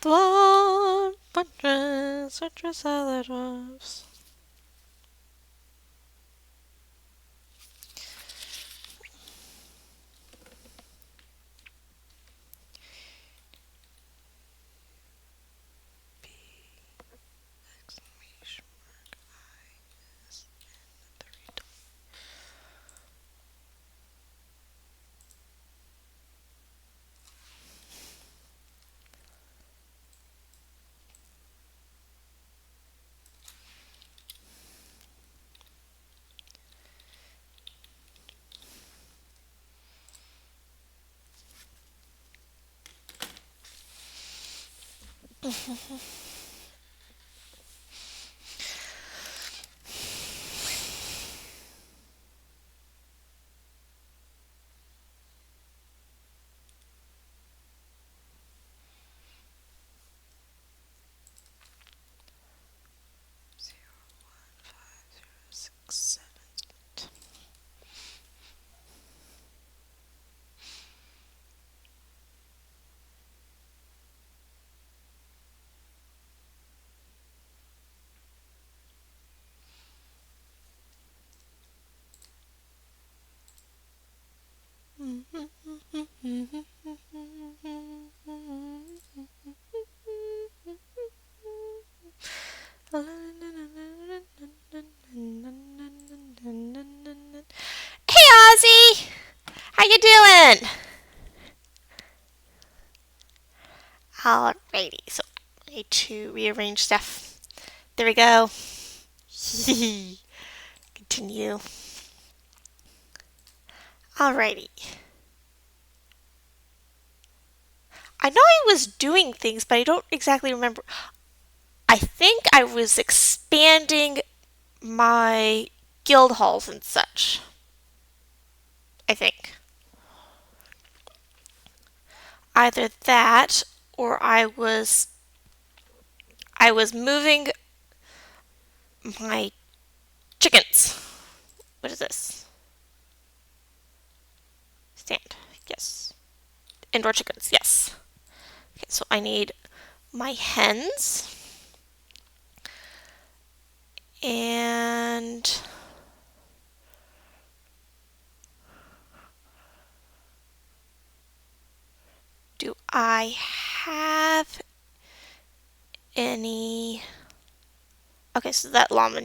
Dwarf bunches, citrus salad dwarfs. Exclamation mark, six, seven. Hey Ozzy! How you doing? Alrighty, so I need to rearrange stuff. There we go. Continue. Alrighty. I know I was doing things, but I don't exactly remember. I think I was expanding my guild halls and such. I think. Either that or I was moving my chickens. What is this? Stand. Yes. Indoor chickens. Yes. Okay, so I need my hens and do I have any? Okay, so that llama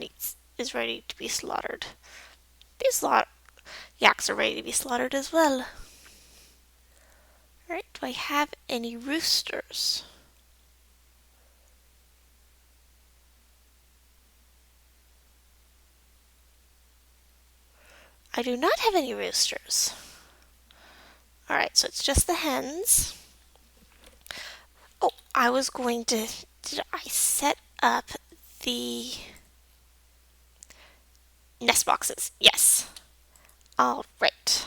is ready to be slaughtered. These yaks are ready to be slaughtered as well. Alright, do I have any roosters? I do not have any roosters. Alright, so it's just the hens. Oh, I was going to. Did I set up the nest boxes? Yes. Alright.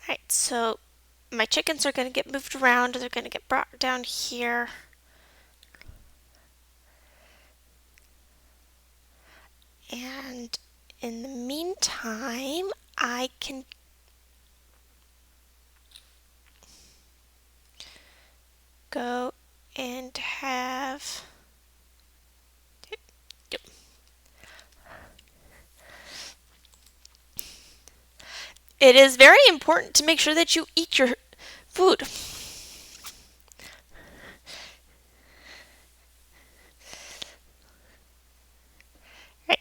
Alright, so my chickens are going to get moved around. They're going to get brought down here. And in the meantime, I can go and have. It is very important to make sure that you eat your food. Right,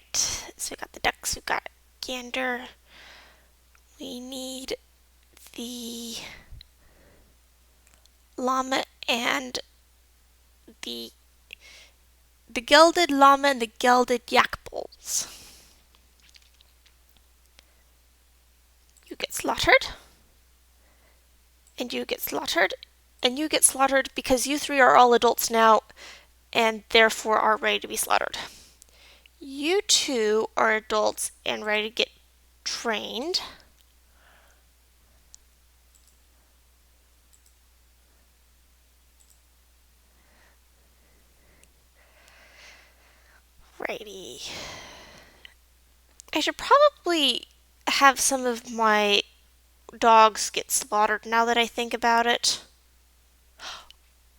so we got the ducks, we got gander. We need the llama and the gelded llama and the gelded yak bulls. You get slaughtered, and you get slaughtered, and you get slaughtered because you three are all adults now and therefore are ready to be slaughtered. You two are adults and ready to get trained. Alrighty. I should probably have some of my dogs get slaughtered now that I think about it.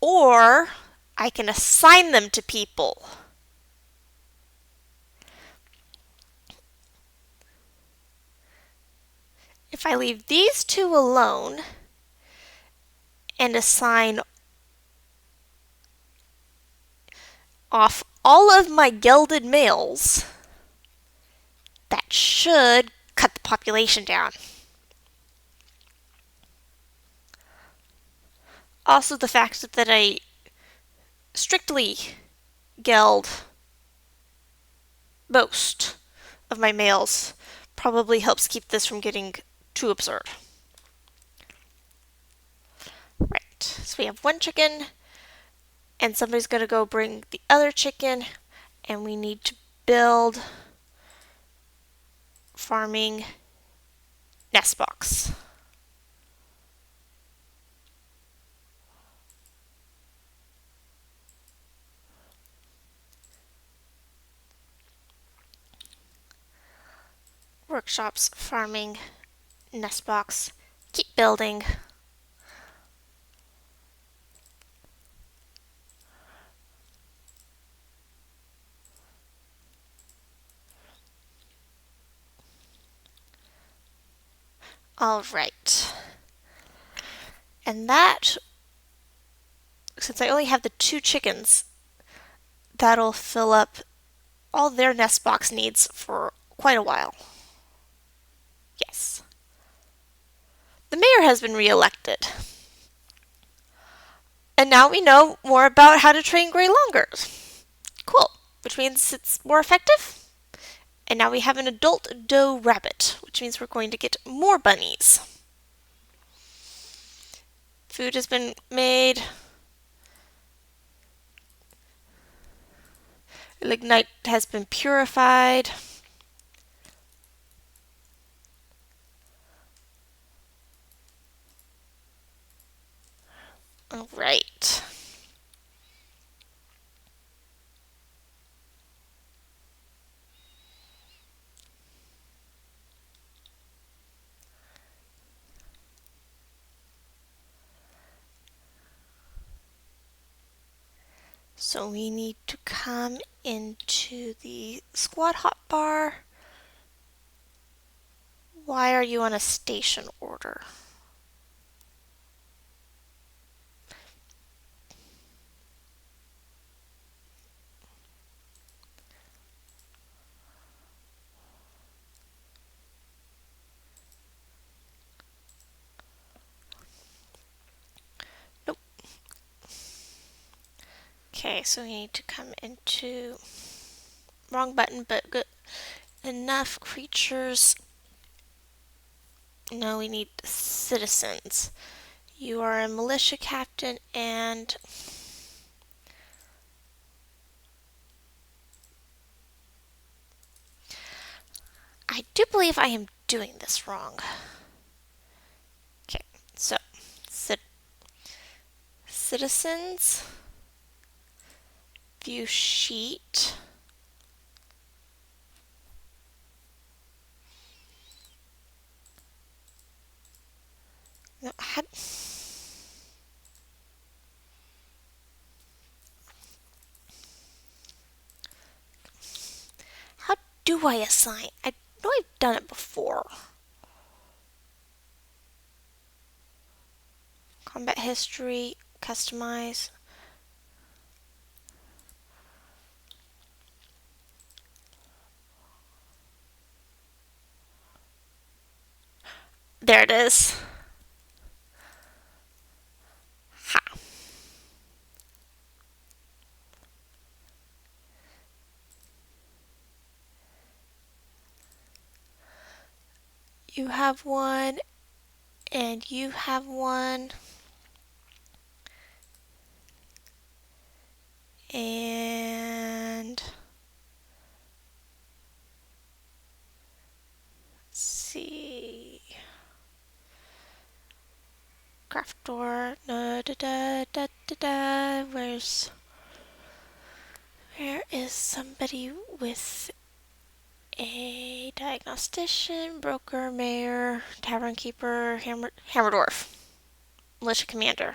Or I can assign them to people. If I leave these two alone and assign off all of my gelded males, that should cut the population down. Also, the fact that I strictly geld most of my males probably helps keep this from getting too absurd. Right, so we have one chicken, and somebody's going to go bring the other chicken, and we need to build farming nest box. Workshops, farming, nest box, keep building. All right. And that, since I only have the two chickens, that'll fill up all their nest box needs for quite a while. Yes. The mayor has been re-elected. And now we know more about how to train gray longers. Cool. Which means it's more effective. And now we have an adult doe rabbit, which means we're going to get more bunnies. Food has been made. Lignite has been purified. All right. So we need to come into the squad hotbar. Why are you on a station order? Nope. Okay, so we need to come into wrong button, but good enough creatures. No, we need citizens. You are a militia captain, and I do believe I am doing this wrong. Okay, so citizens, view sheet. No, how do I assign? I know I've done it before. Combat history, customize. There it is. Ha. You have one, and you have one. And let's see. Craft door. No, da, da, da, da, da. Where's Where is somebody with a diagnostician, broker, mayor, tavern keeper, hammer dwarf, militia commander?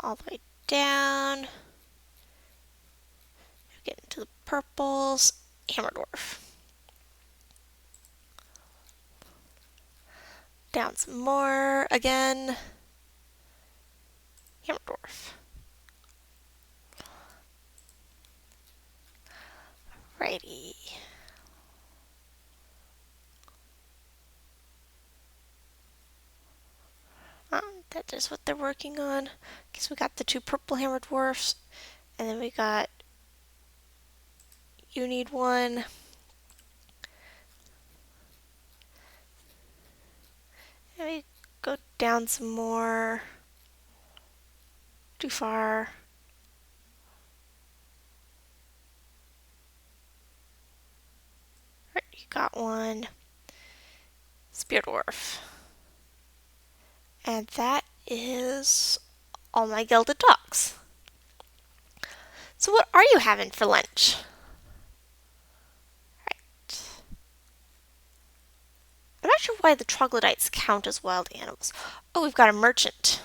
All the way down. Get into the purples. Hammer dwarf. Down some more again. Hammer dwarf. Righty. That is what they're working on. Guess we got the two purple hammer dwarfs, and then we got you need one. And we go down some more. Too far. Right, you got one. Spear dwarf. And that is all my gilded dogs. So what are you having for lunch? Right. I'm not sure why the troglodytes count as wild animals. Oh, we've got a merchant.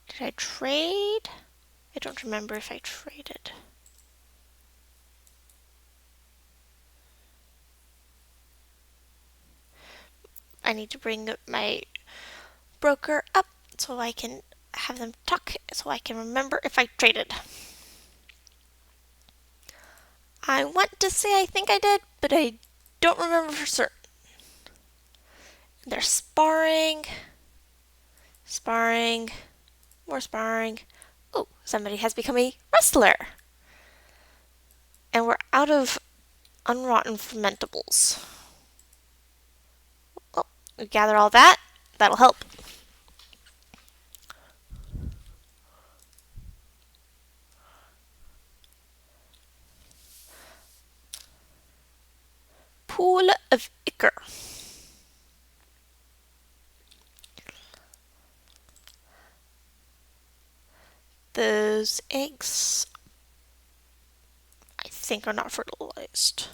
Did I trade? I don't remember if I traded. I need to bring my broker up so I can have them talk so I can remember if I traded. I want to say I think I did, but I don't remember for certain. They're sparring, more sparring. Oh, somebody has become a wrestler. And we're out of unrotten fermentables. Well, we gather all that. That'll help. Pool of ichor. Those eggs, I think, are not fertilized.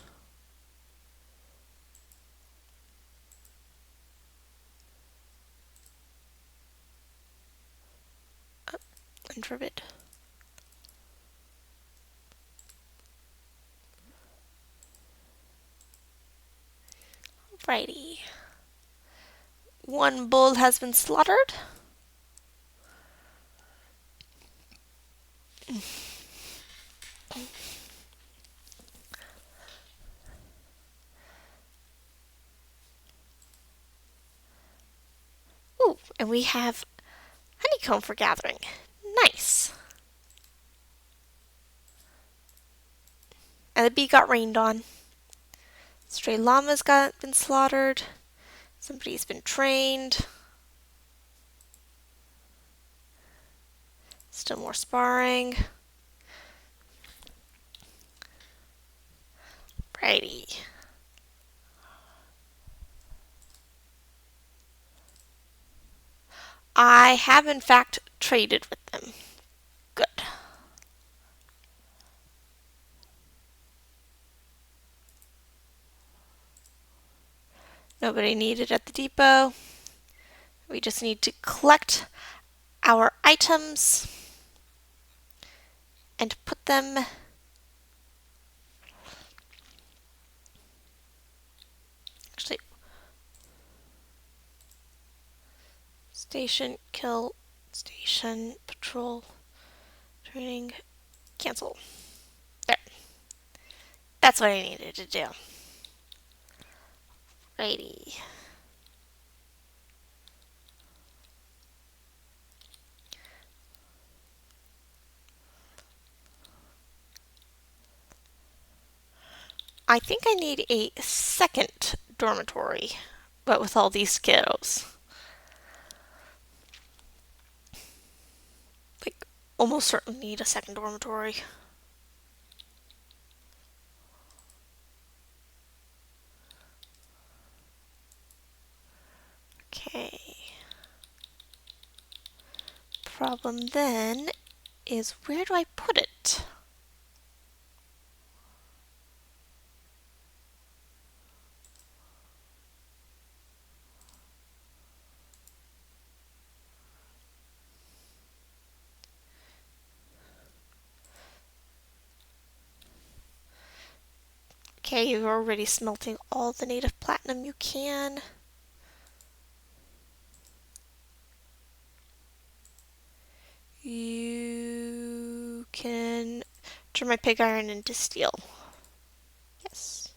And forbid. Righty. One bull has been slaughtered. Ooh, and we have honeycomb for gathering. Nice. And the bee got rained on. Stray llamas been slaughtered. Somebody's been trained. Still more sparring. Righty. I have in fact traded with them. Good. Nobody needed at the depot. We just need to collect our items and put them actually station, kill, station, patrol, training, cancel. There. That's what I needed to do. Righty. I think I need a second dormitory, but with all these kiddos. Like, almost certainly need a second dormitory. Problem then is, where do I put it? Okay, you're already smelting all the native platinum you can. You can turn my pig iron into steel. Yes.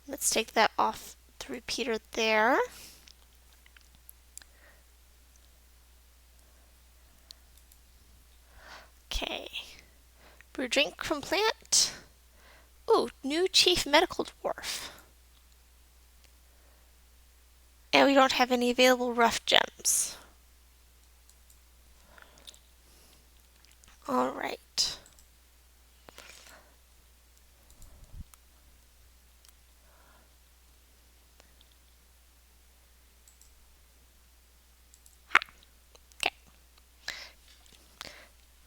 Let's take that off the repeater there. Okay. Brew drink from plant. Ooh, new chief medical dwarf. And we don't have any available rough gems. Alright. Okay.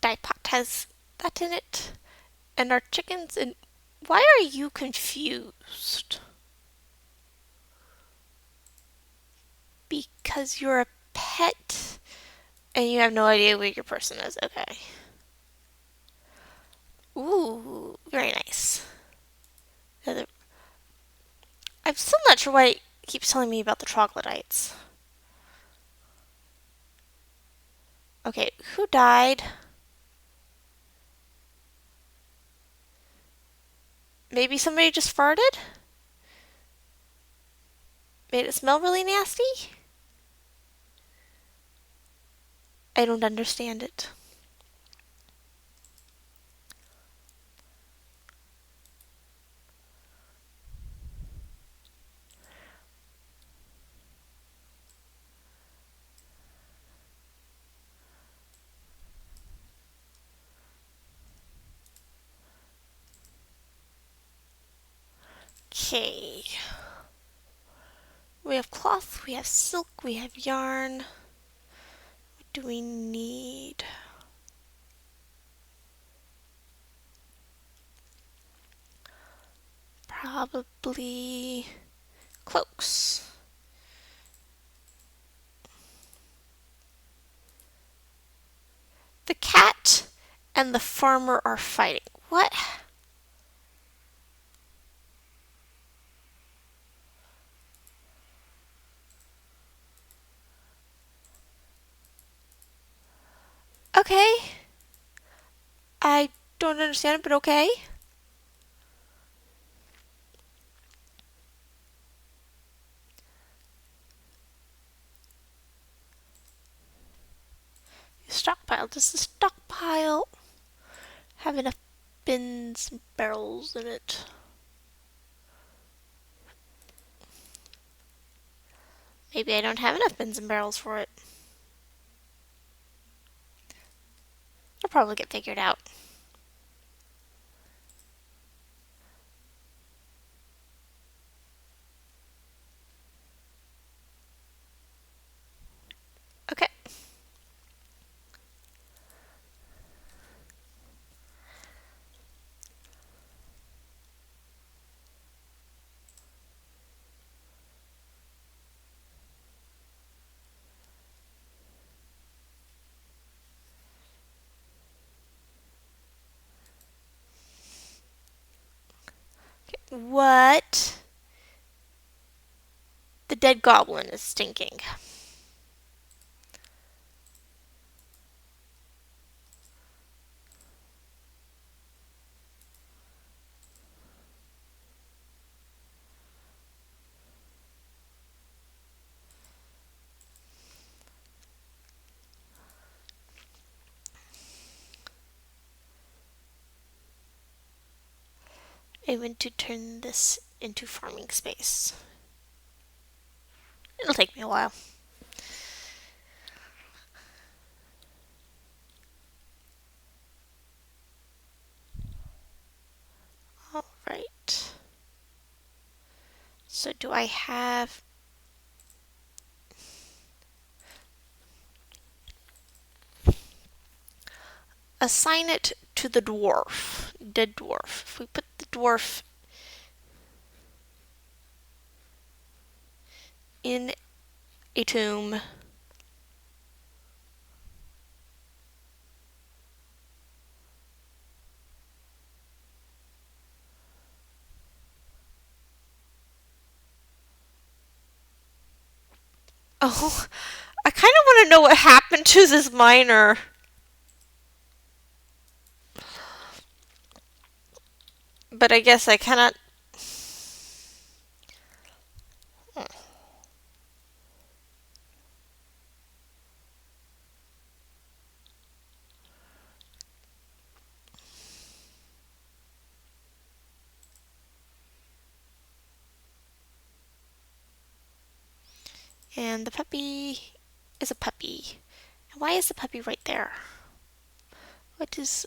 Dye pot has that in it. And our chickens and why are you confused? Because you're a pet and you have no idea where your person is. Okay. Ooh, very nice. I'm still not sure why it keeps telling me about the troglodytes. Okay, who died? Maybe somebody just farted? Made it smell really nasty? I don't understand it. Okay. We have cloth, we have silk, we have yarn. What do we need? Probably cloaks. The cat and the farmer are fighting. What? Okay. I don't understand it, but okay. Stockpile. Does the stockpile have enough bins and barrels in it? Maybe I don't have enough bins and barrels for it. It'll probably get figured out. Okay. What? The dead goblin is stinking. I want to turn this into farming space. It'll take me a while. Alright. So do I have assign it to the dwarf, dead dwarf. If we put the dwarf in a tomb, oh, I kind of want to know what happened to this miner. But I guess I cannot. And the puppy is a puppy. And why is the puppy right there? What is...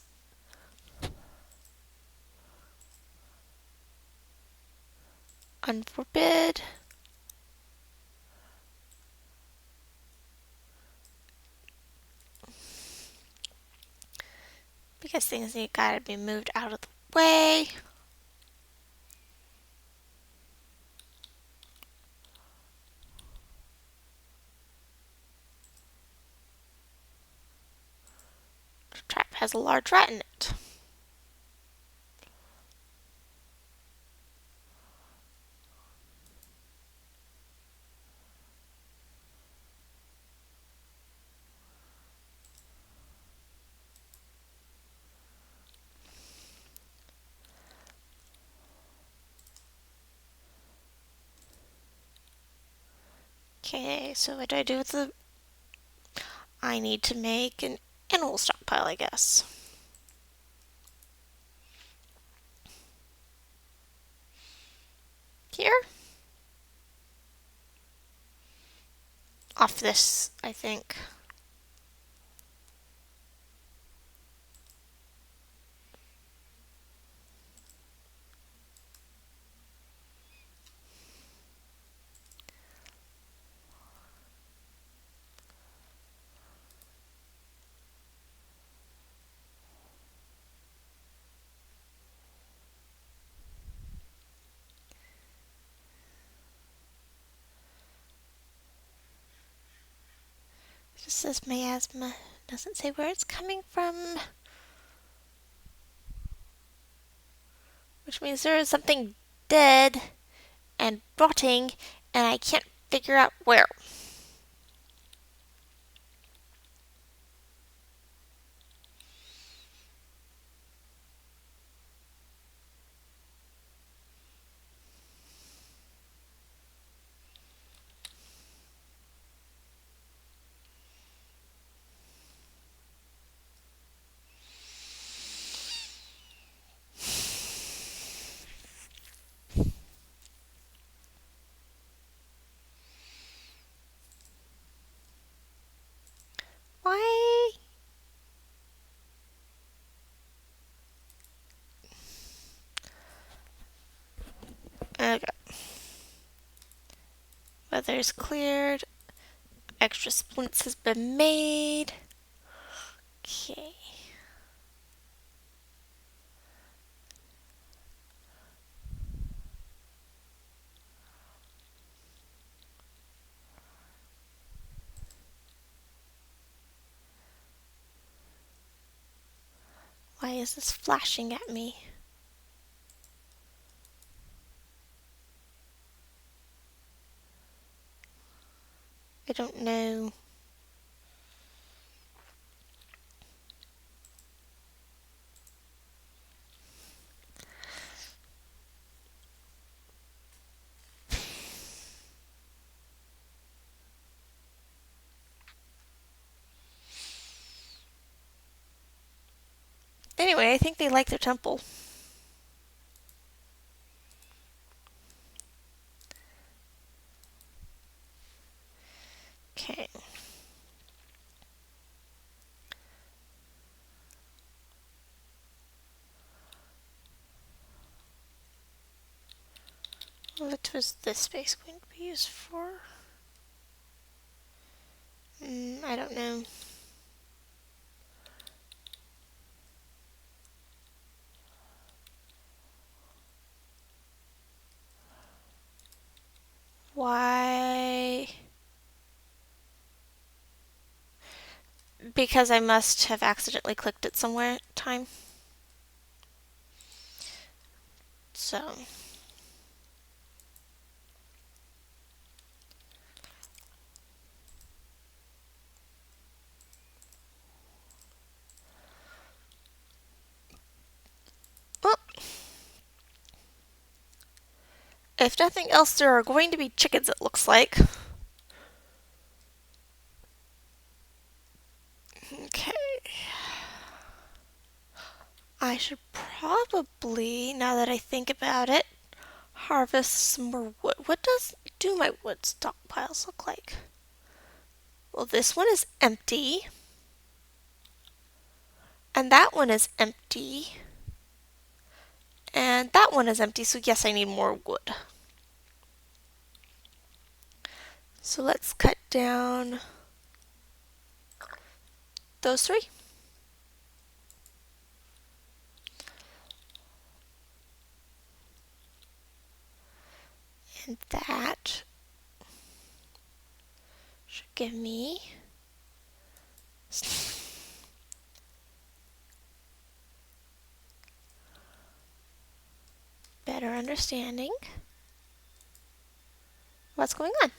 unforbid? Because things need gotta be moved out of the way. The trap has a large rat in it. Okay, so what do I do with the... I need to make an animal stockpile, I guess. Here? Off this, I think. It just says miasma. Doesn't say where it's coming from. Which means there is something dead and rotting, and I can't figure out where. Why? Okay. Weather's cleared. Extra splints has been made. Okay. Why is this flashing at me? I don't know. Anyway, I think they like their temple. Okay. What was this space going to be used for? I don't know. Why? Because I must have accidentally clicked it somewhere time. So well, if nothing else, there are going to be chickens, it looks like. Okay. I should probably, now that I think about it, harvest some more wood. What do my wood stockpiles look like? Well, this one is empty. And that one is empty. And that one is empty, so yes, I need more wood. So let's cut down those three. And that should give me better understanding what's going on.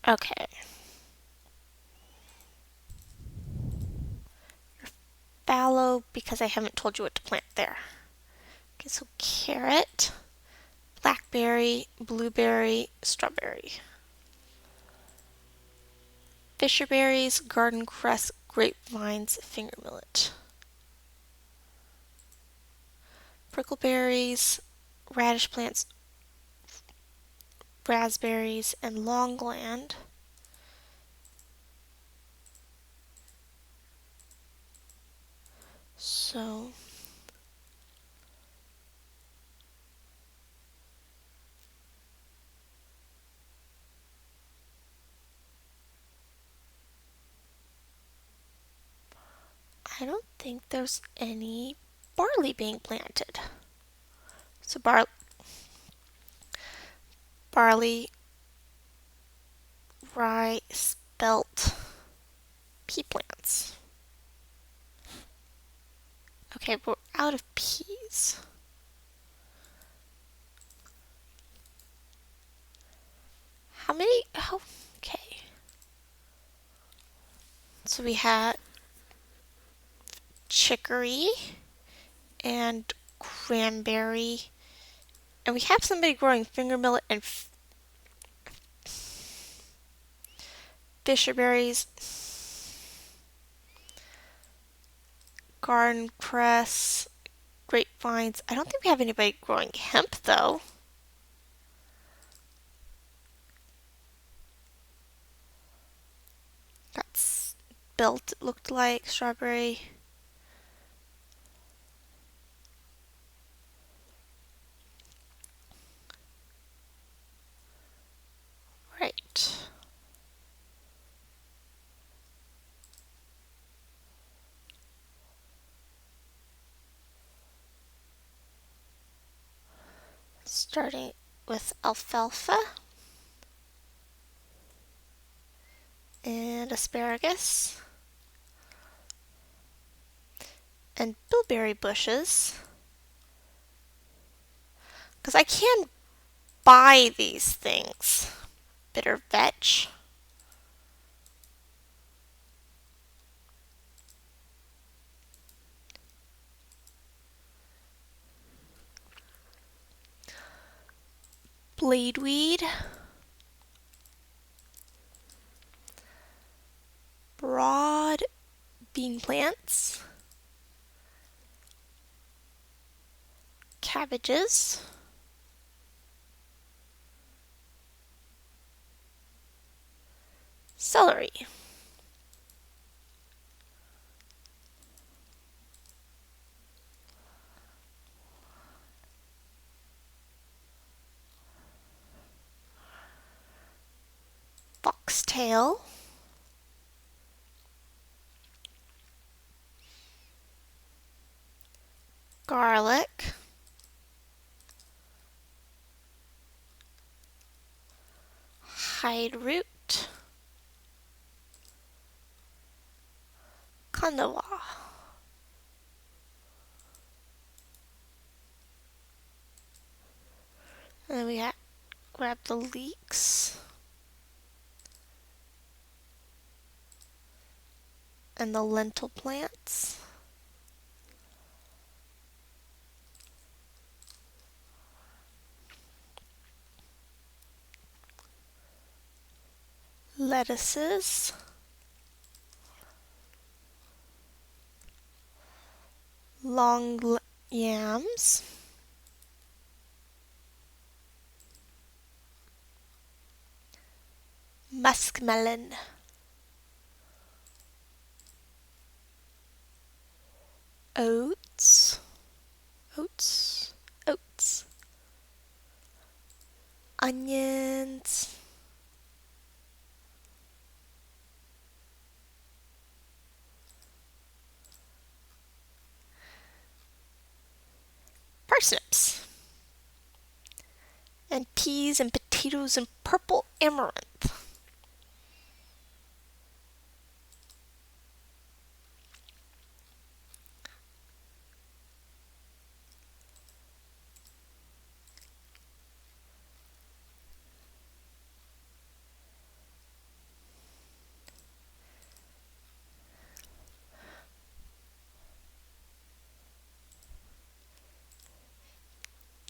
Okay. Fallow because I haven't told you what to plant there. Okay, so carrot, blackberry, blueberry, strawberry. Fisherberries, garden cress, grapevines, finger millet. Prickleberries, radish plants, raspberries, and longland. So I don't think there's any barley being planted. So barley, rye, spelt, pea plants. Okay, we're out of peas. How many? Oh, okay. So we had chicory and cranberry. And we have somebody growing finger millet and fisherberries, garden cress, grapevines. I don't think we have anybody growing hemp though. That's built, it looked like strawberry. Right. Starting with alfalfa and asparagus and bilberry bushes. Because I can buy these things. Bitter vetch. Bladeweed. Broad bean plants. Cabbages. Celery. foxtail, garlic, hide root, kandawa. And then we grab the leeks and the lentil plants. Lettuces, long yams, muskmelon, oats, onions, parsnips, and peas and potatoes and purple amaranth.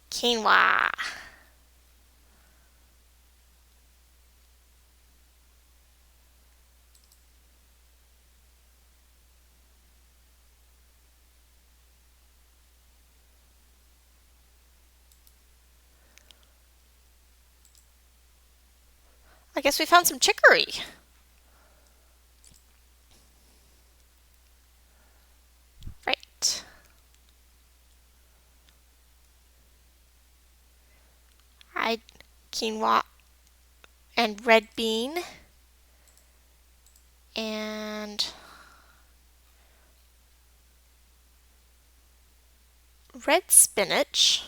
Quinoa. I guess we found some chicory. Right. I quinoa and red bean and red spinach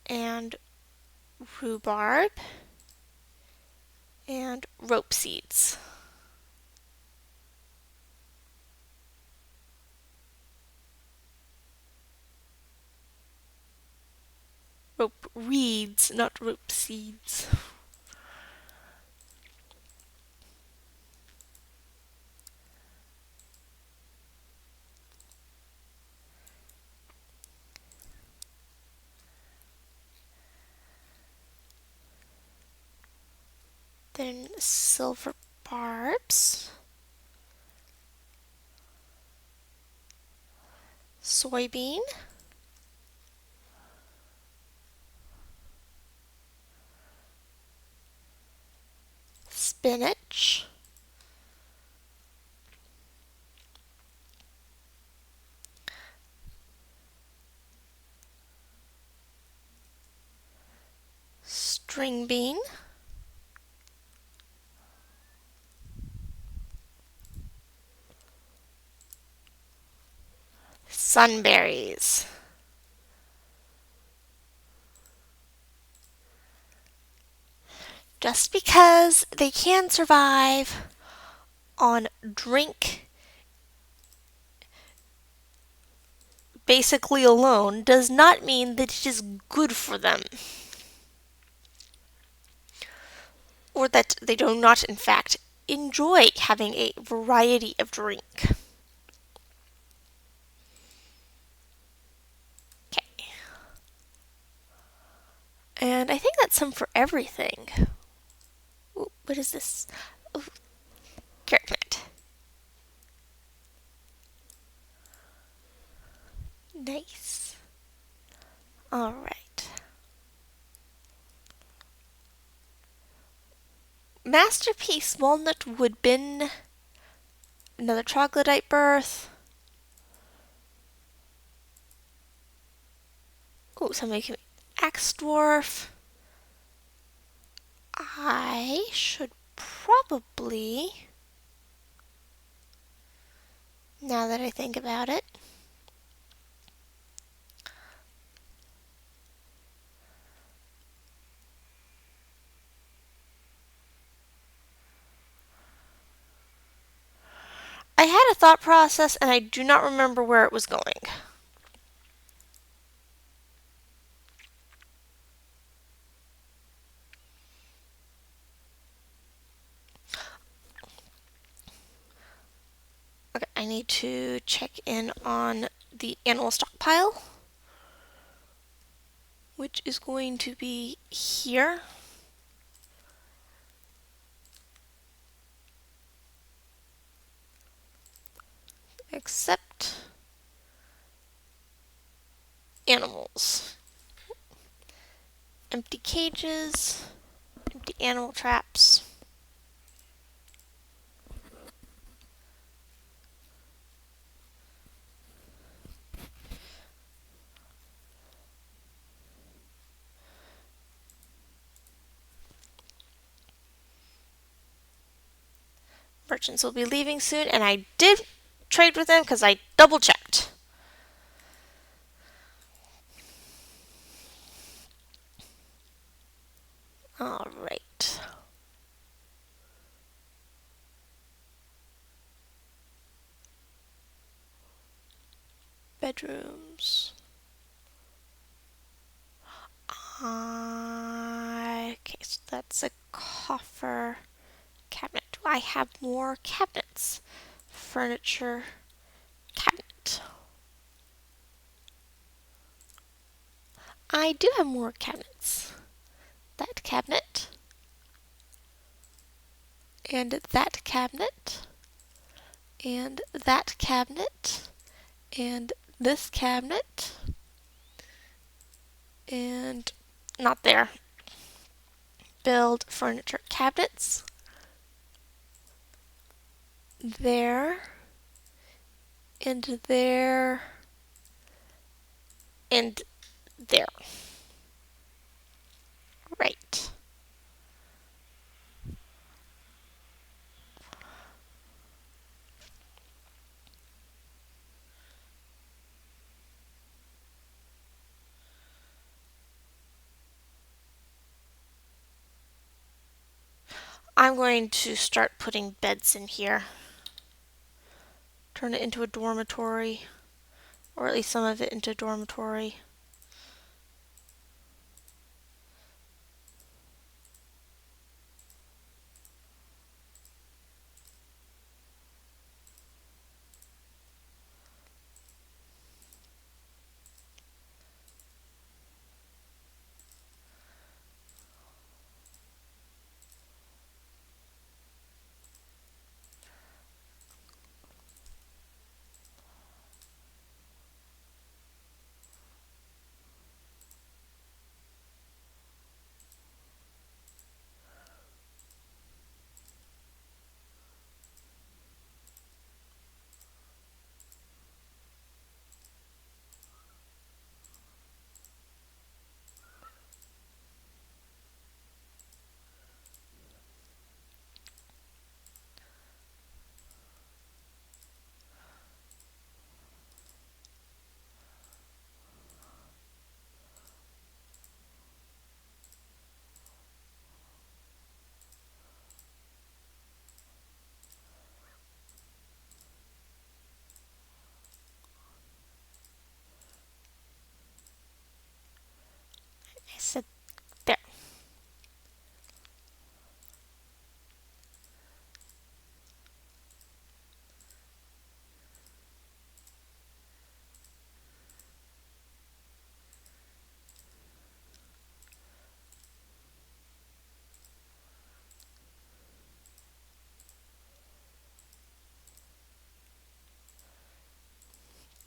and rhubarb and rope seeds. Rope reeds, not rope seeds. Then silver barbs, soybean, spinach, string bean, sunberries, just because they can survive on drink basically alone does not mean that it is good for them, or that they do not in fact enjoy having a variety of drink. Okay. And I think that's some for everything. Ooh, what is this? Ooh, carrot plant. Nice. All right. Masterpiece walnut wood bin. Another troglodyte birth. Oh, somebody can. Axe Dwarf. I should probably, now that I think about it, I had a thought process and I do not remember where it was going. Okay, I need to check in on the animal stockpile, which is going to be here. Except animals. Empty cages, empty animal traps. Merchants will be leaving soon, and I did trade with them because I double checked. All right. Bedrooms. Okay, so that's a coffer cabinet. Do I have more cabinets? Furniture cabinet. I do have more cabinets. That cabinet. And that cabinet. And that cabinet. And this cabinet. And not there. Build furniture cabinets. There. And there. And there. Right. I'm going to start putting beds in here. Turn it into a dormitory, or at least some of it into a dormitory. I said there.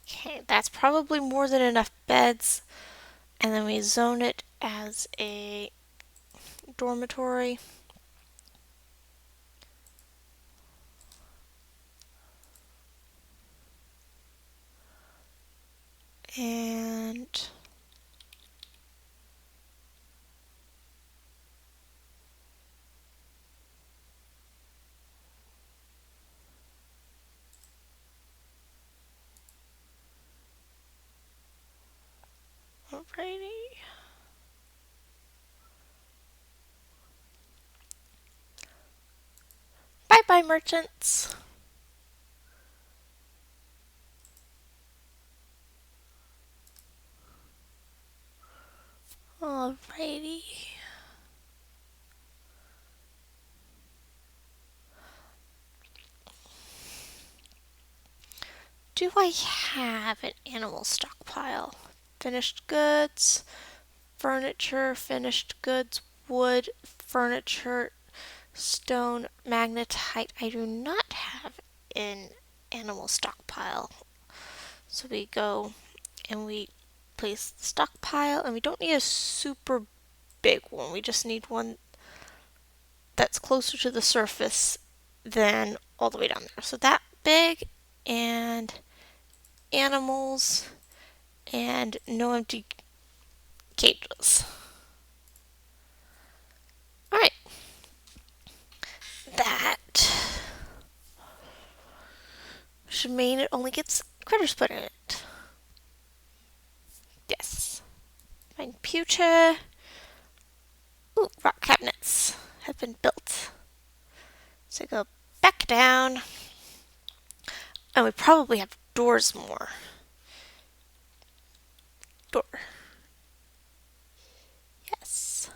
Okay, that's probably more than enough beds. And then we zone it as a dormitory. And Alrighty. Bye bye, merchants. Alrighty. Do I have an animal stockpile? Finished goods, furniture, finished goods, wood, furniture, stone, magnetite. I do not have an animal stockpile. So we go and we place the stockpile, and we don't need a super big one. We just need one that's closer to the surface than all the way down there. So that big, and animals, and no empty cages. Alright. That should mean it only gets critters put in it. Yes. Find Pucha. Ooh, rock cabinets have been built. So go back down. And we probably have doors more. Door. Yes.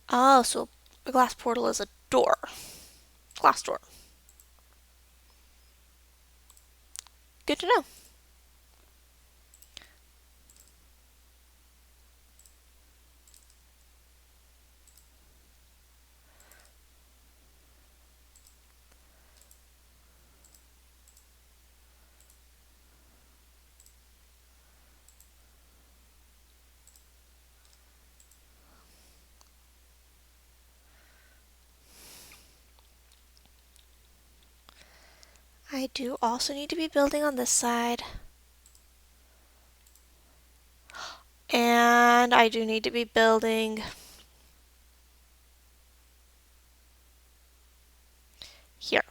Oh, so a glass portal is a door. Glass door. Good to know. I do also need to be building on this side. And I do need to be building here.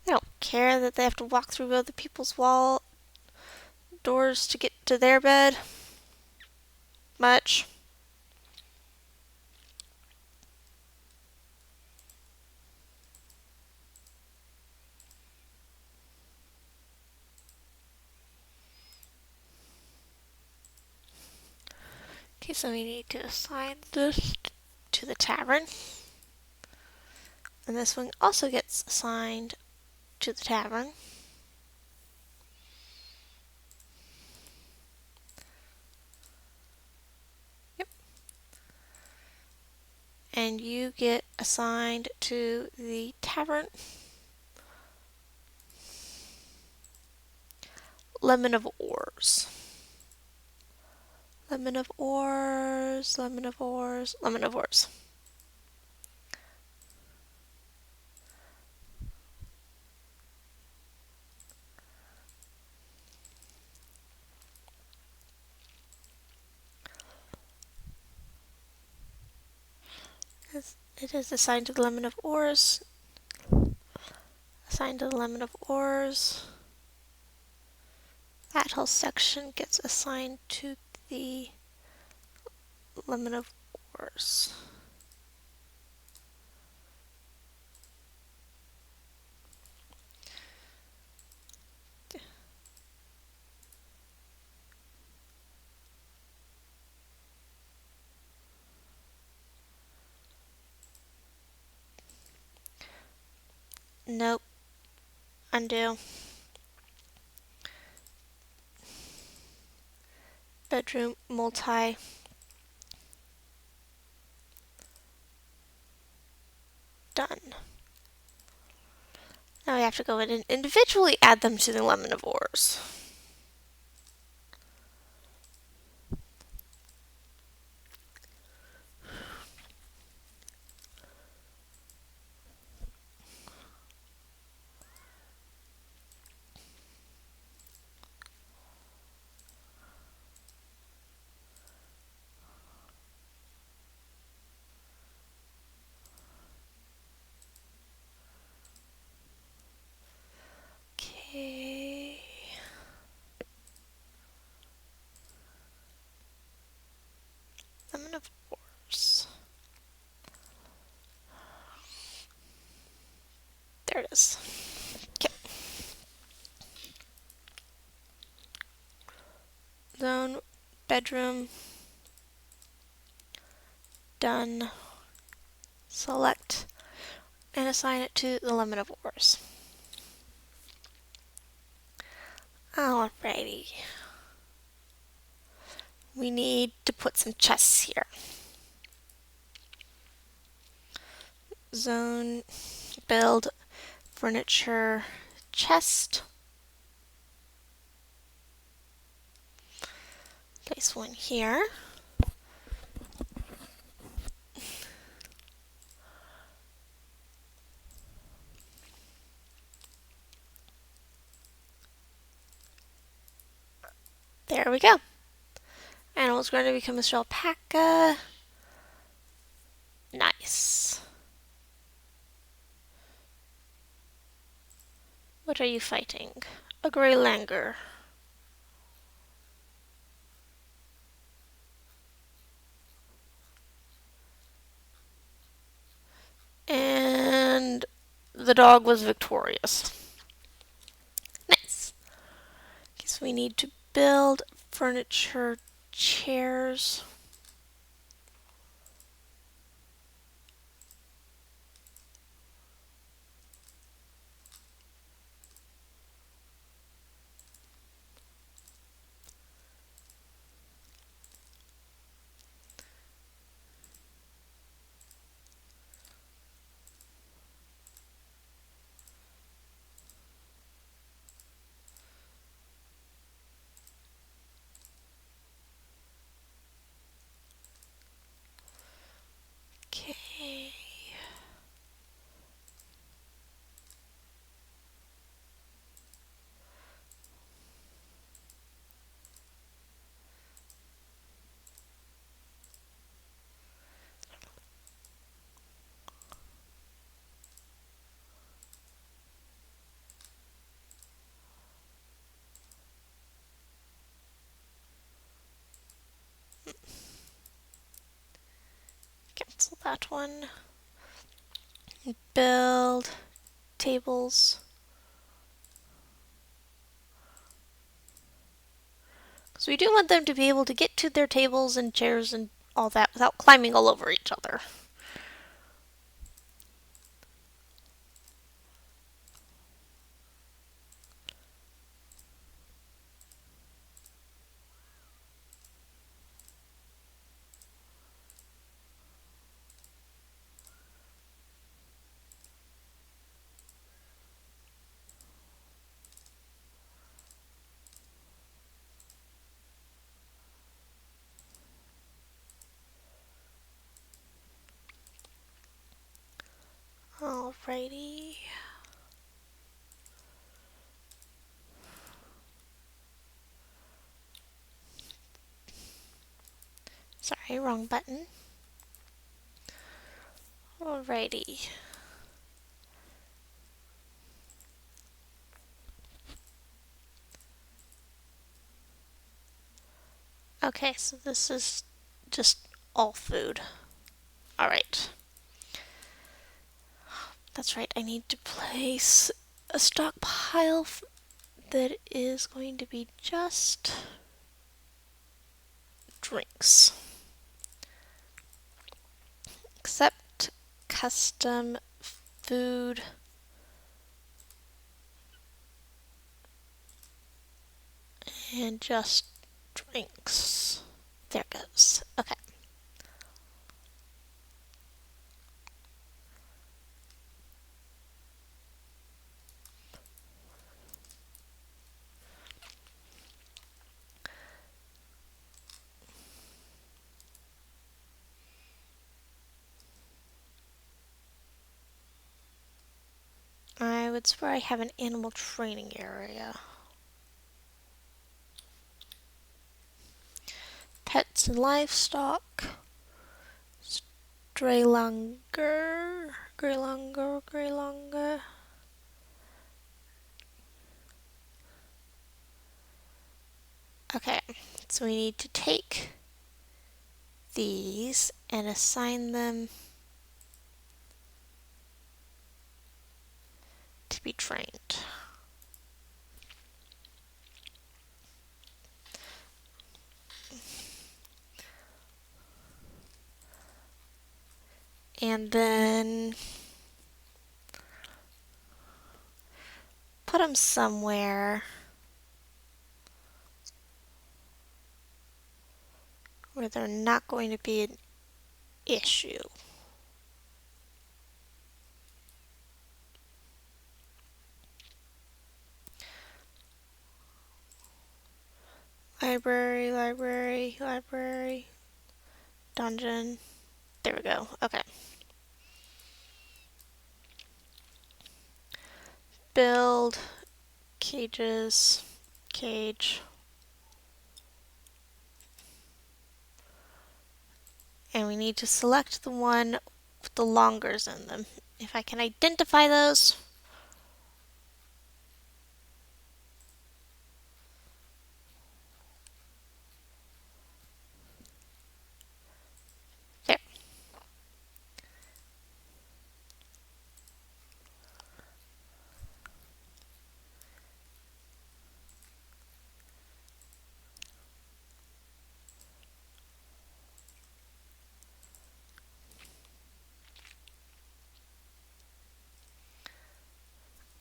I don't care that they have to walk through other people's wall doors to get to their bed much. Okay, so we need to assign this to the tavern. And this one also gets assigned to the tavern. Yep. And you get assigned to the tavern. Lemon of ores. Lemon of ores, lemon of ores, lemon of ores. It is assigned to the lemon of ores. Assigned to the lemon of ores. That whole section gets assigned to the lemon of ores. Nope. Undo. Bedroom multi. Done. Now we have to go in and individually add them to the lemon of ores. is. Okay. Zone, bedroom, done. Select and assign it to the limit of ores. Alrighty. We need to put some chests here. Zone, build, furniture, chest. Place one here. There we go. Animal's going to become a alpaca. Nice. What are you fighting? A gray langur. And the dog was victorious. Nice. Okay, so we need to build furniture, chairs. Okay. Cancel that one. Build tables. Because we do want them to be able to get to their tables and chairs and all that without climbing all over each other. Alrighty. Sorry, wrong button. Alrighty. Okay, so this is just all food. Alright. That's right, I need to place a stockpile that is going to be just drinks. Accept custom food. And just drinks. There it goes. Okay. I would swear I have an animal training area. Pets and livestock. Stray langur. Grey langur, grey langur. Okay, so we need to take these and assign them to be trained. And then put them somewhere where they're not going to be an issue. Library, library, library, dungeon. There we go. Okay. Build, cages, cage. And we need to select the one with the longers in them. If I can identify those. There.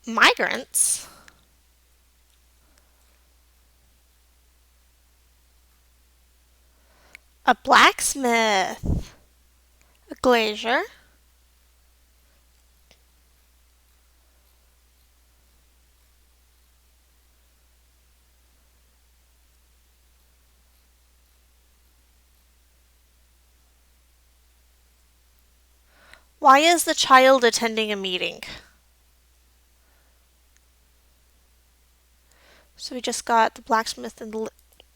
Migrants. A blacksmith. A glazier. Why is the child attending a meeting? So we just got the blacksmith and the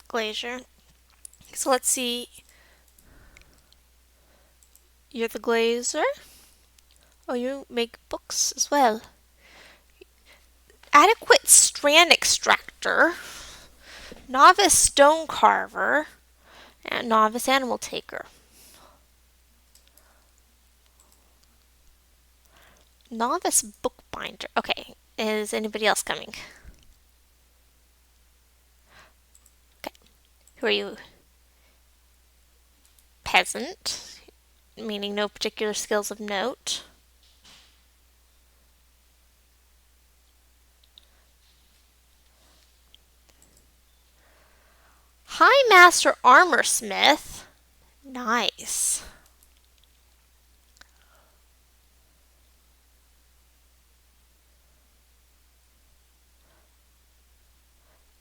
glazier. So let's see. You're the glazier? Oh, you make books as well. Adequate strand extractor, novice stone carver, and novice animal taker. Novice bookbinder. Okay, is anybody else coming? Okay, who are you? Peasant, meaning no particular skills of note. High Master Armor Smith. Nice.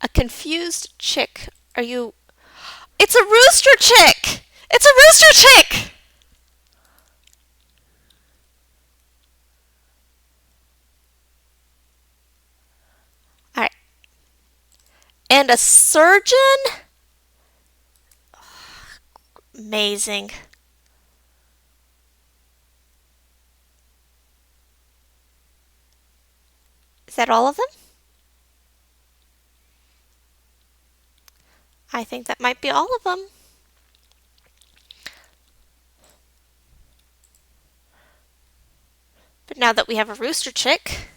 A confused chick. Are you... It's a rooster chick! It's a rooster chick! Alright. And a surgeon? Amazing. Is that all of them? I think that might be all of them. But now that we have a rooster chick...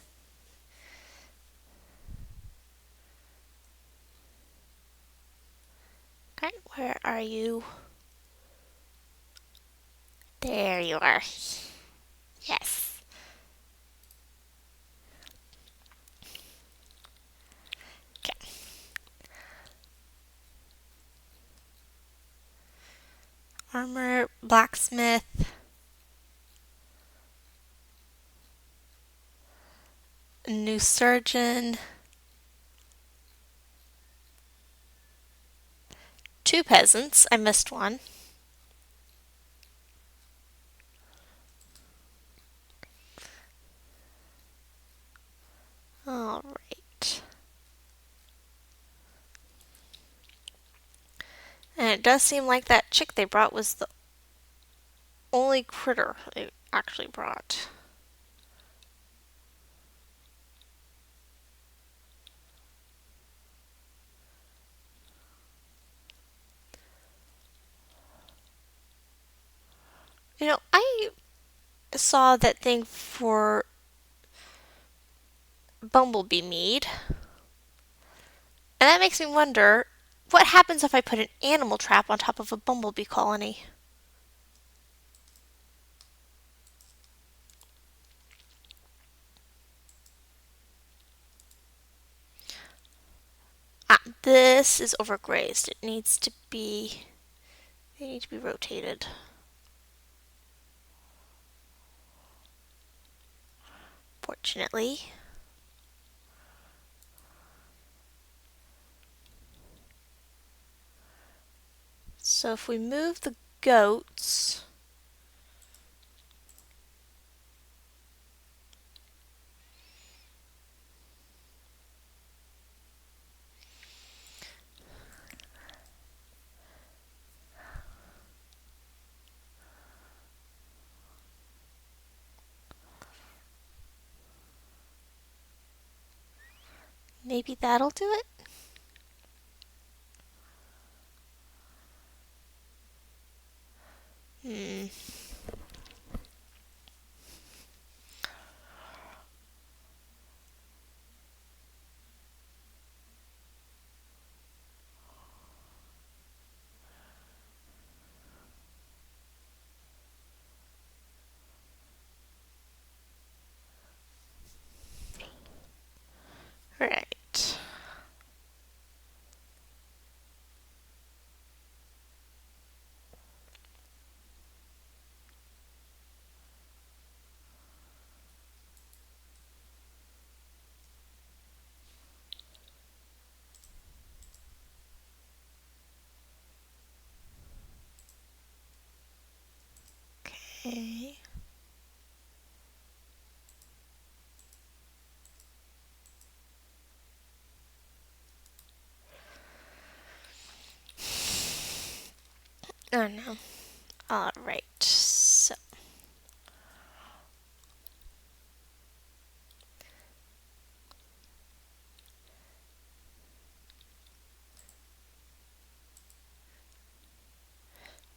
Okay, where are you? There you are. Yes. Okay. Armor, blacksmith, a new surgeon, 2 peasants. I missed one. All right. And it does seem like that chick they brought was the only critter they actually brought. I saw that thing for bumblebee mead. And that makes me wonder, what happens if I put an animal trap on top of a bumblebee colony? Ah, this is overgrazed. They need to be rotated. Fortunately. So if we move the goats, maybe that'll do it? Hmm. Right. Okay. Oh no. Alright, so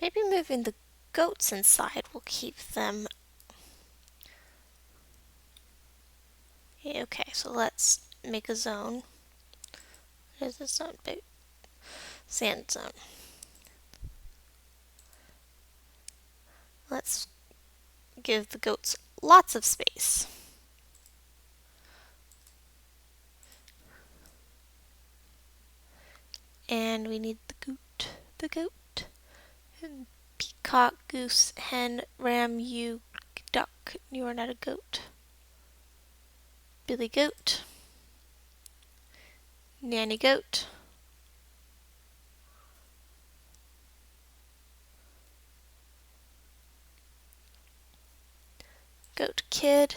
maybe moving the goats inside will keep them. Yeah, okay, so let's make a zone. What is this zone? Sand zone. Let's give the goats lots of space. And we need the goat, and peacock, goose, hen, ram, ewe, duck. You are not a goat. Billy goat, nanny goat, goat kid,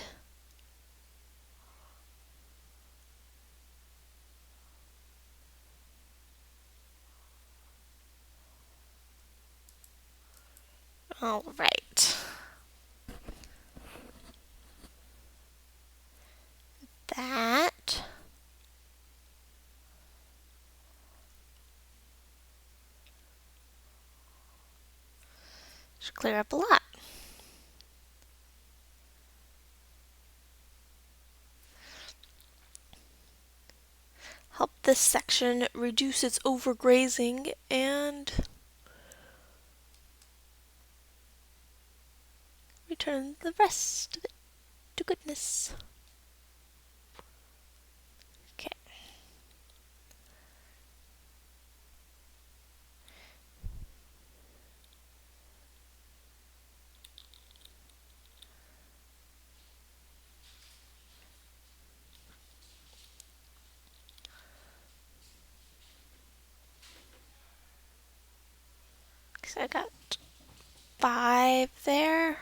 all right. That should clear up a lot. Help this section reduce its overgrazing and return the rest of it to goodness. Okay. So I got 5 there.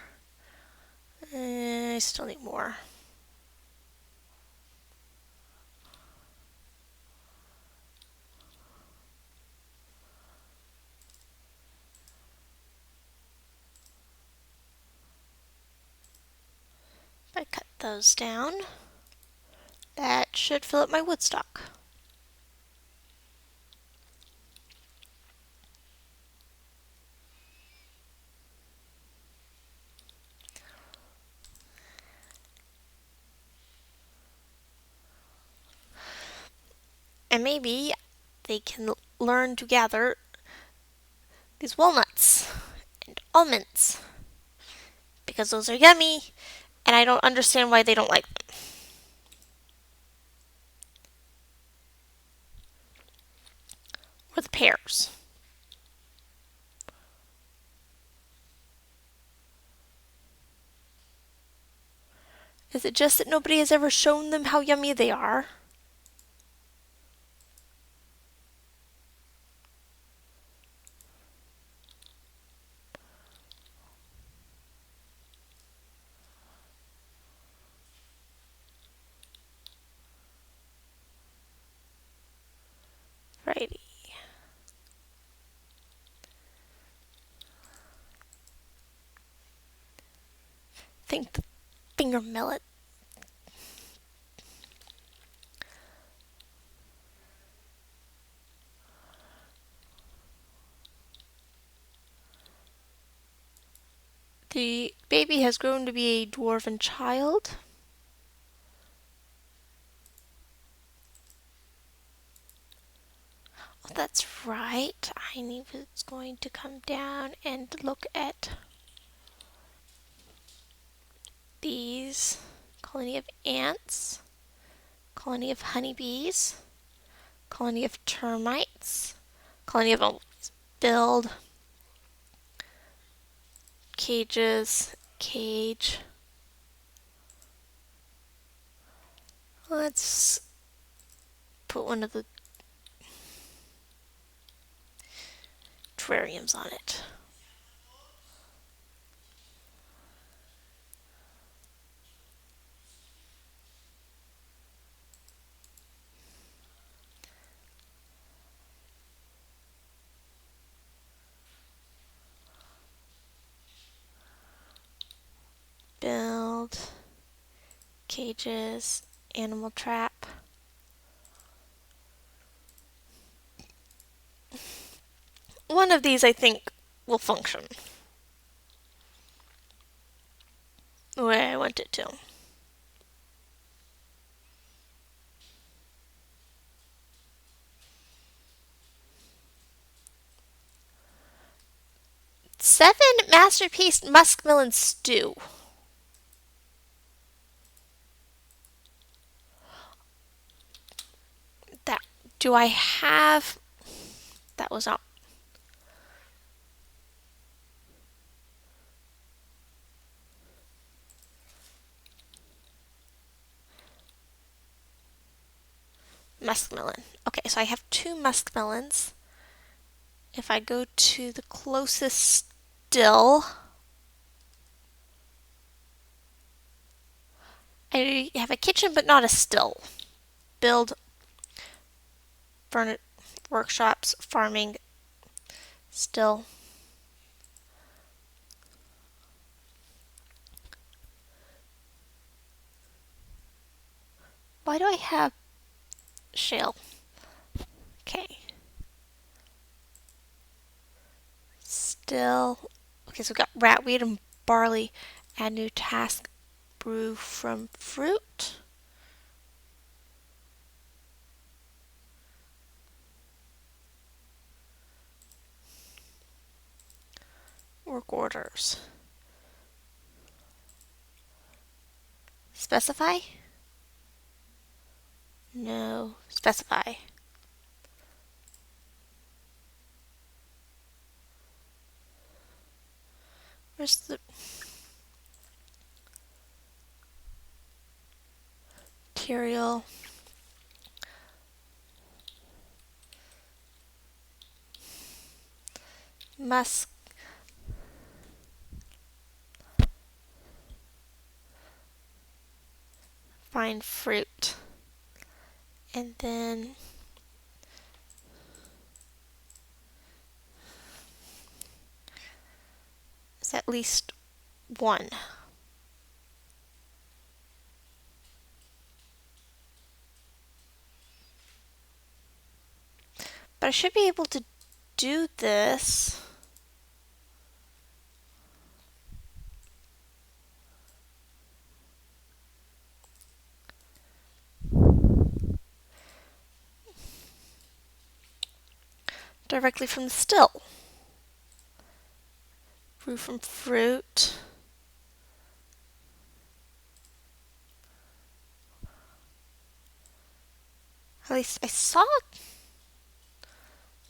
I still need more. If I cut those down, that should fill up my wood stock. And maybe they can learn to gather these walnuts and almonds because those are yummy, and I don't understand why they don't like them. Or the pears. Is it just that nobody has ever shown them how yummy they are? Righty. Think the finger millet. The baby has grown to be a dwarven child. Oh, that's right. I was going to come down and look at these. Colony of ants, colony of honeybees, colony of termites, colony of build, cages, cage. Let's put one of the terrariums on it. Build, cages, animal trap. One of these I think will function the way I want it to. Seven masterpiece muskmelon stew. That do I have? That was not. Muskmelon. Okay, so I have two muskmelons. If I go to the closest still, I have a kitchen but not a still. Build, furniture, workshops, farming, still. Why do I have shale? Okay. Still. Okay, so we've got ratweed and barley. Add new task. Brew from fruit. Work orders. Specify? No. Specify. Where's the material? Musk. Find fruit. And then it's at least one. But I should be able to do this. directly from the still. Brew from fruit. At least I saw it.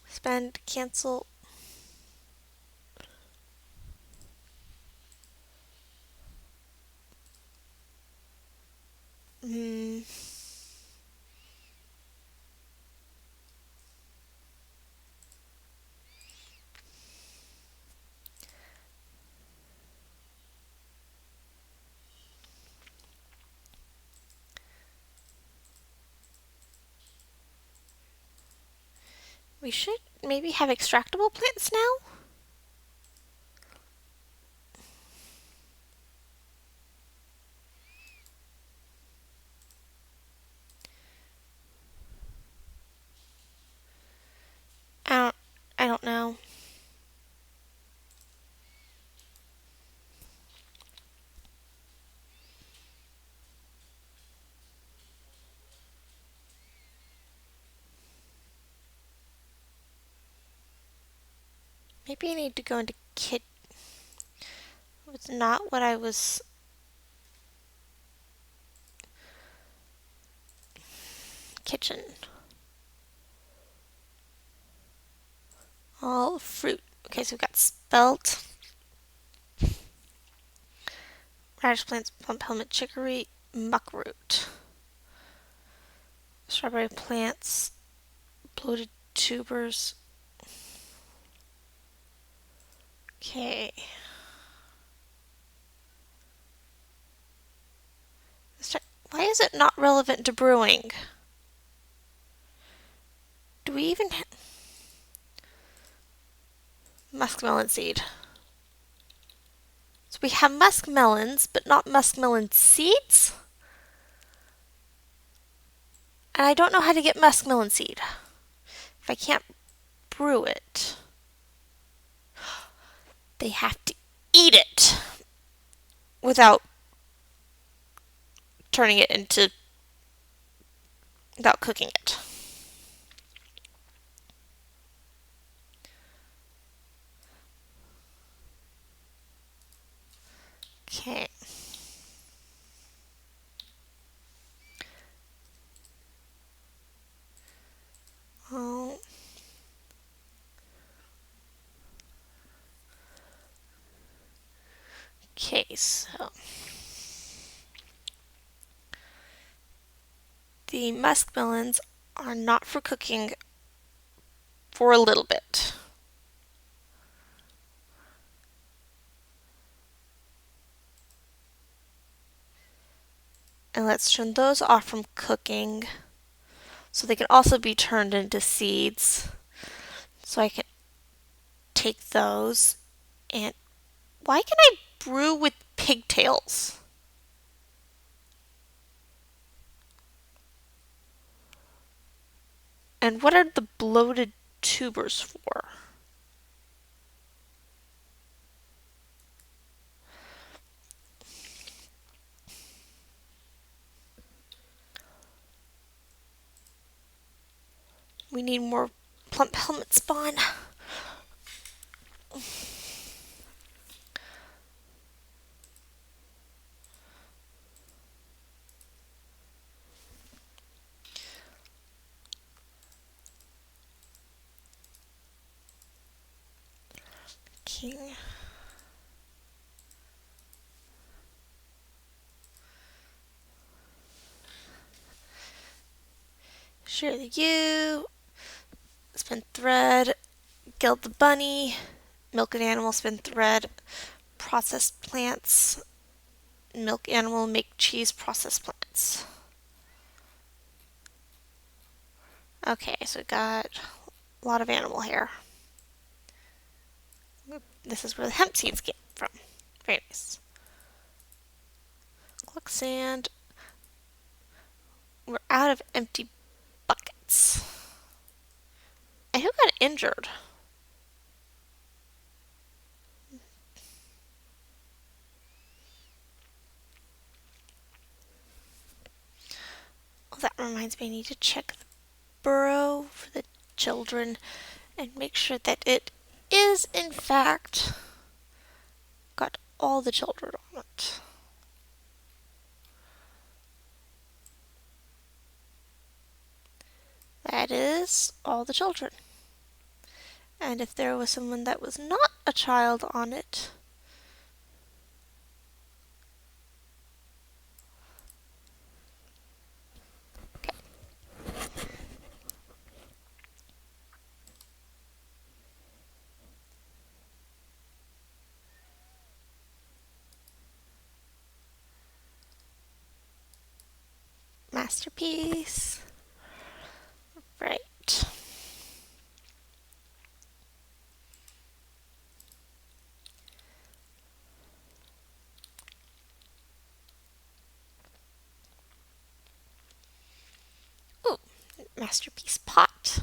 Spend, cancel. Hmm. We should maybe have extractable plants now? I don't I don't know. Maybe I need to go into It's not what I was. Kitchen. All fruit. Okay, so we've got spelt, radish plants, plum helmet, chicory, muckroot, strawberry plants, bloated tubers. Okay. Why is it not relevant to brewing? Do we even muskmelon seed? So we have muskmelons, but not muskmelon seeds? And I don't know how to get muskmelon seed if I can't brew it. They have to eat it without turning it into, without cooking it. Okay. Oh. Okay, so the muskmelons are not for cooking for a little bit. And let's turn those off from cooking so they can also be turned into seeds. So I can take those and why can I brew with pigtails? And what are the bloated tubers for? We need more plump helmet spawn. Okay. Share the U. Spin thread. Gild the bunny. Milk an animal, spin thread. Processed plants. Milk animal, make cheese, processed plants. Okay, so we got a lot of animal hair. This is where the hemp seeds came from. Very nice. Collect sand. We're out of empty buckets. And who got injured? Oh, that reminds me, I need to check the burrow for the children and make sure that it is in fact got all the children on it. That is all the children. And if there was someone that was not a child on it, okay. Masterpiece. Right. Ooh, masterpiece pot.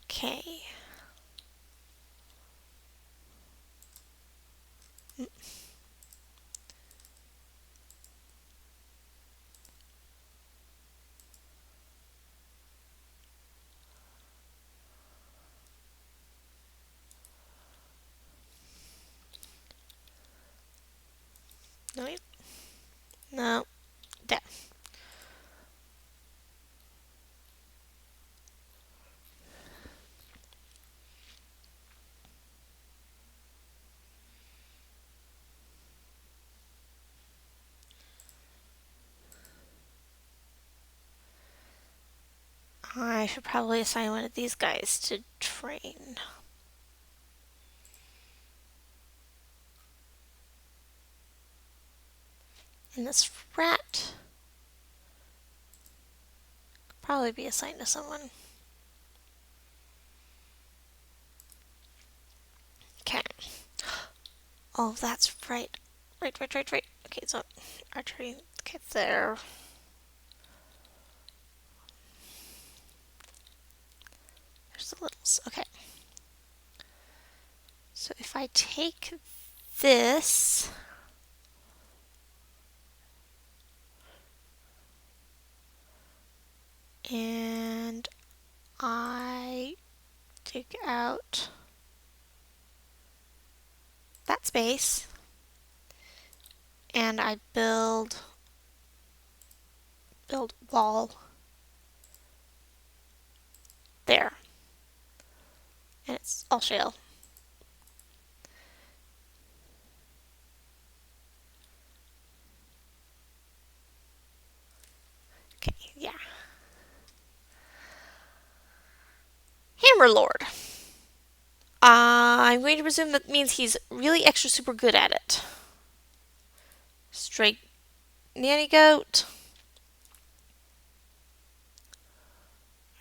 Okay. No, no, there. I should probably assign one of these guys to train. And this rat could probably be assigned to someone. Okay. Oh, that's right. Right. Okay, so archery. Okay, there. There's the littles. Okay. So if I take this and I take out that space and I build wall there, and it's all shale. Okay, yeah. Hammer Lord. I'm going to presume that means he's really extra super good at it. Straight nanny goat.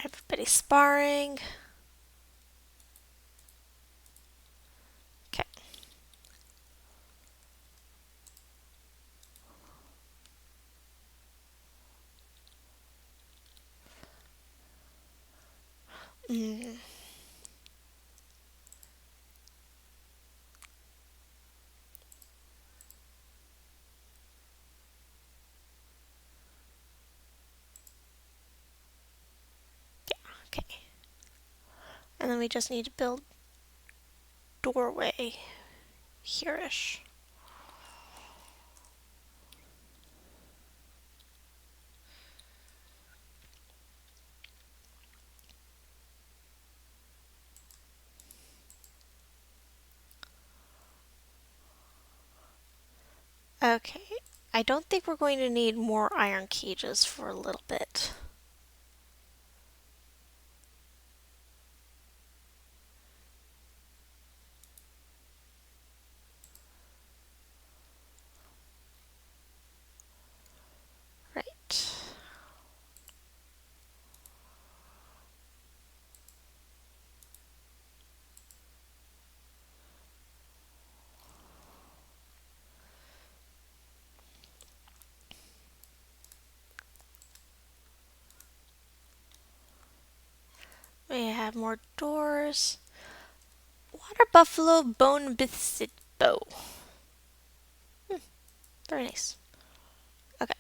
Everybody sparring. Okay. Mm. Yeah, okay. And then we just need to build doorway here-ish. Okay. I don't think we're going to need more iron cages for a little bit. Right. We have more doors. Water buffalo bone biscuit bow. Very nice. Okay.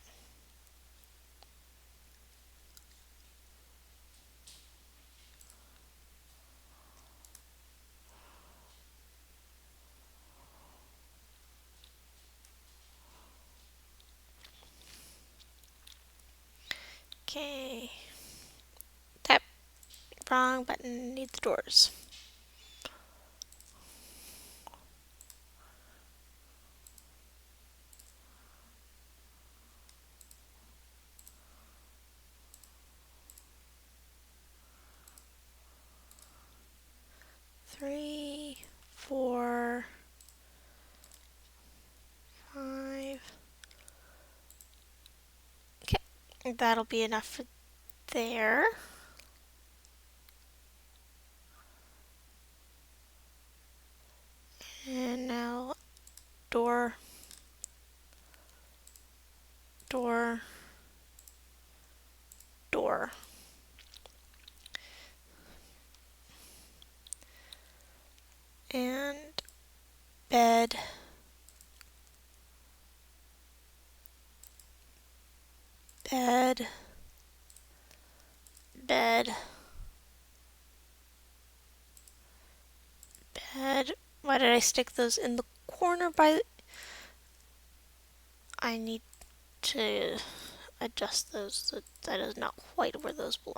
Okay. Tap. Wrong button. Need the doors. Three, 4, 5. Okay, that'll be enough for there. And now door, door, door. And bed, bed, bed, bed. Why did I stick those in the corner by... I need to adjust those so that is not quite where those belong.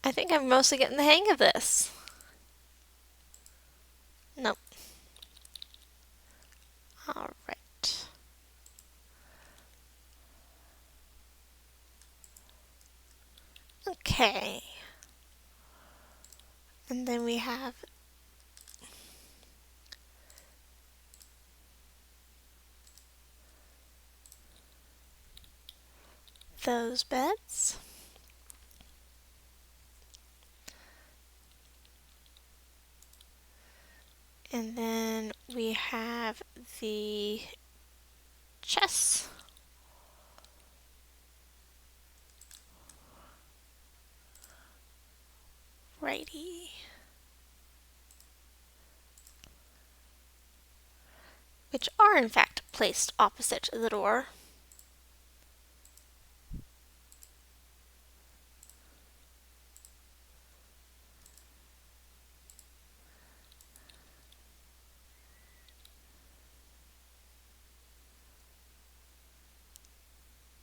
I think I'm mostly getting the hang of this. Nope. Alright. Okay. And then we have those beds. And then we have the chests. Righty. Which are in fact placed opposite the door.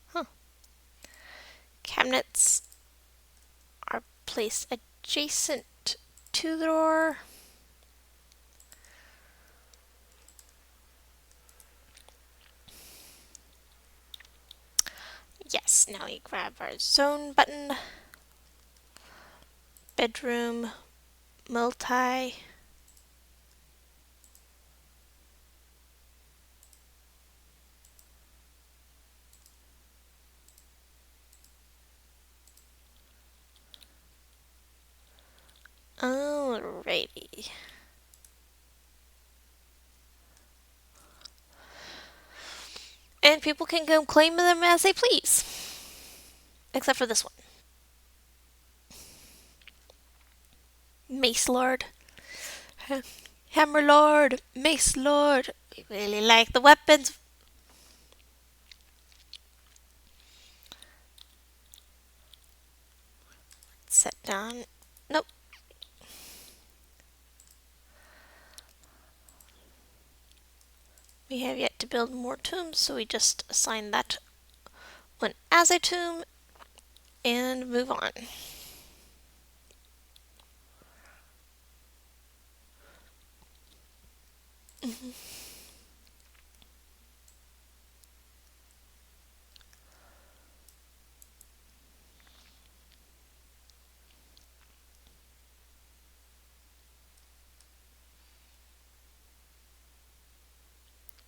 Huh. Cabinets are placed adjacent to the door. Yes, now we grab our zone button. Bedroom, multi. Alrighty. And people can go claim them as they please. Except for this one. Mace Lord. Hammer Lord. Mace Lord. We really like the weapons. Set down. Nope. We have yet to build more tombs, so we just assign that one as a tomb and move on.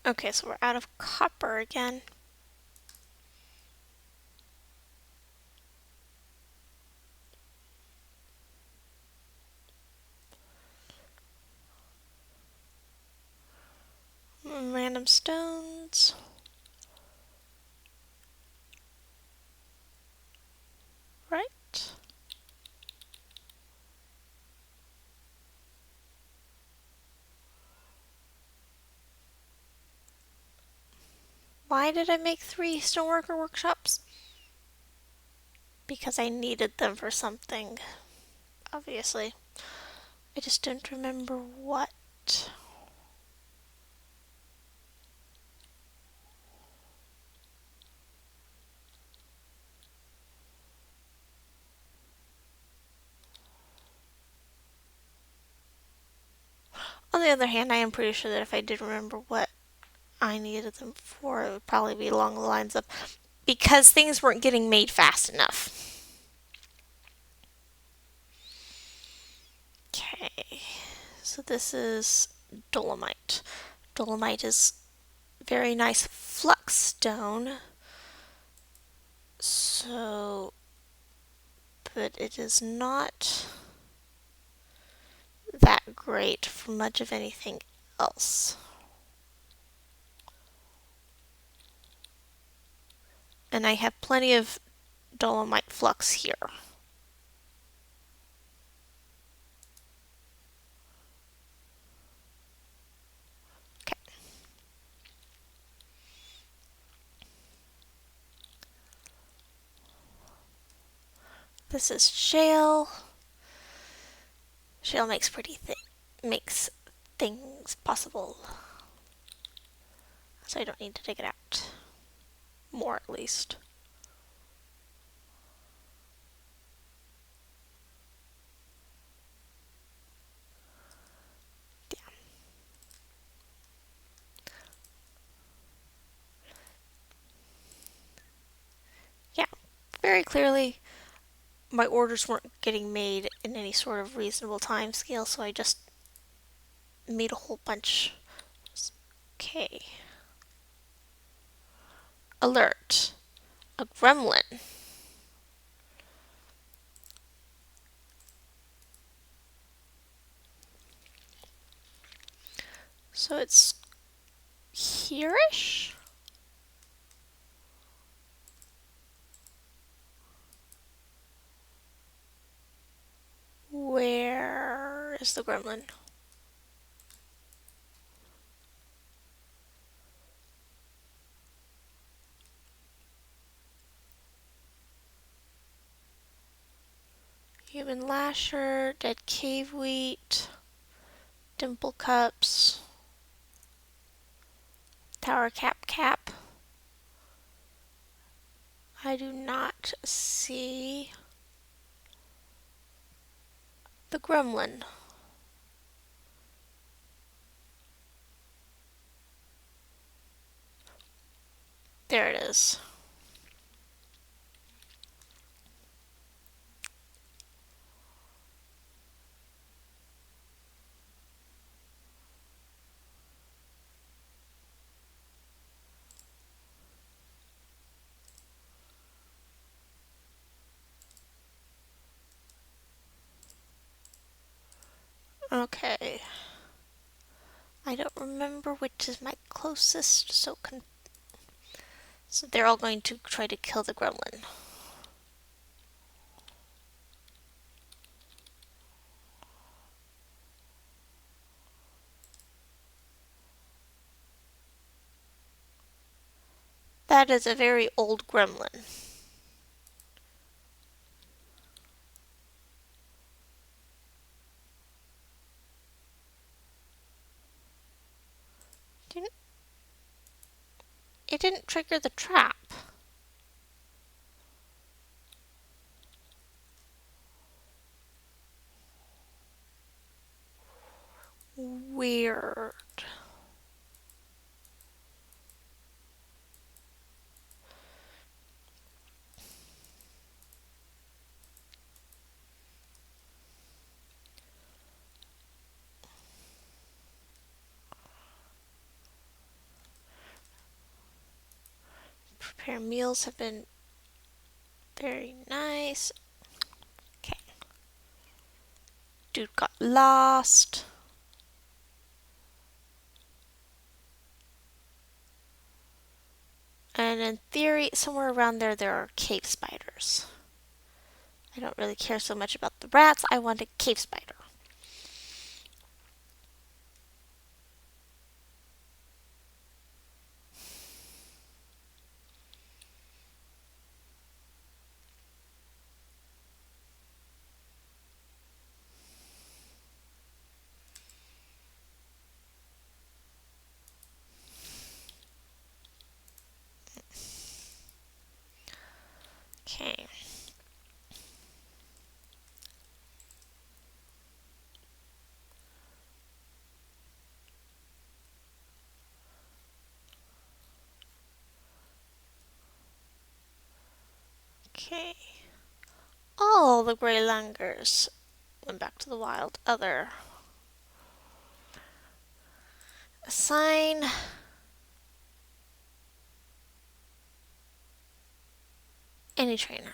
Okay, so we're out of copper again. Random stones. Right. Why did I make 3 stoneworker workshops? Because I needed them for something, obviously. I just don't remember what. On the other hand, I am pretty sure that if I did remember what I needed them for, it would probably be along the lines of because things weren't getting made fast enough. Okay, so this is dolomite. Dolomite is very nice flux stone. So, but it is not that great for much of anything else. And I have plenty of dolomite flux here. Okay. This is shale. Shale makes makes things possible. So I don't need to dig it out. More at least. Yeah. Yeah. Very clearly my orders weren't getting made in any sort of reasonable time scale, so I just made a whole bunch. Okay. Alert. A gremlin. So it's here-ish? Where is the gremlin? Human lasher, dead cave wheat, dimple cups, tower cap. I do not see the gremlin. There it is. Okay. I don't remember which is my closest, so they're all going to try to kill the gremlin. That is a very old gremlin. It didn't trigger the trap. Weird. Prepare meals have been very nice. Okay. Dude got lost. And in theory, somewhere around there are cave spiders. I don't really care so much about the rats. I want a cave spider. Okay. Okay. All the gray langurs went back to the wild. Other. Assign any trainer.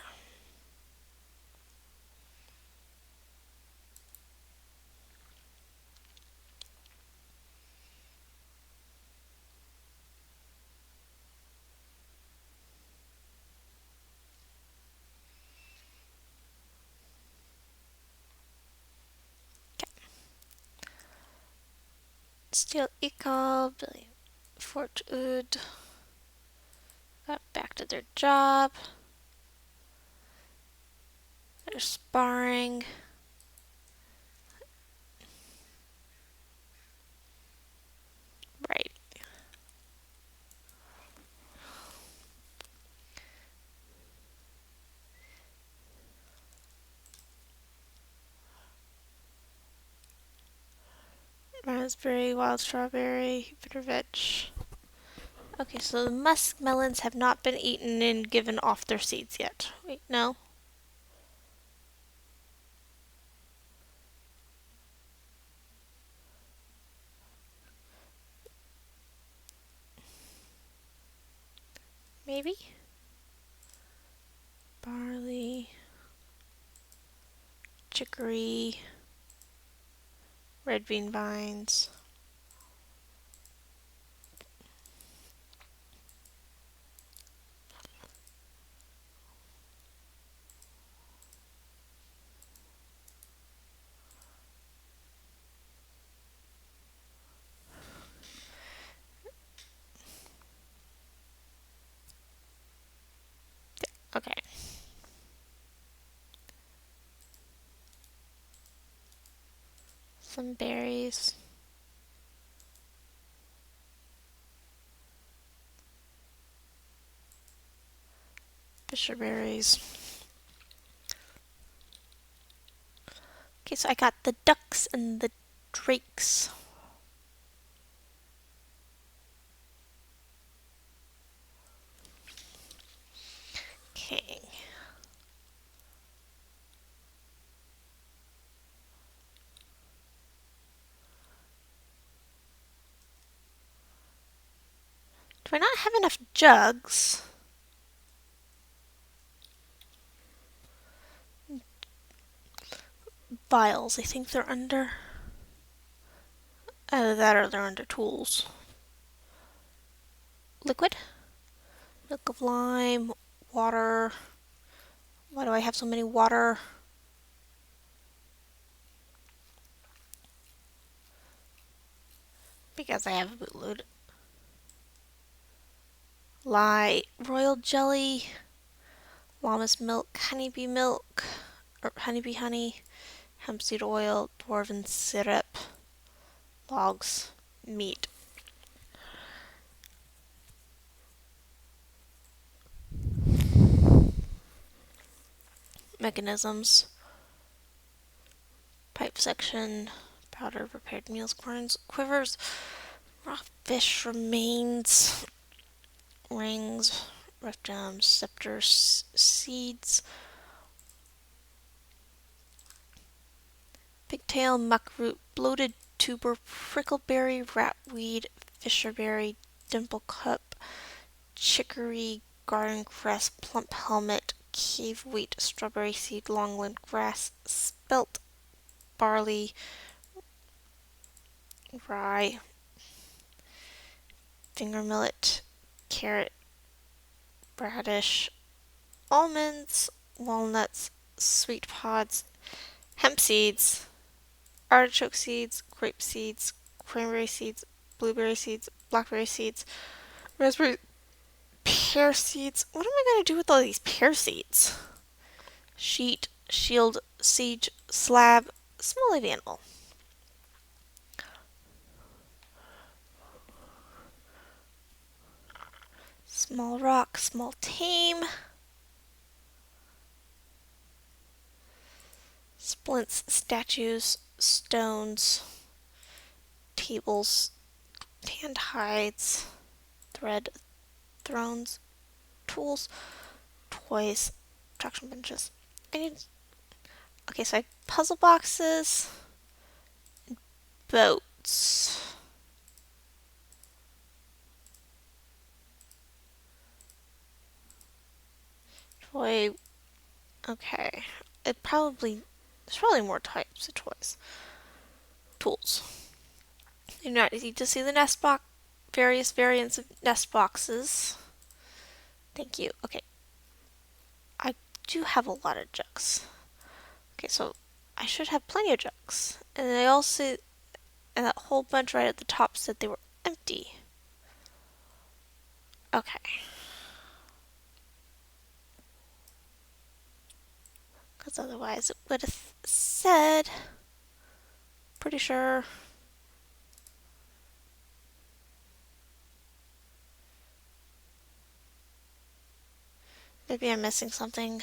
Steel Eco, Fort Ood got back to their job. They're sparring. Right. Raspberry, wild strawberry, bitter veg. Okay, so the musk melons have not been eaten and given off their seeds yet. Wait, no. Maybe? Barley, chicory, red bean vines. Okay. Some berries. Fisherberries. Okay, so I got the ducks and the drakes. Okay. Do I not have enough jugs? Vials, I think they're under. Either that or they're under tools. Liquid? Milk of lime, water. Why do I have so many water? Because I have a bootload. Lye, royal jelly, llama's milk, or honeybee honey, hemp seed oil, dwarven syrup, logs, meat. Mechanisms, pipe section, powder, prepared meals, corns, quivers, raw fish remains, rings, rough gems, scepters, seeds, pigtail, muckroot, bloated tuber, prickleberry, ratweed, fisherberry, dimple cup, chicory, garden cress, plump helmet, cave wheat, strawberry seed, longland grass, spelt, barley, rye, finger millet, carrot, radish, almonds, walnuts, sweet pods, hemp seeds, artichoke seeds, grape seeds, cranberry seeds, blueberry seeds, blackberry seeds, raspberry, pear seeds. What am I going to do with all these pear seeds? Sheet, shield, siege, slab, small live animal. Small rock, small tame. splints, statues, stones, tables, tanned hides, thread, thrones, tools, toys, traction benches. I need. Okay, so I have puzzle boxes, boats. Toy. Okay. There's probably more types of toys. Tools. You now need to see the nest box, various variants of nest boxes. Thank you. Okay. I do have a lot of jugs. Okay, so I should have plenty of jugs. And I also, and that whole bunch right at the top said they were empty. Okay. Because otherwise it would have said, pretty sure. Maybe I'm missing something.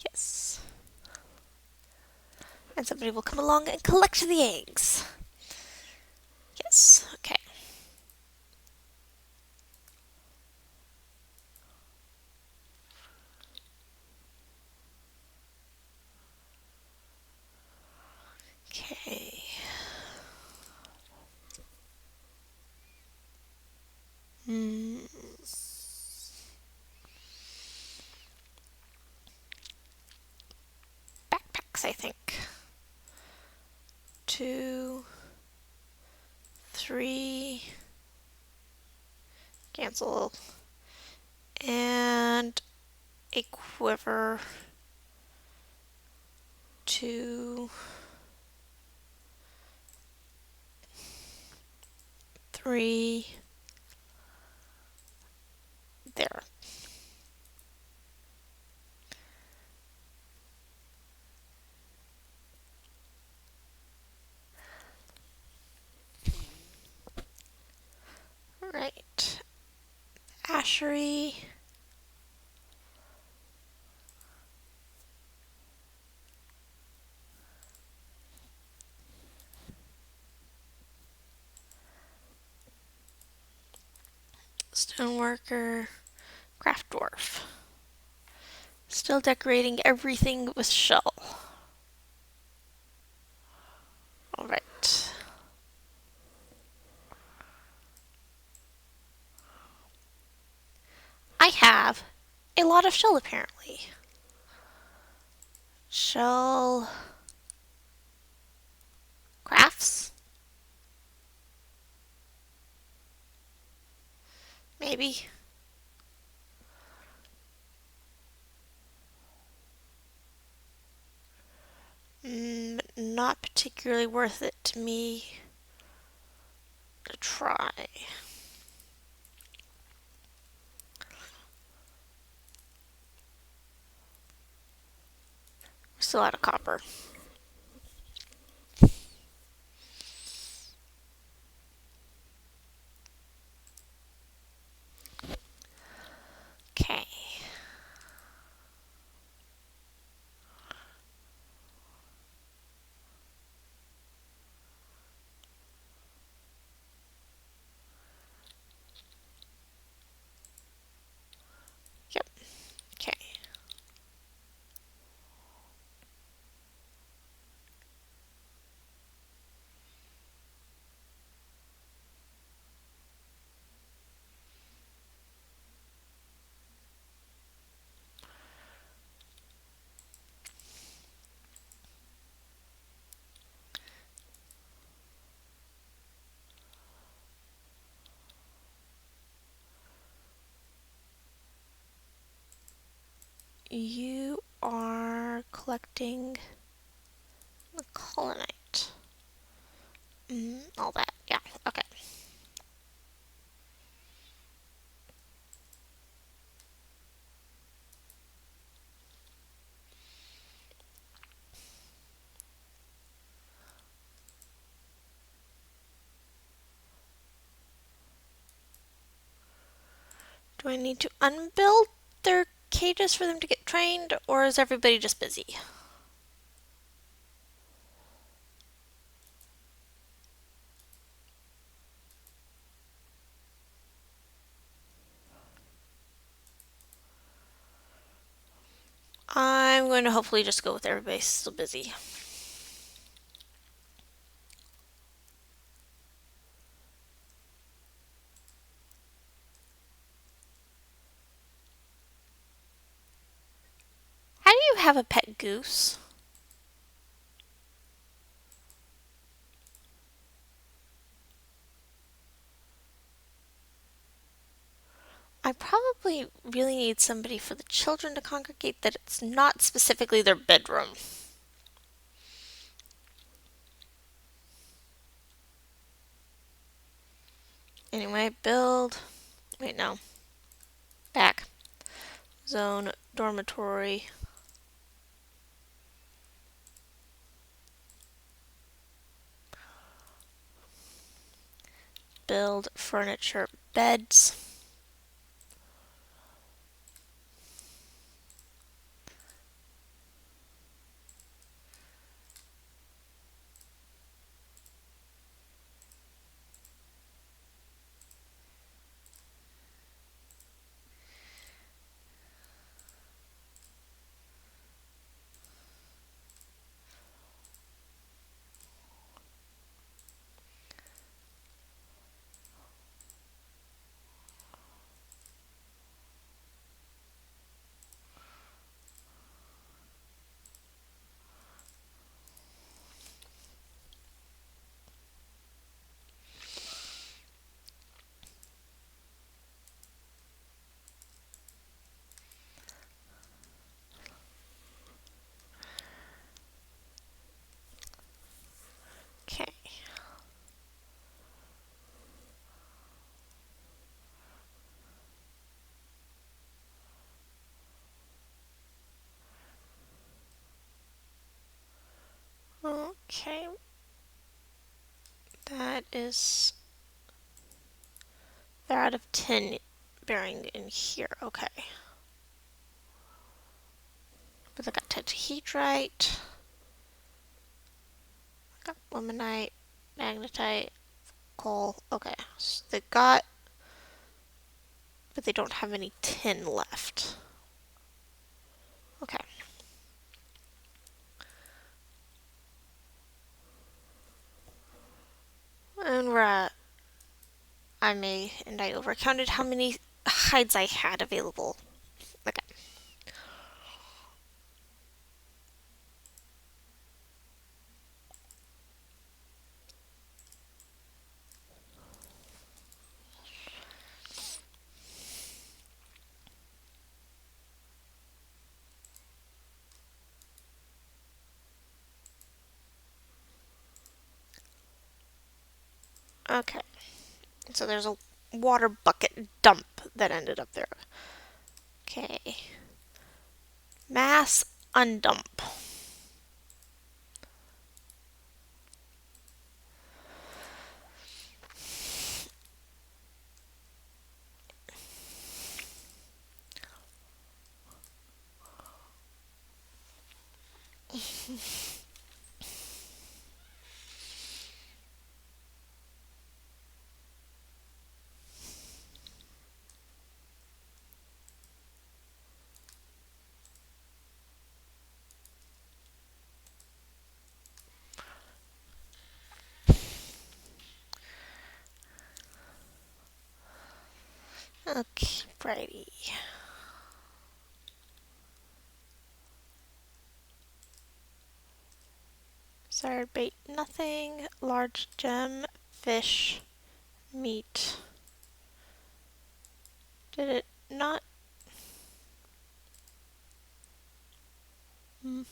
Yes. And somebody will come along and collect the eggs. Yes, okay. Okay. Backpacks, I think. 2, 3. Cancel. And a quiver. 2, 3. There. Right. Ashery. Stoneworker. Craft dwarf. Still decorating everything with shell. Alright. I have a lot of shell apparently. Shell crafts? Maybe. Not particularly worth it to me to try. We're still out of copper. Okay. Yep. Okay. You are collecting the colonite. All that. Yeah. Okay. Do I need to unbuild their cages for them to get trained, or is everybody just busy? I'm going to hopefully just go with everybody still busy. How do you have a pet goose? I probably really need somebody for the children to congregate that it's not specifically their bedroom. Anyway, build. Wait, no. Back. Zone, dormitory. Build furniture, beds. Okay. Okay. That is. They're out of 10 bearing in here. Okay. But I got tetrahedrite. I got limonite, magnetite, coal. Okay. So they got. But they don't have any tin left. Okay. And we're at. I overcounted how many hides I had available. Okay. Okay. So there's a water bucket dump that ended up there. Okay. Mass undump. Okay, righty. Desired bait, nothing. Large gem, fish, meat. Did it not? Did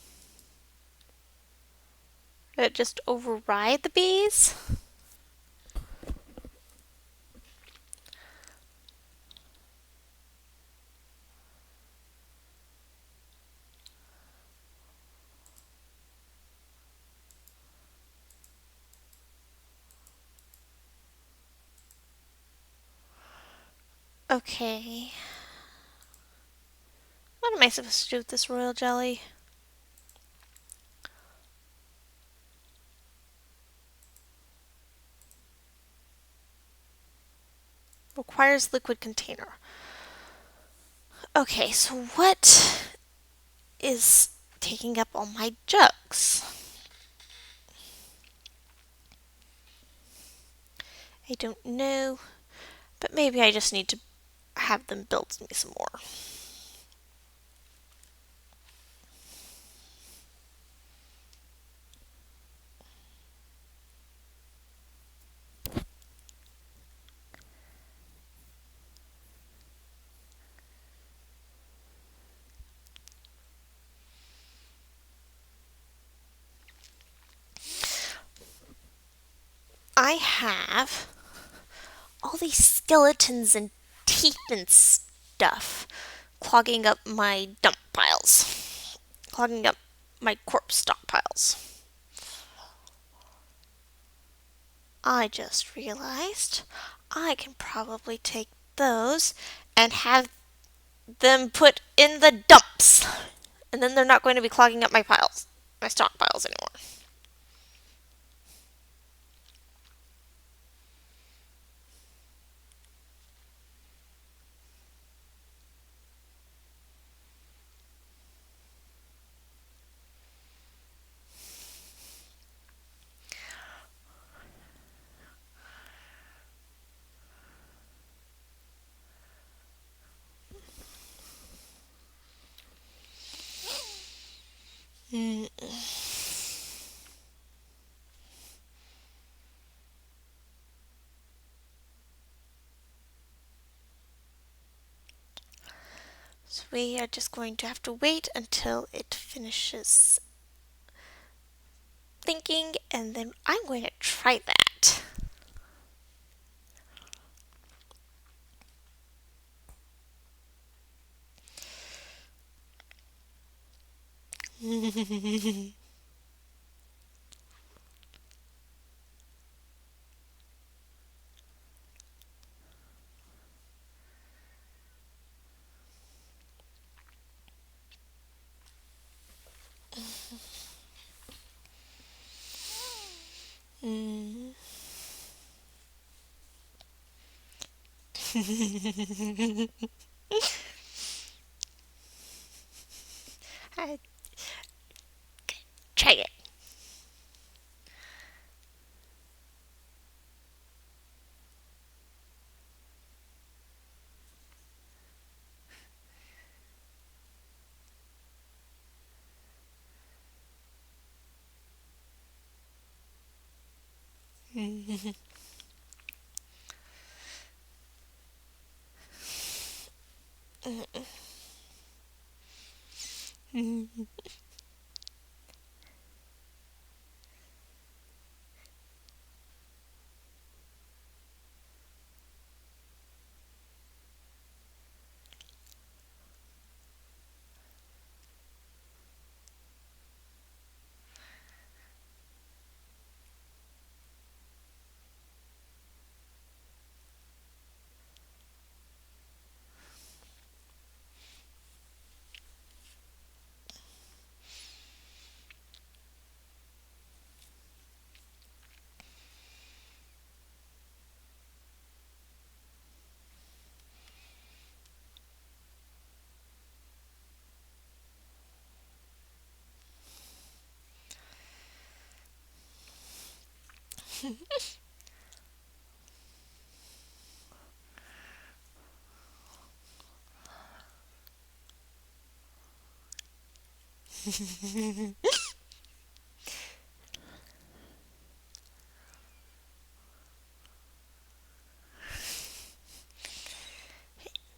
it just override the bees? Okay. What am I supposed to do with this royal jelly? Requires liquid container. Okay, so what is taking up all my jugs? I don't know, but maybe I just need to have them build me some more. I have all these skeletons and teeth and stuff clogging up my dump piles, clogging up my corpse stockpiles. I just realized I can probably take those and have them put in the dumps. And then they're not going to be clogging up my piles, my stockpiles anymore. Mm. So we are just going to have to wait until it finishes thinking, and then I'm going to try that. Mm. I try it.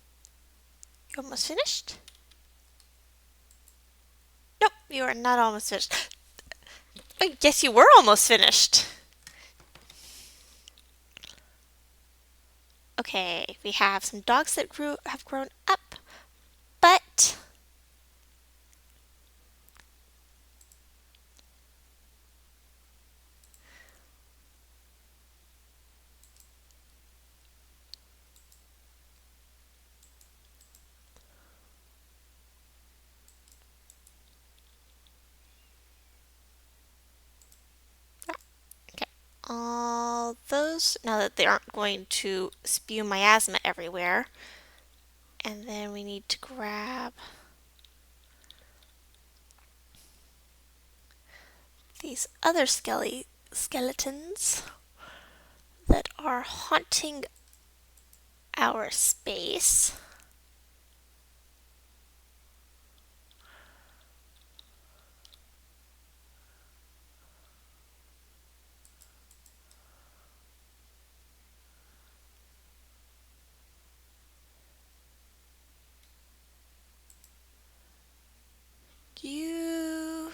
You almost finished? Nope, you are not almost finished. Oh, yes, you were almost finished. Okay, we have some dogs that have grown up, but those now that they aren't going to spew miasma everywhere. And then we need to grab these other skeletons that are haunting our space. You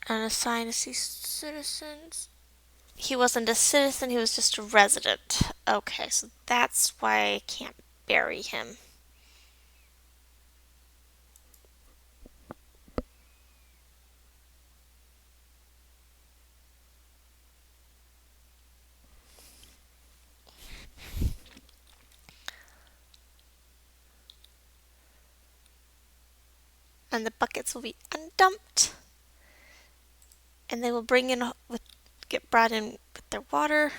and assign as these citizens. He wasn't a citizen, he was just a resident. Okay, so that's why I can't bury him. And the buckets will be undumped. And they will get brought in with their water.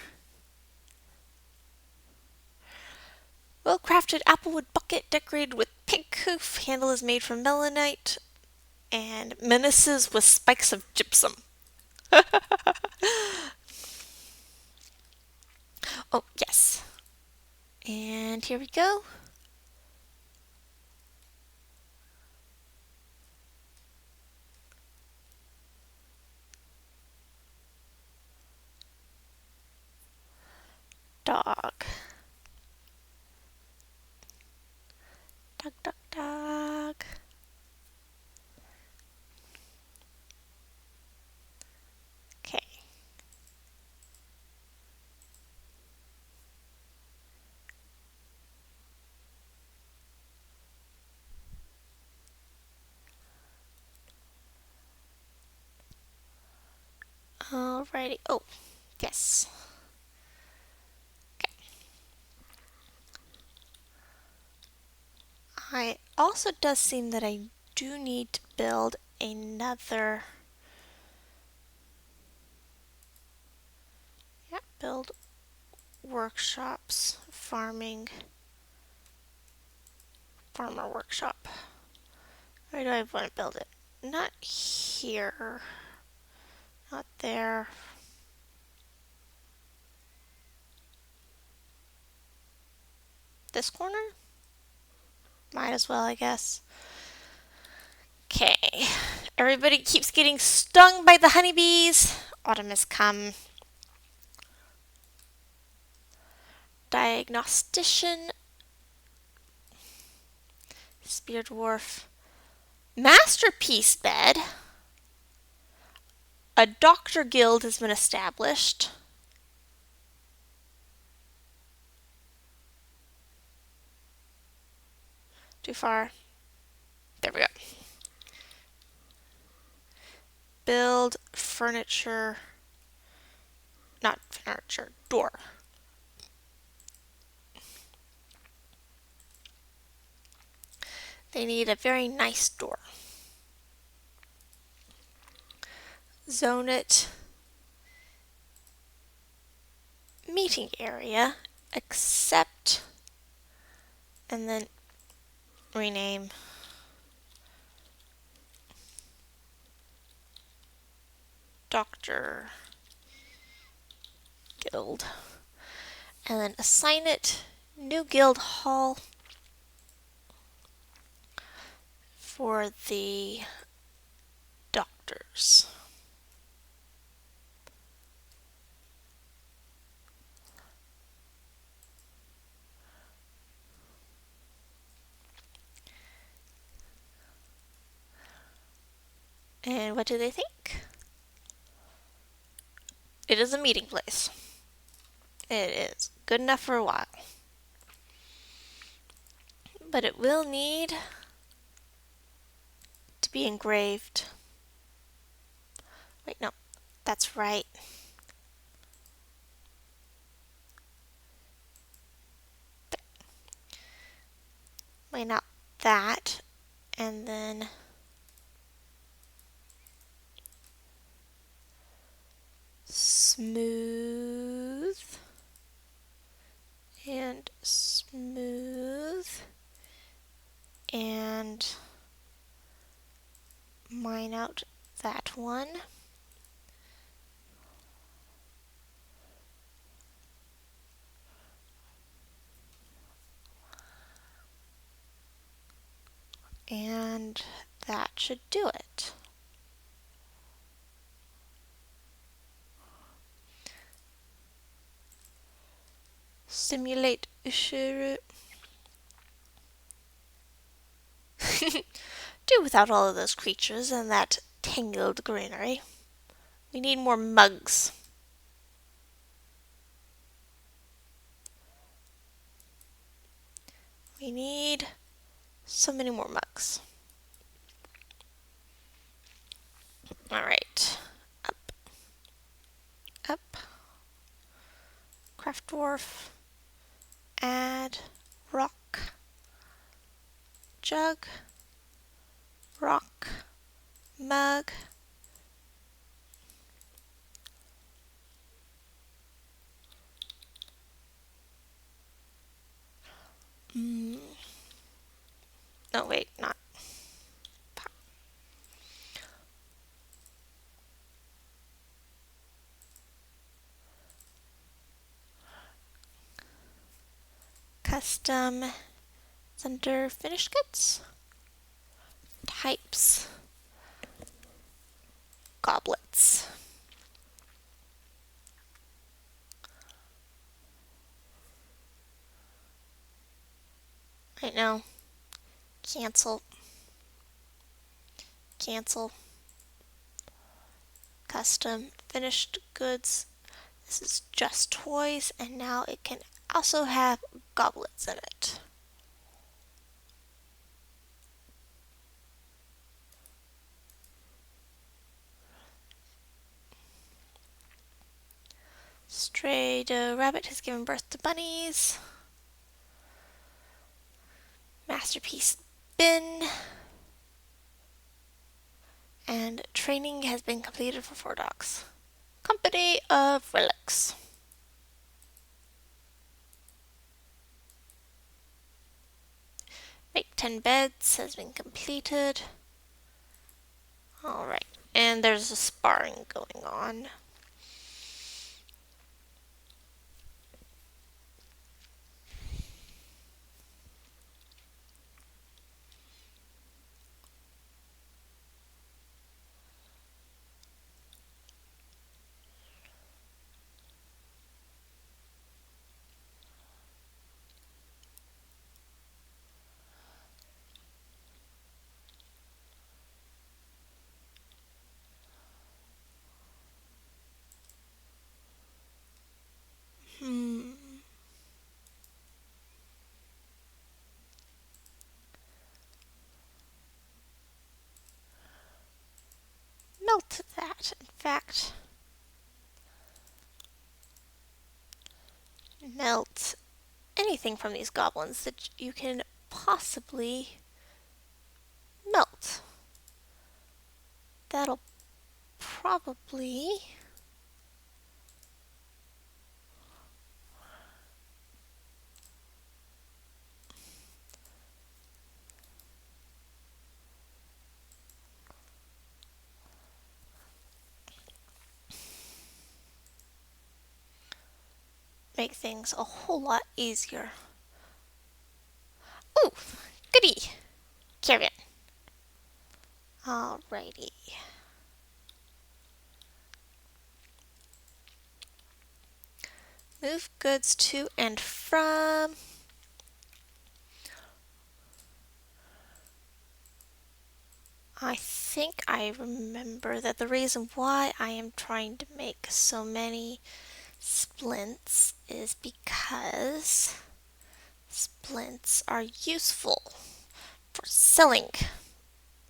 Well-crafted applewood bucket decorated with pink hoof. Handle is made from melanite and menaces with spikes of gypsum. Oh, yes. And here we go. Dog. Dog, dog, dog. Okay. Alrighty. Oh, yes. Okay. It also does seem that I do need to build another. Yeah, build workshops, farmer workshop. Where do I want to build it? Not here. Not there. This corner? Might as well, I guess. Okay. Everybody keeps getting stung by the honeybees. Autumn has come. Diagnostician. Spear Dwarf. Masterpiece bed. A doctor guild has been established. Too far. There we go. Build furniture. Not furniture. Door. They need a very nice door. Zone it. Meeting area. Accept. And then rename. Doctor Guild. And then assign it new guild hall for the doctors. And what do they think? It is a meeting place. It is good enough for a while. But it will need to be engraved. Wait, no, that's right. Wait, not that. and then smooth and smooth and mine out that one. And that should do it. Simulate issue. Do without all of those creatures and that tangled greenery. We need more mugs. We need so many more mugs. Alright. Up. Up. Craft dwarf. Add rock. Jug. Rock. Mug. No, wait, not. Pop. Custom. It's under finished goods. Types. Goblets. Right now. Cancel. Cancel. Custom finished goods. This is just toys, and now it can also have goblets in it. Stray rabbit has given birth to bunnies. Masterpiece bin. And training has been completed for 4 dogs. Company of relics. Make 10 beds has been completed. Alright, and there's a sparring going on. Melt that, in fact. Melt anything from these goblins that you can possibly melt. That'll probably make things a whole lot easier. Ooh, goody! Carry on. Alrighty. Move goods to and from. I think I remember that the reason why I am trying to make so many splints is because splints are useful for selling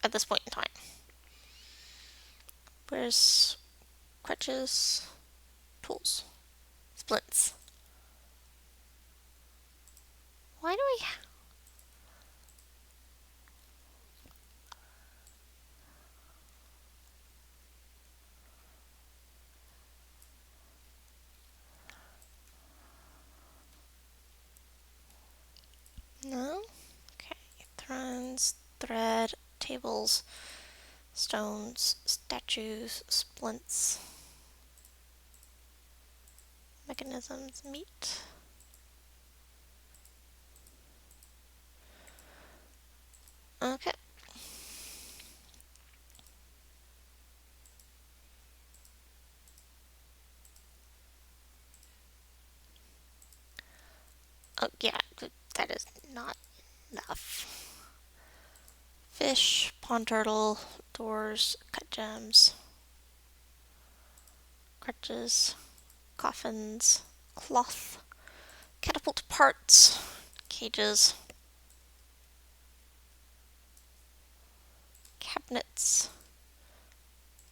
at this point in time. Where's crutches? Tools. Splints. Why do I... thread, tables, stones, statues, splints, mechanisms, meat. Okay. Oh, yeah, that is not enough. Fish, pond turtle, doors, cut gems, crutches, coffins, cloth, catapult parts, cages, cabinets,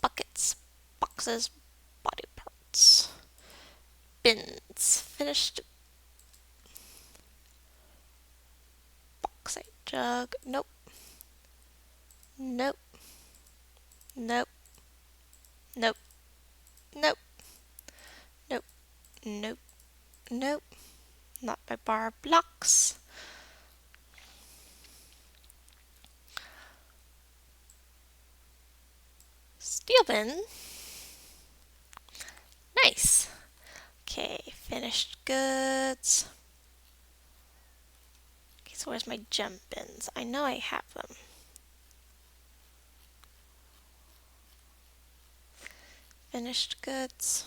buckets, boxes, body parts, bins, finished bauxite jug. Nope. Nope. Nope. Nope. Nope. Nope. Nope. Nope. Not my bar blocks. Steel bin. Nice. Okay, finished goods. Okay, so where's my gem bins? I know I have them. Finished goods.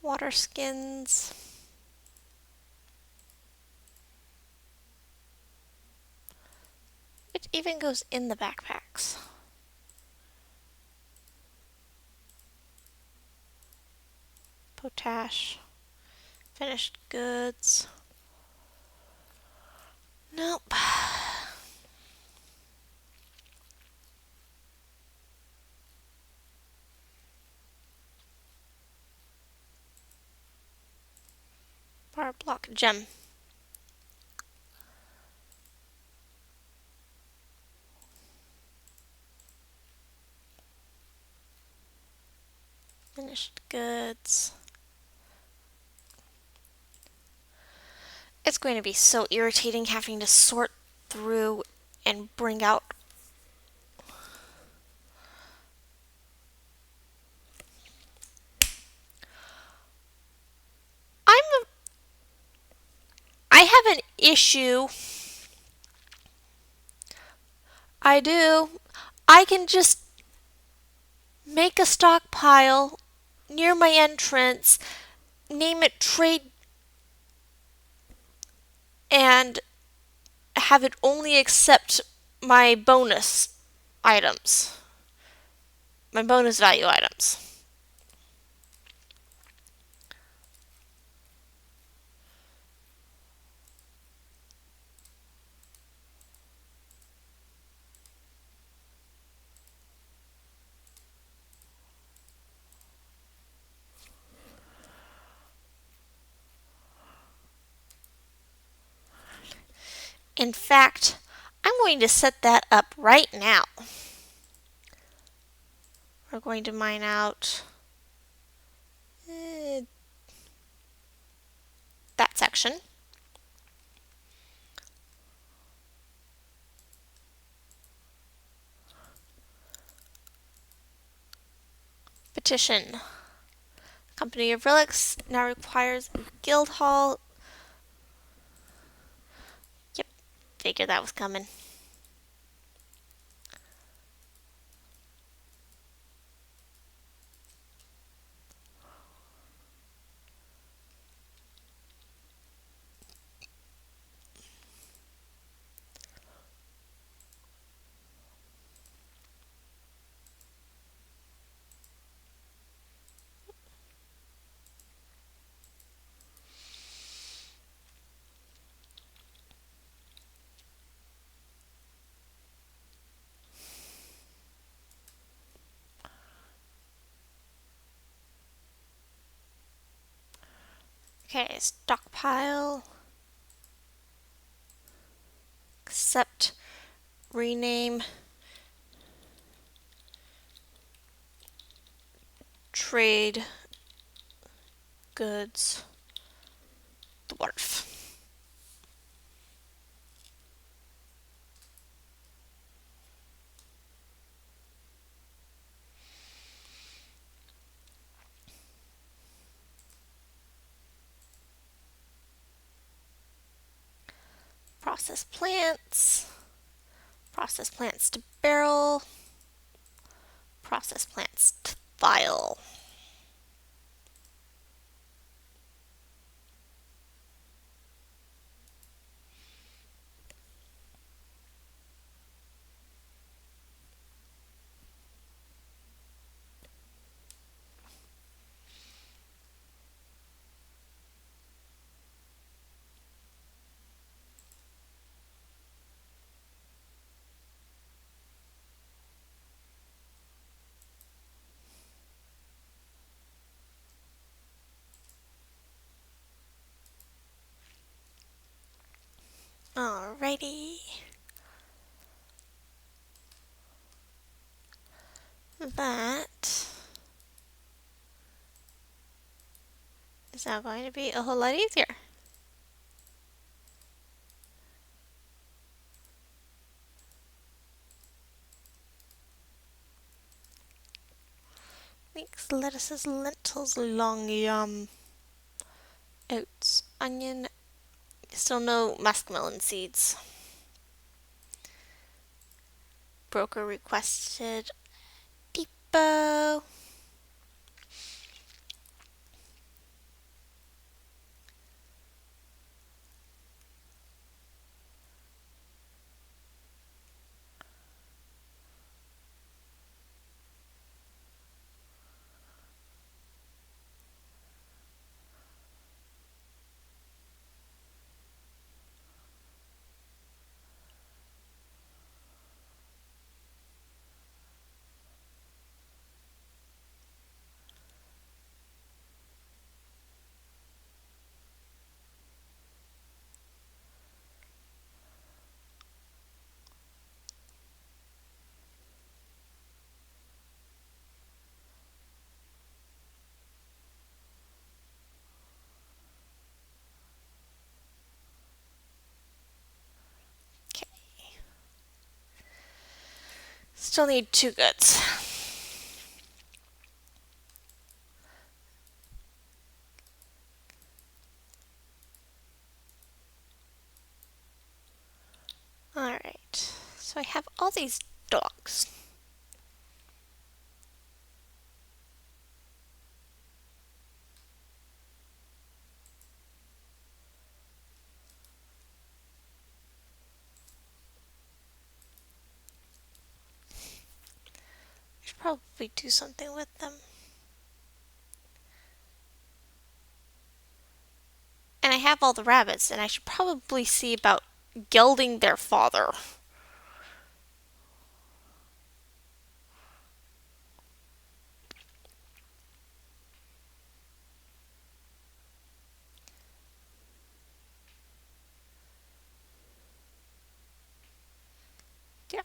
Water skins. It even goes in the backpacks. Potash. Finished goods. Nope. Bar block gem. Finished goods. It's going to be so irritating having to sort through and bring out. I have an issue. I do. I can just make a stockpile near my entrance, name it trade, and have it only accept my bonus items, my bonus value items. In fact, I'm going to set that up right now. We're going to mine out that section. Petition. Company of Relics now requires a guild hall. Yep, figured that was coming. Okay, stockpile. Accept. Rename. Trade. Goods. Dwarf. Process plants. Process plants to barrel. Process plants to vial. Alrighty. That is now going to be a whole lot easier. Leeks, lettuces, lentils, long yum. Oats, onion, still no muskmelon seeds. Broker requested depot. Okay. Still need 2 goods. Alright, so I have all these dogs. I should probably do something with them. And I have all the rabbits, and I should probably see about gelding their father. Yeah.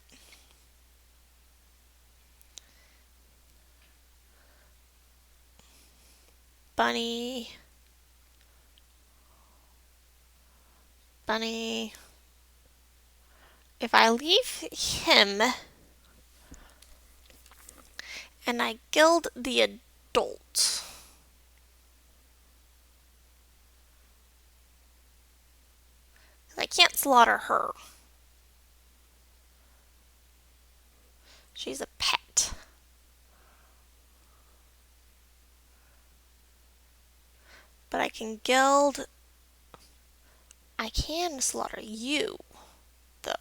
Bunny. Bunny. If I leave him and I gild the adult, I can't slaughter her. She's a pet. But I can gild. I can slaughter you, though.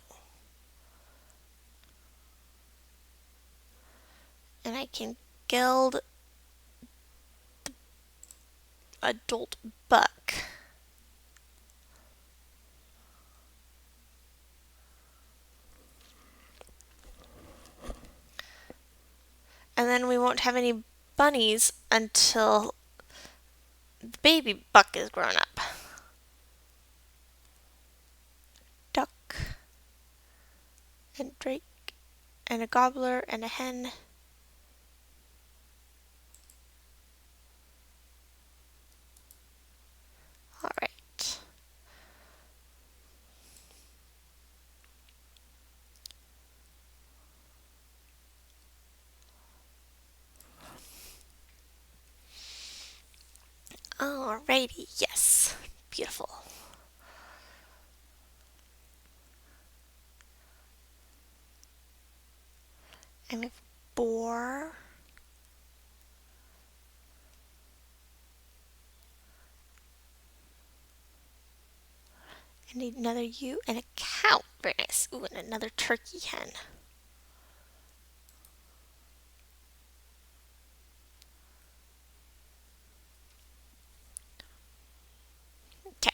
And I can gild the adult buck. And then we won't have any bunnies until The baby buck is grown up. Duck and drake and a gobbler and a hen. All right. Alrighty, yes. Beautiful. And we have boar. And another ewe and a cow. Very nice. Ooh, and another turkey hen. Okay.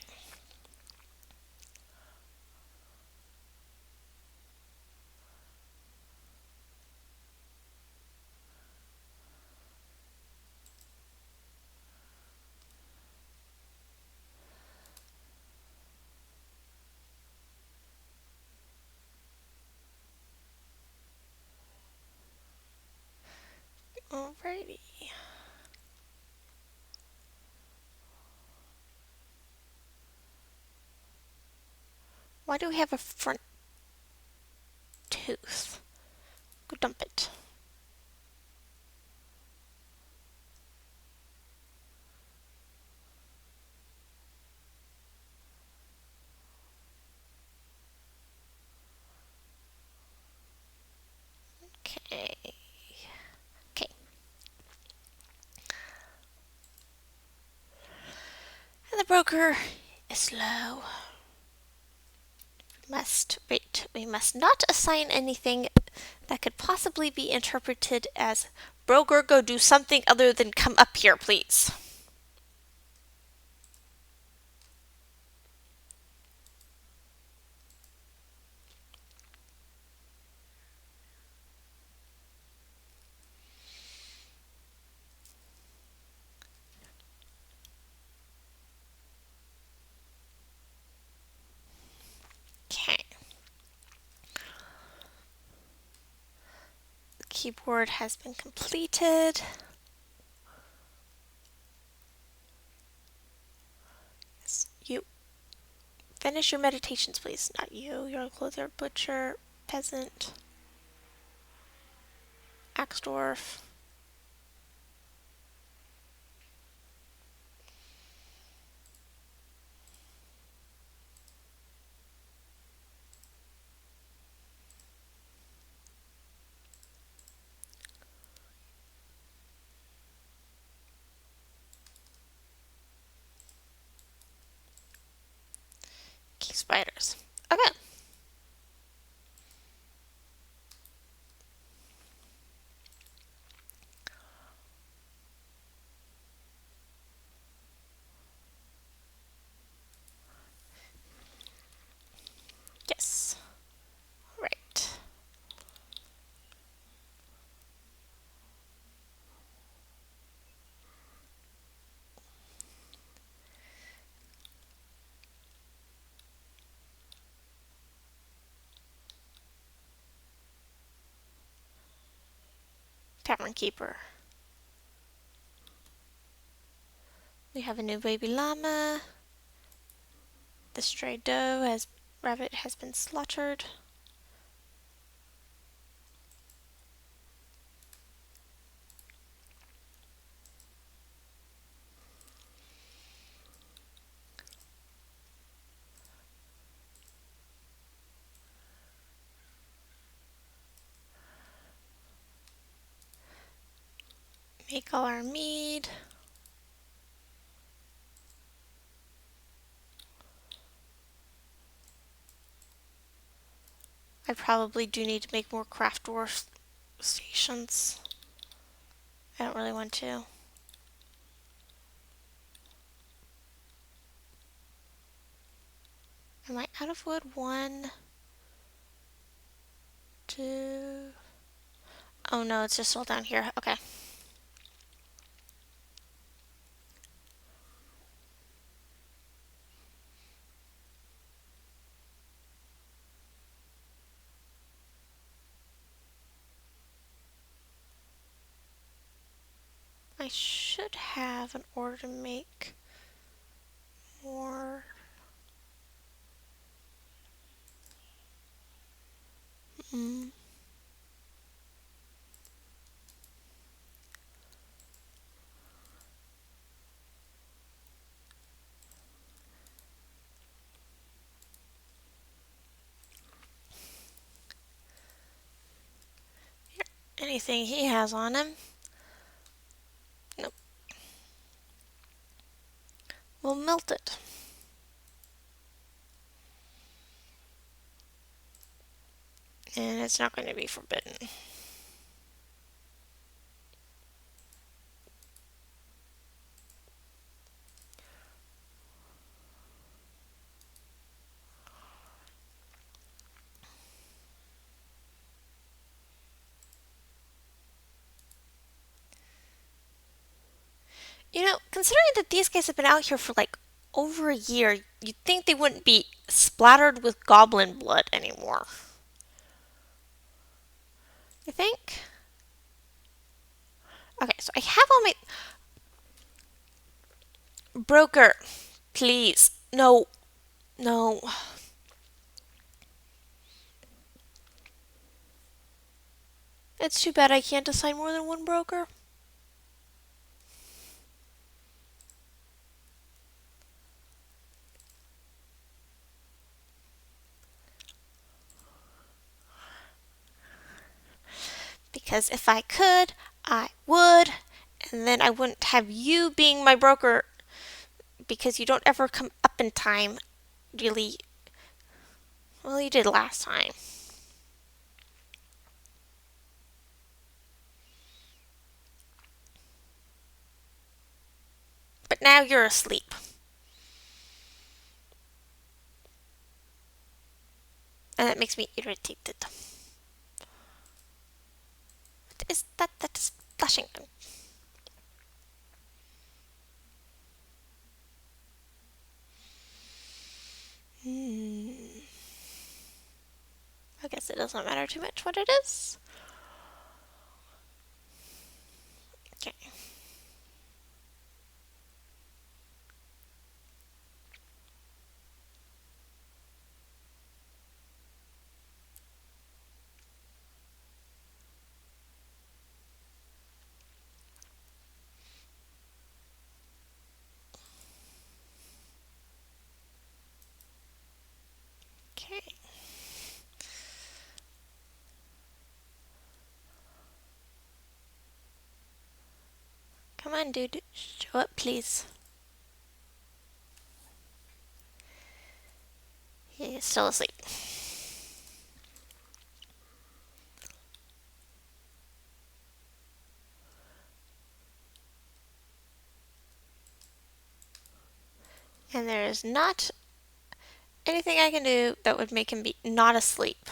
Alrighty. Why do we have a front tooth? Go dump it. Okay. Okay. And the broker is slow. We must not assign anything that could possibly be interpreted as broker, go do something other than come up here, please. Okay. The keyboard has been completed. Yes, you finish your meditations, please. Not you. You're a clothier, butcher, peasant, axe dwarf. Key spiders. Okay. Yes. Right. Tavern keeper. We have a new baby llama. The stray rabbit has been slaughtered. Make all our mead. I probably do need to make more craft dwarf stations. I don't really want to. Am I out of wood? 1, 2. Oh no, it's just all down here. Okay. I should have an order to make more. Mm. Anything he has on him? Nope. We'll melt it. And it's not going to be forbidden. You know, considering that these guys have been out here for like over a year, you'd think they wouldn't be splattered with goblin blood anymore. You think? Okay, so I have all my... Broker, please. No. No. It's too bad I can't assign more than one broker. Because if I could, I would. And then I wouldn't have you being my broker because you don't ever come up in time, really. Well, you did last time. But now you're asleep. And that makes me irritated. What is that? That is flashing. I guess it doesn't matter too much what it is. Okay. Okay. Come on, dude. Show up, please. He's still asleep. And there is not anything I can do that would make him be not asleep.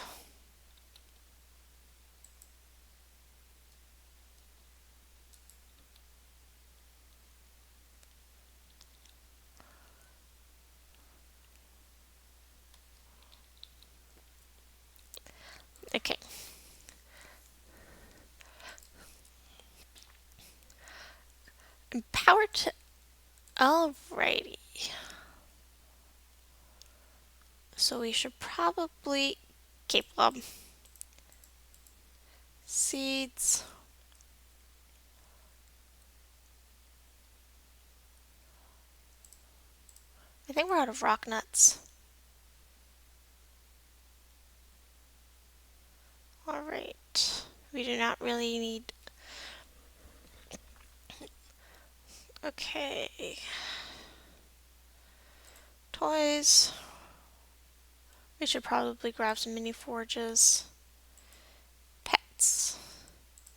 Okay. Empowered to... Alrighty. So we should probably... Cape Lob. Seeds. I think we're out of rock nuts. Alright. We do not really need... Okay. Toys. We should probably grab some mini forges. Pets.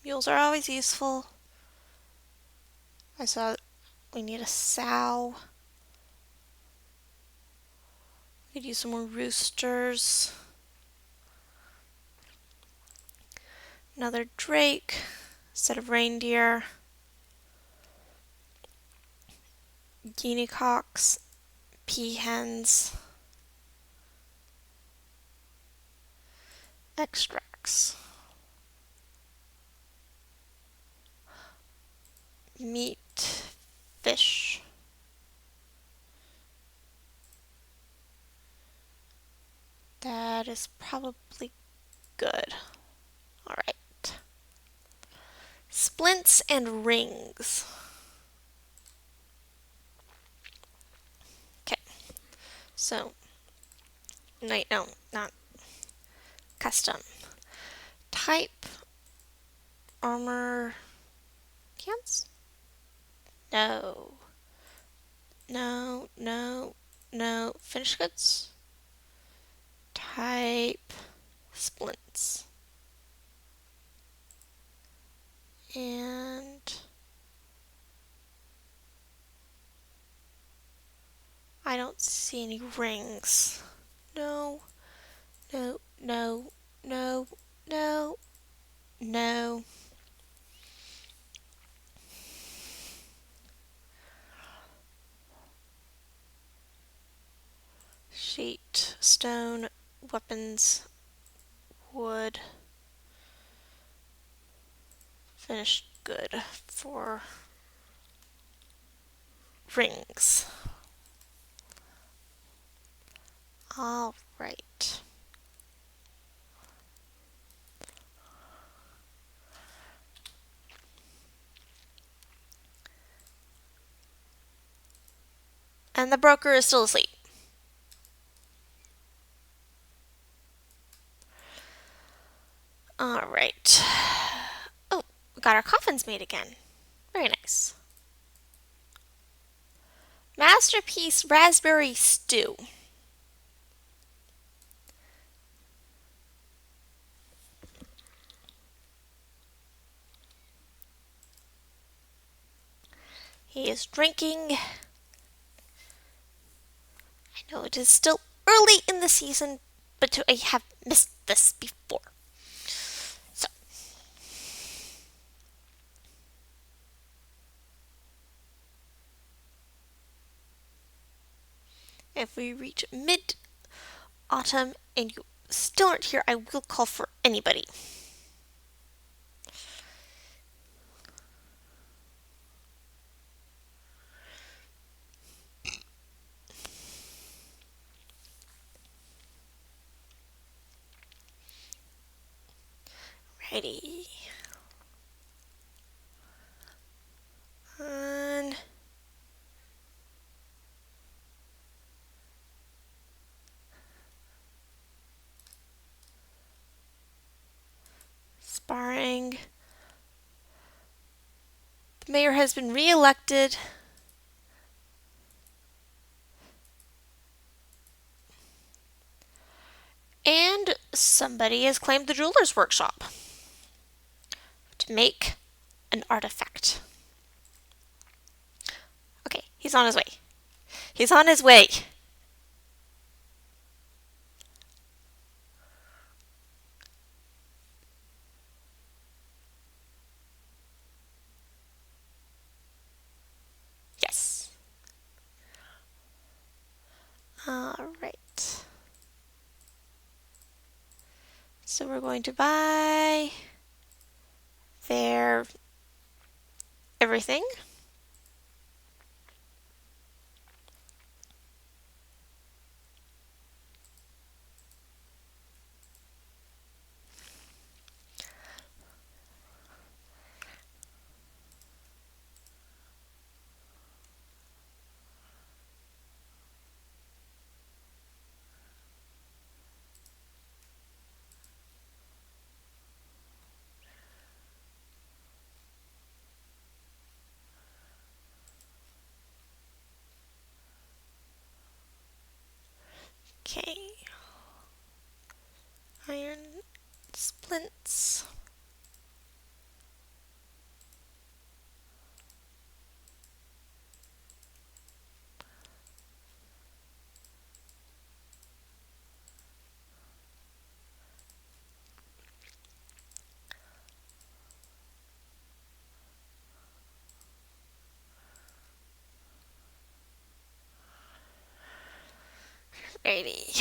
Mules are always useful. I saw we need a sow. We could use some more roosters. Another drake. Set of reindeer. Guinea cocks. Peahens. Extracts. meat, fish. That is probably good. All right. Splints and rings. Okay. So, no, not custom. Type armor cans? No. No, no, no. Finished goods? Type splints. And I don't see any rings. No, no, no, no, no, no. Sheet, stone, weapons, wood. Finished good for rings. All right. And the broker is still asleep. All right. Oh, we got our coffins made again. Very nice. Masterpiece raspberry stew. He is drinking. I know it is still early in the season, but I have missed this before. So, if we reach mid-autumn and you still aren't here, I will call for anybody. Ready. On. Sparring. The mayor has been re-elected. And somebody has claimed the jeweler's workshop to make an artifact. Okay, he's on his way. He's on his way. Yes. All right. So we're going to buy their everything. Okay. Iron splints. Righty.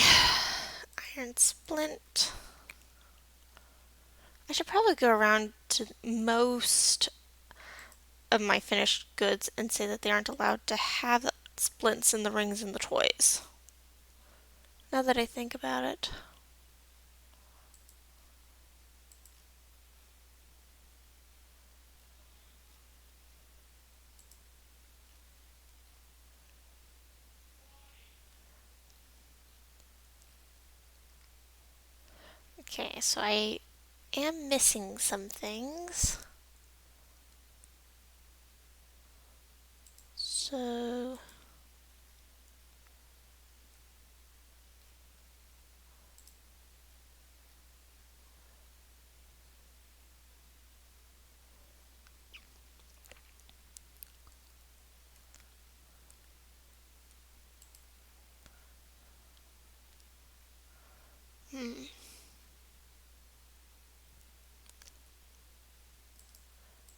Iron splint. I should probably go around to most of my finished goods and say that they aren't allowed to have the splints and the rings and the toys. Now that I think about it. Okay, so I am missing some things. So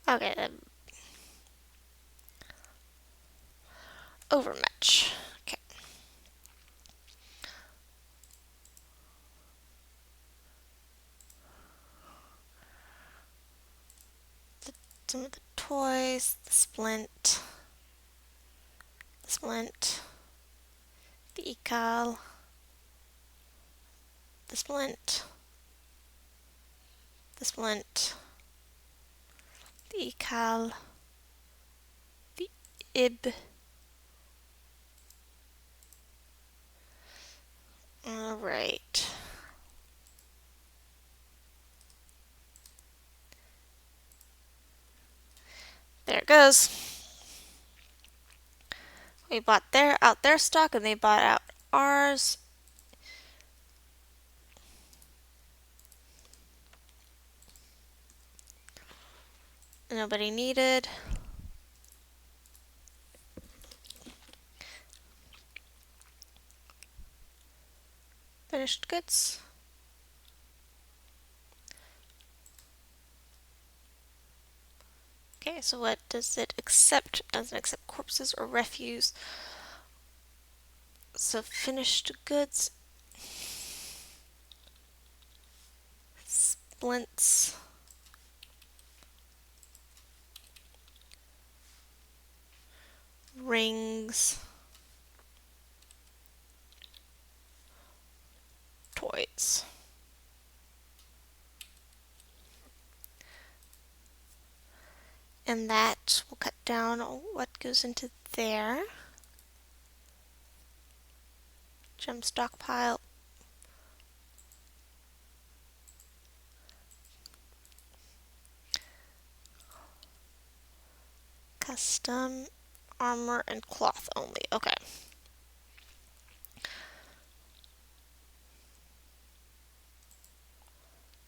okay, overmatch. Okay. Some of the toys, the splint, the ecal, the splint, the splint, the ecal, the ib. Alright. There it goes. We bought out their stock and they bought out ours. Nobody needed. Finished goods. Okay, so what does it accept? Doesn't accept corpses or refuse. So finished goods. Splints. Rings. Toys. And that will cut down what goes into there. Gem stockpile. Custom armor and cloth only. Okay.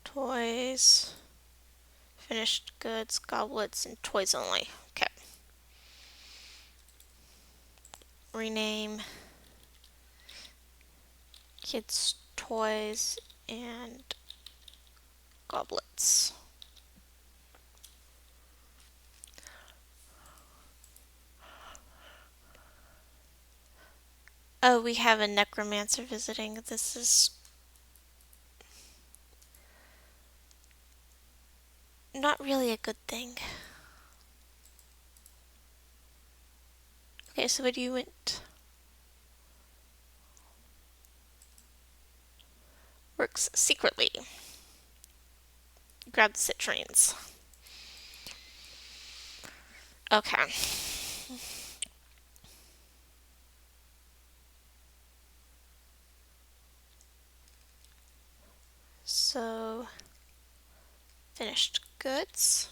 Toys. Finished goods, goblets, and toys only. Okay. Rename kids' toys and goblets. Oh, we have a necromancer visiting. This is not really a good thing. Okay, so what do you want? Works secretly. Grab the citrines. Okay. So, finished goods.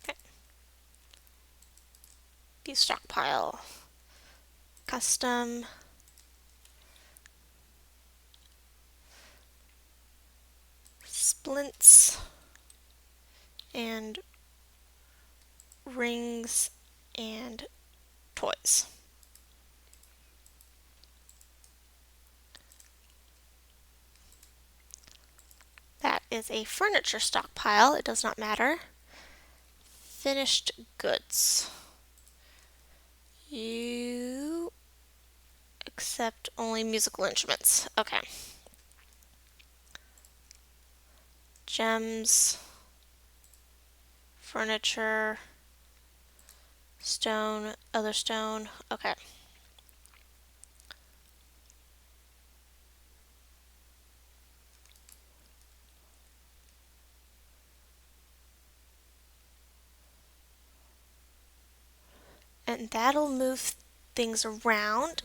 Okay. View stockpile. Custom. Splints. And rings and toys. That is a furniture stockpile. It does not matter. Finished goods. You accept only musical instruments. Okay. Gems. Furniture. Stone, other stone. Okay. And that'll move things around.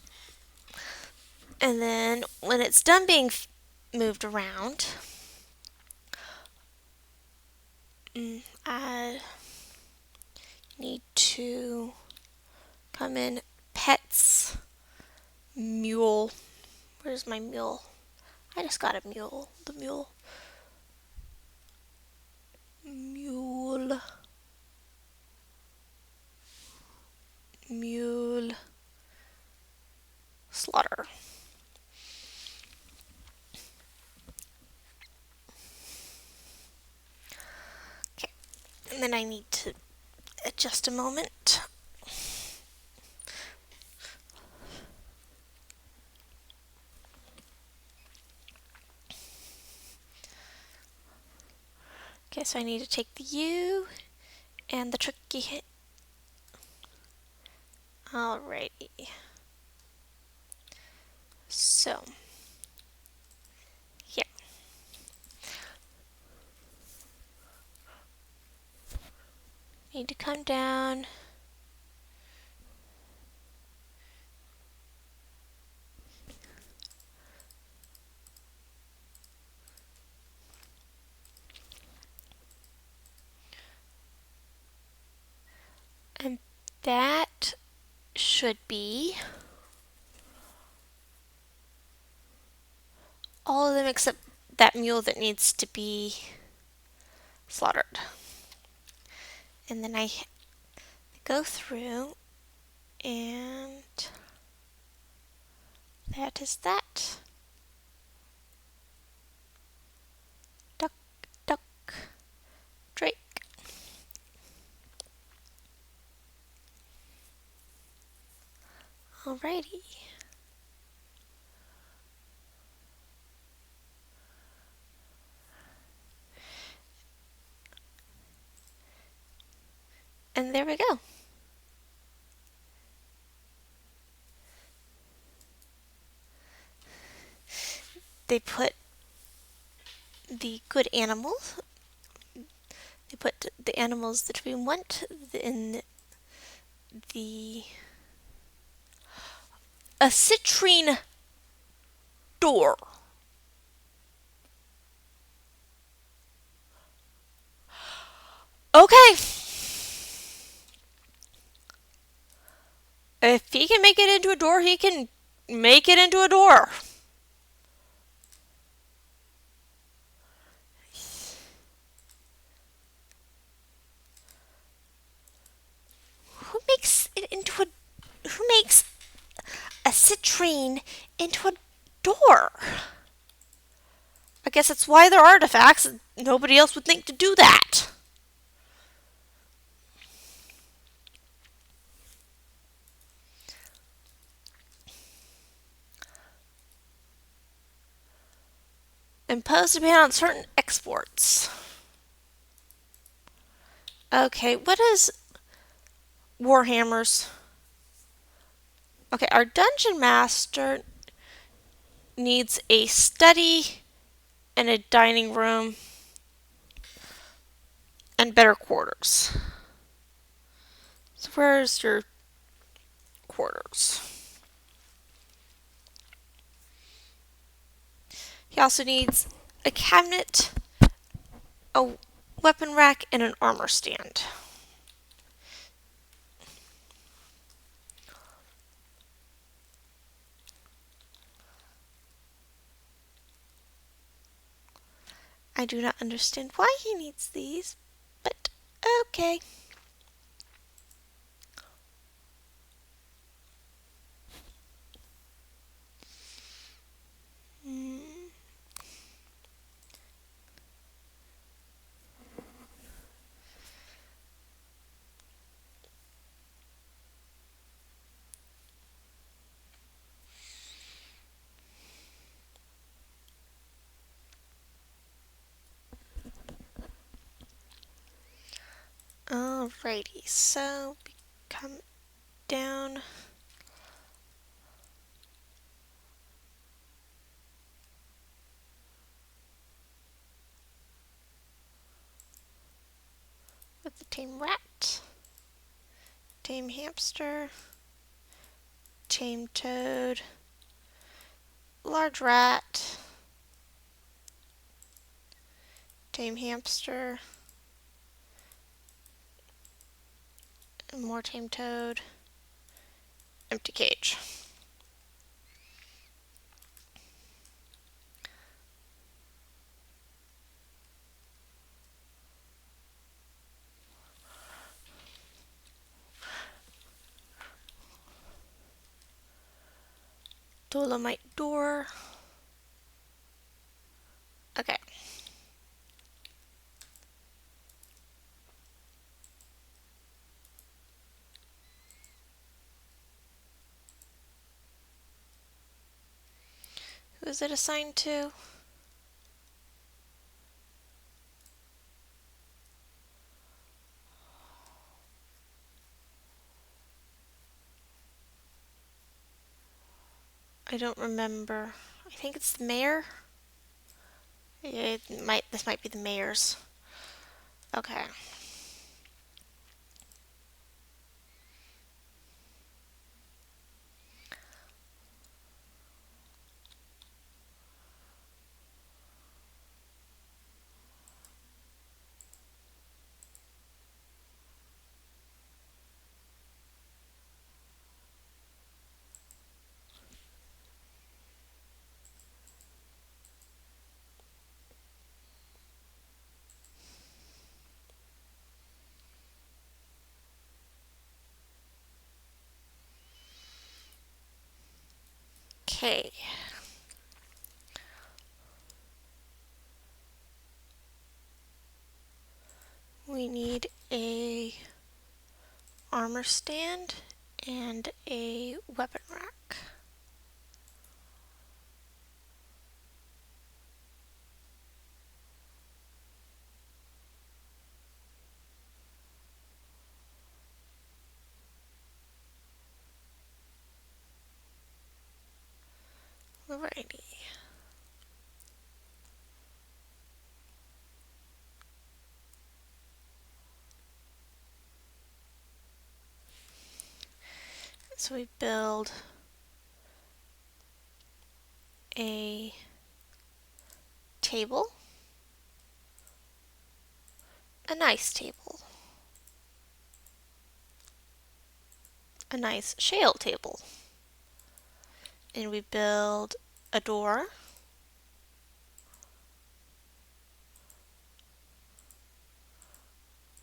And then when it's done being moved around, I need to come in pets, mule. Where's my mule? I just got a mule. The mule. Mule. Mule. Slaughter. Okay. And then I need to adjust a moment. Okay, so I need to take the U and the tricky hit. Alrighty. So, here. Need to come down. And that should be all of them except that mule that needs to be slaughtered. And then I go through and that is that. Duck, duck, drake. Alrighty. And there we go. They put the good animals. They put the animals that we want in the a citrine door. Okay. If he can make it into a door, he can make it into a door. Who makes it into a who makes a citrine into a door? I guess that's why they're artifacts. Nobody else would think to do that. Imposed a ban on certain exports. Okay, what is Warhammers? Okay, our dungeon master needs a study and a dining room and better quarters. So where's your quarters? He also needs a cabinet, a weapon rack, and an armor stand. I do not understand why he needs these, but okay. Alrighty, so come down. With the tame rat, tame hamster, tame toad, large rat, tame hamster, and more tame toad, empty cage. Dolomite door. Okay. Who is it assigned to? I don't remember. I think it's the mayor. This might be the mayor's. Okay. Okay. We need a armor stand and a weapon rack. Alrighty. So we build a table, a nice table, a nice shale table, and we build a door,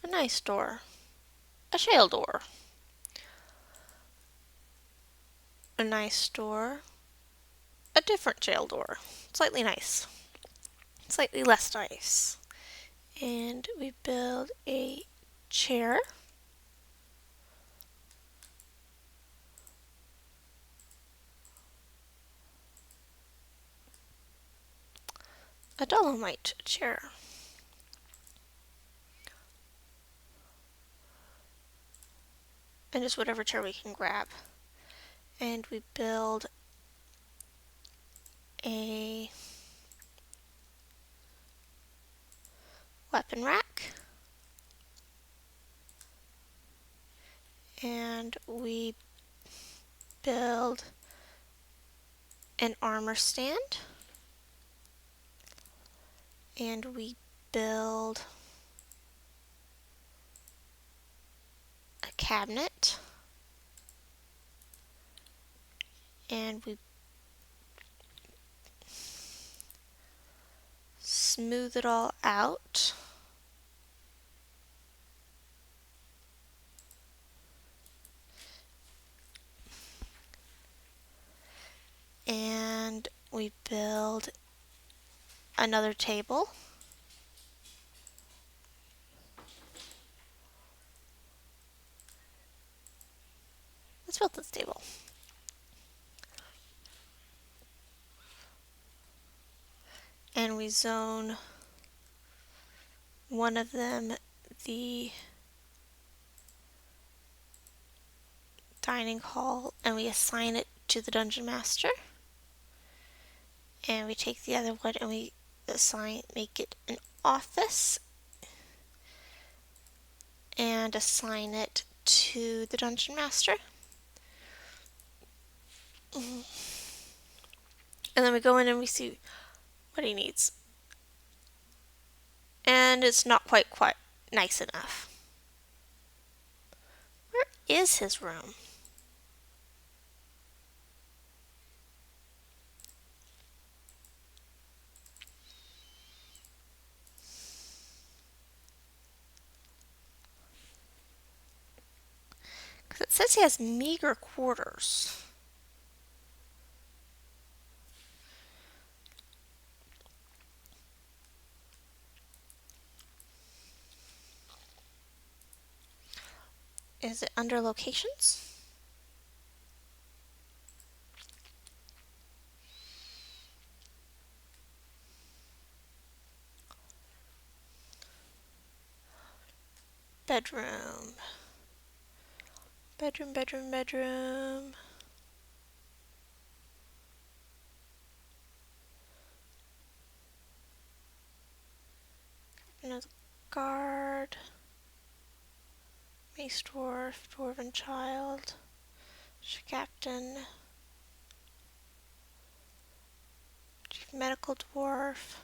a nice door, a shale door, a nice door, a different shale door, slightly nice, slightly less nice, and we build a chair, a dolomite chair, and just whatever chair we can grab. And we build a weapon rack, and we build an armor stand, and we build a cabinet, and we smooth it all out. And we build another table. Let's build this table. And we zone one of them the dining hall, and we assign it to the dungeon master. And we take the other one and we make it an office and assign it to the dungeon master. And then we go in and we see what he needs. And it's not quite nice enough. Where is his room? Because it says he has meager quarters. Is it under locations? Bedroom. Bedroom, bedroom, bedroom. Another guard. Mace dwarf, dwarven child. Captain. Chief medical dwarf.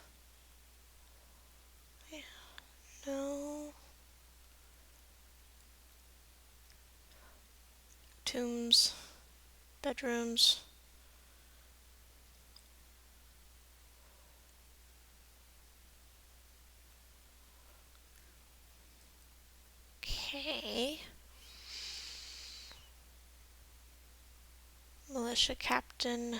No. Tombs. Bedrooms. Okay. Militia captain.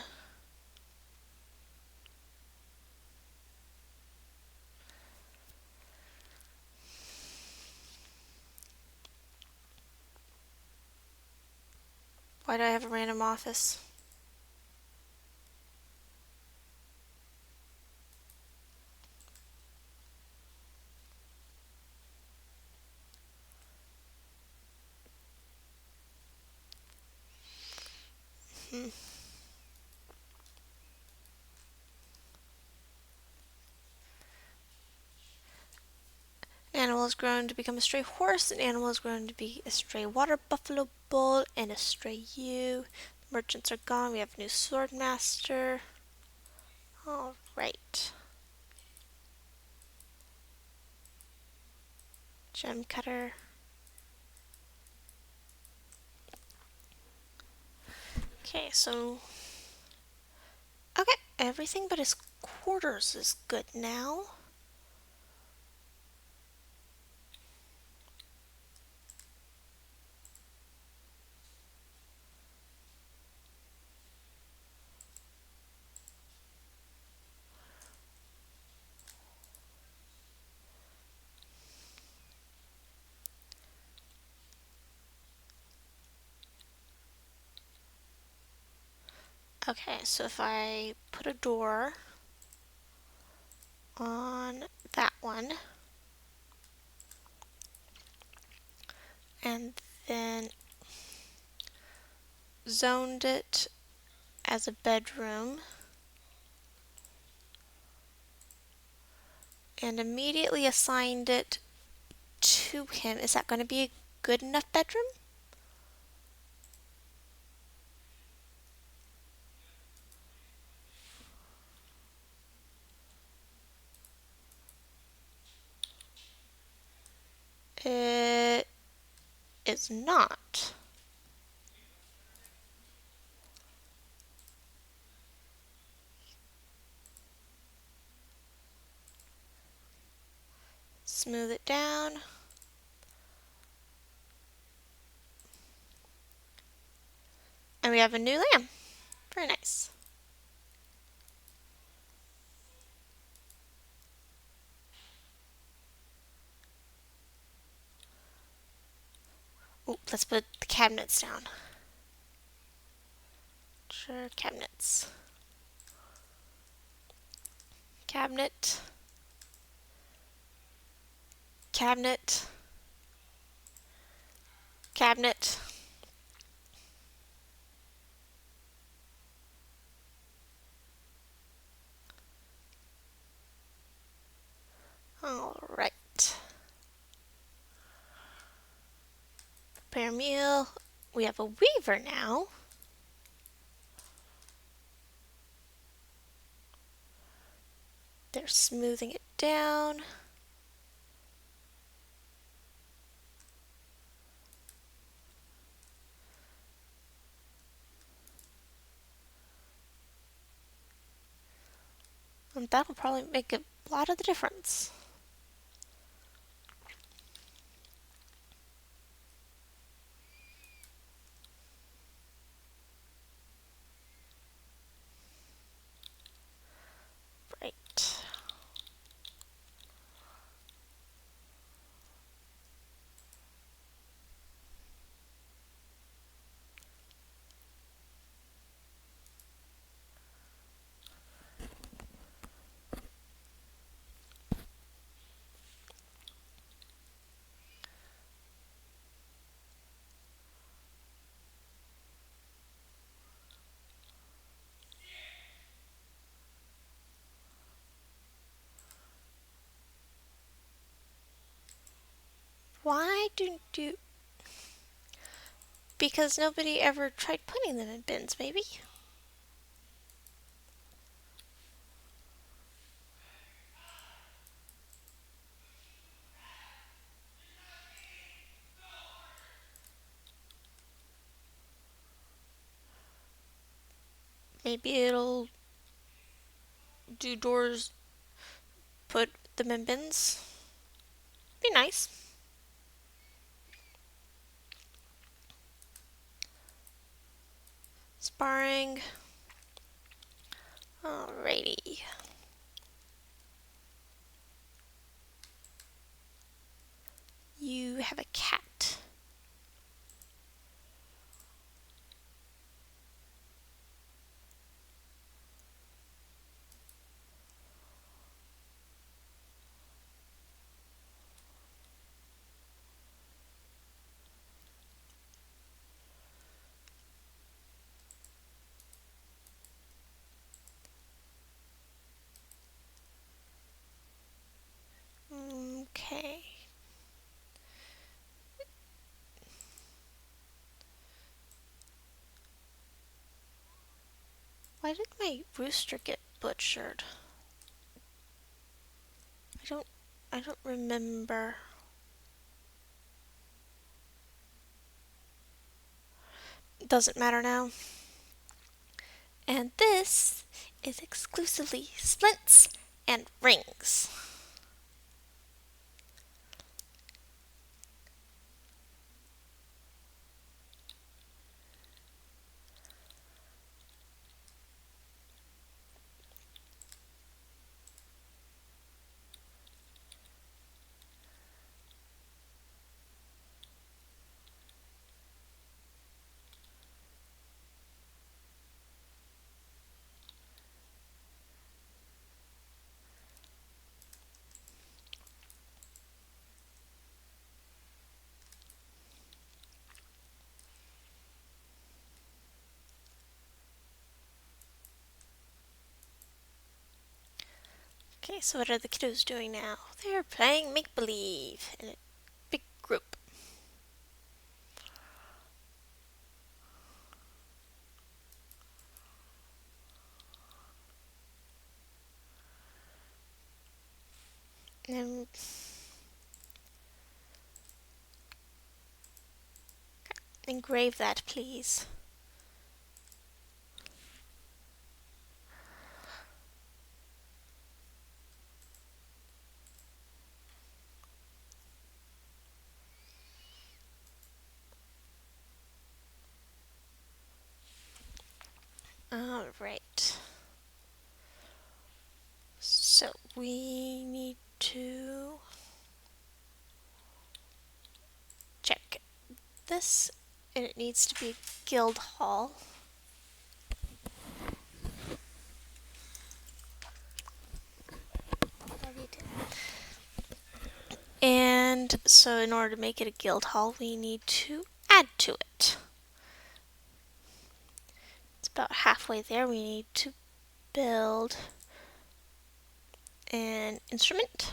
Why do I have a random office? Animal is grown to become a stray horse, an animal is grown to be a stray water buffalo bull, and a stray ewe. The merchants are gone. We have a new sword master. All right. Gem cutter. Okay, so okay, everything but his quarters is good now. Okay, so if I put a door on that one, and then zoned it as a bedroom, and immediately assigned it to him, is that going to be a good enough bedroom? It is not. Smooth it down. And we have a new lamb. Very nice. Ooh, let's put the cabinets down. Sure, cabinets. Cabinet. Cabinet. Cabinet. Prepare meal. We have a weaver now. They're smoothing it down. And that'll probably make a lot of the difference. Right. Why don't you... Because nobody ever tried putting them in bins, maybe? Maybe it'll do doors, put them in bins. Be nice. Sparring. Alrighty. You have a cat. Okay. Why did my rooster get butchered? I don't remember. Doesn't matter now. And this is exclusively splints and rings. Okay, so what are the kiddos doing now? They're playing make-believe in a big group. And engrave that, please. All right. So we need to check this, and it needs to be guild hall. And so in order to make it a guild hall, we need to add to it. It's about halfway there. We need to build an instrument.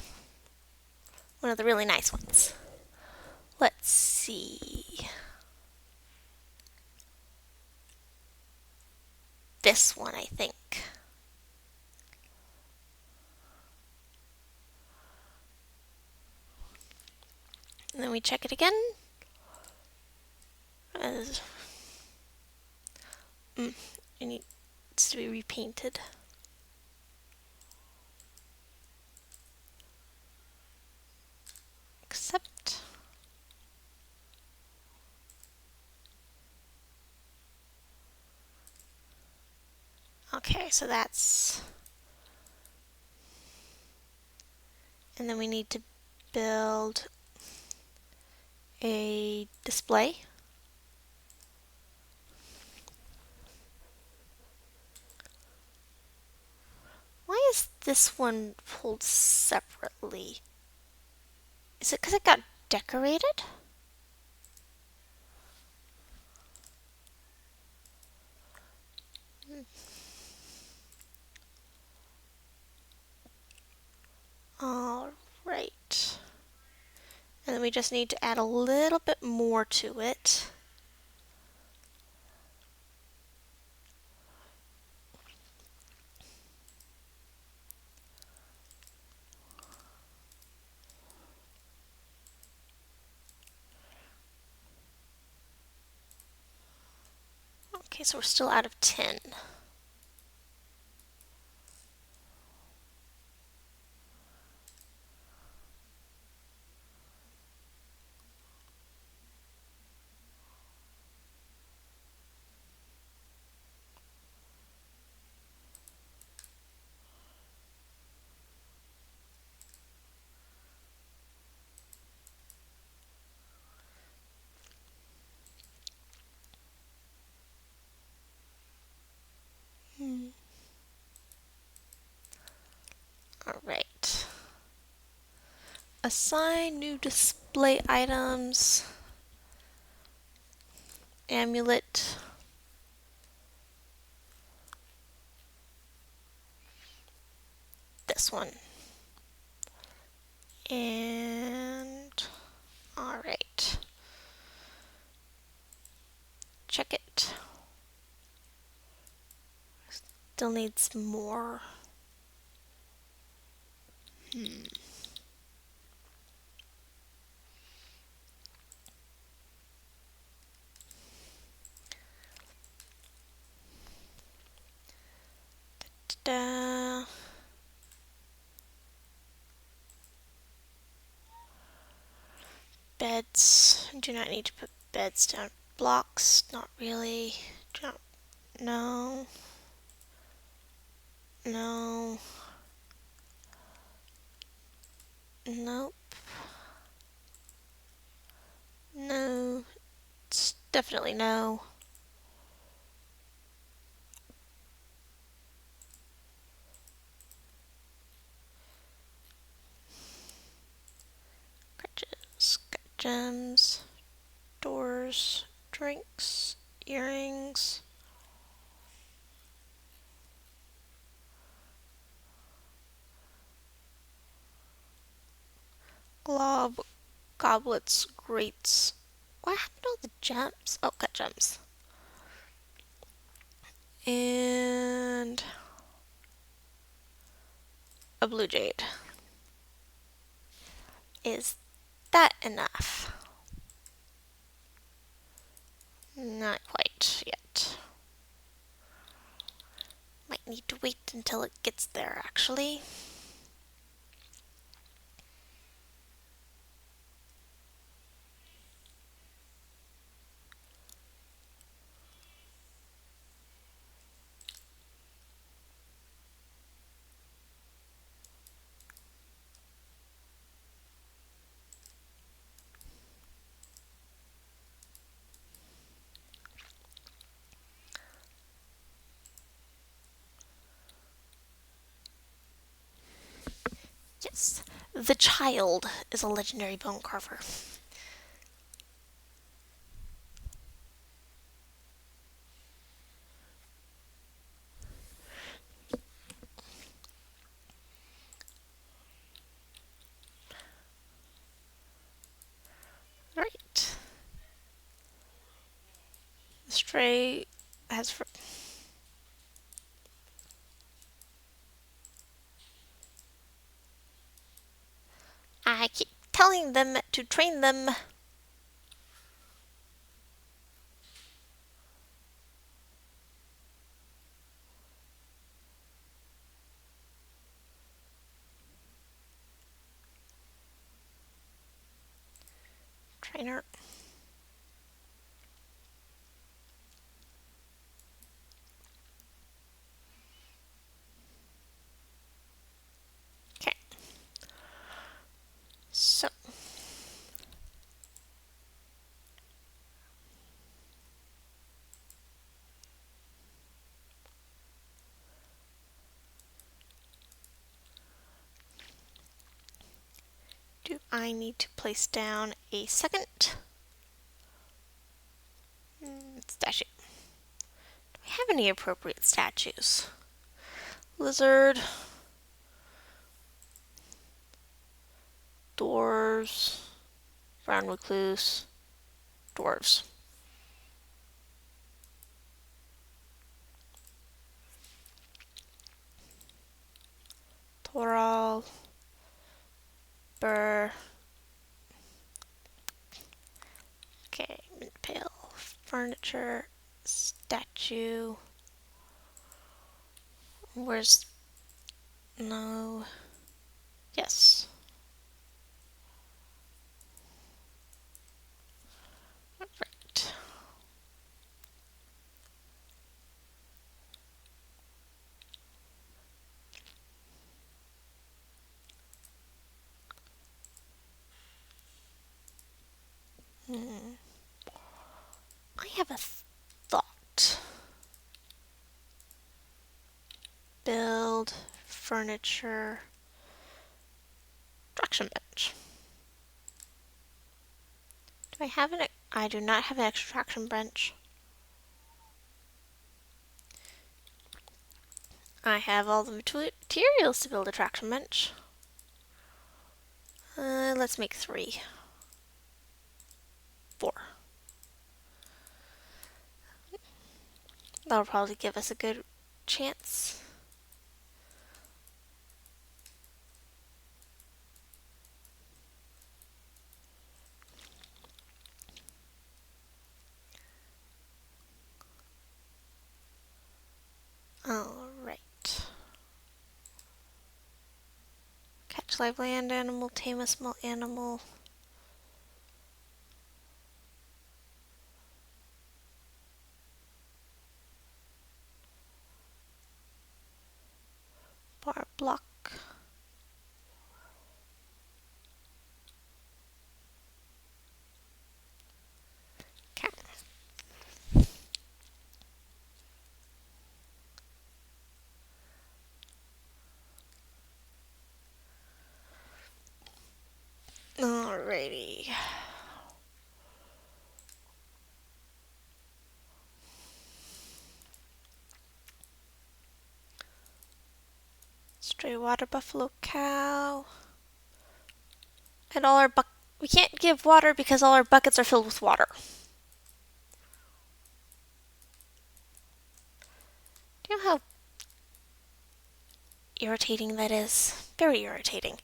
One of the really nice ones. Let's see. this one, I think. And then we check it again. As, it needs to be repainted. Accept. Okay, so that's... And then we need to build a display. Why is this one pulled separately? Is it because it got decorated? All right. And then we just need to add a little bit more to it. Okay, so we're still out of 10. All right. Assign new display items. Amulet. This one. And all right. Check it. Still needs more. Da. Beds. Do not need to put beds down. Blocks. Not really. Do not. No. No. Nope. No. It's definitely no. Crutches. Got gems. Doors. Drinks. Earrings. Glob. Goblets. Grates. What happened to all the gems? Oh, got gems. And a blue jade. Is that enough? Not quite yet. Might need to wait until it gets there, actually. Yes, the child is a legendary bone carver. Right. The stray has I keep telling them to train them. Trainer. Okay. So. Do I need to place down a second statue? Do I have any appropriate statues? Lizard. Dwarves. Brown recluse. Dwarves. Toral. Burr. Okay, mint pail. Furniture. Statue. Where's... No. Yes. Right. I have a thought. Build furniture extraction bench. Do I have an? I do not have an extraction bench. I have all the materials to build a traction bench. Let's make 3. 4. That'll probably give us a good chance. Alright. Catch live land animal, tame a small animal. Bar block. Okay. Alrighty. Stray water buffalo cow. And all our we can't give water because all our buckets are filled with water. Do you know how irritating that is? Very irritating.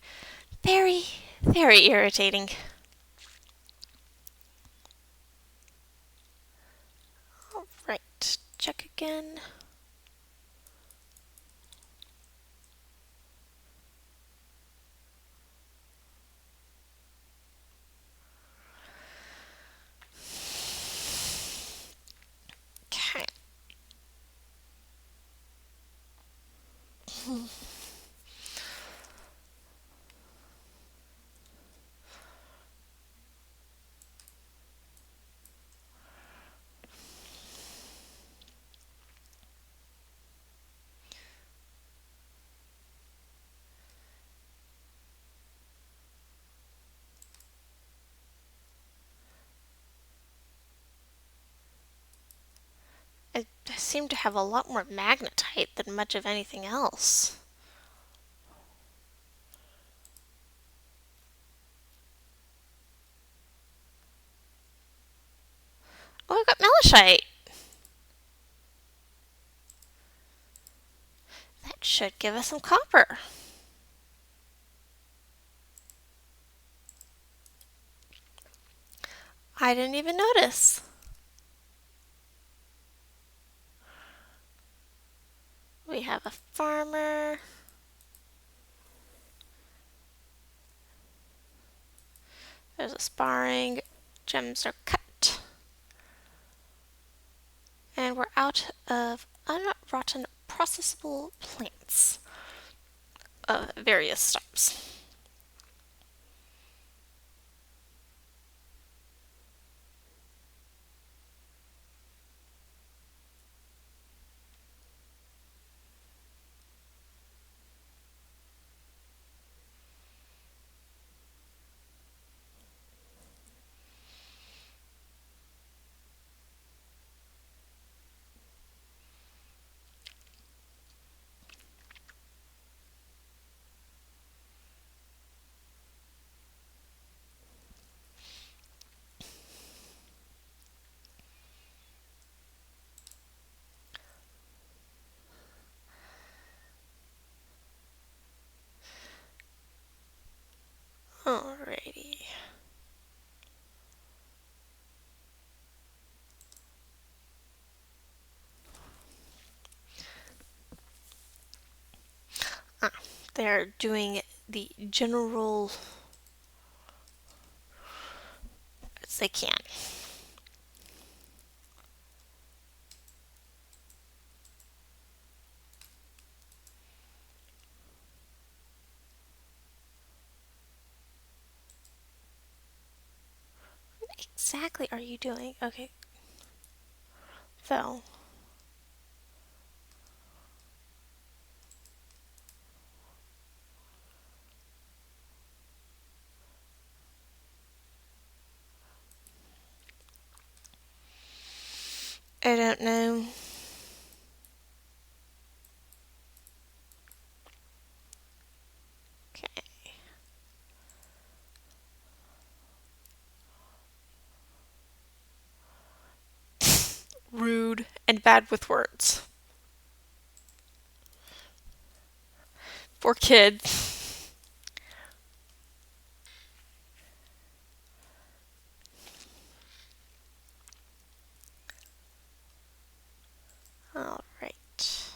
Very, very irritating. Alright, check again. Okay. I seem to have a lot more magnetite than much of anything else. Oh, I got malachite. That should give us some copper. I didn't even notice. We have a farmer. There's a sparring. Gems are cut. And we're out of unrotten processable plants of various types. Alrighty. They're doing the general as they can. What exactly are you doing? Okay. So, I don't know. Okay. Rude and bad with words. For kids. Alright.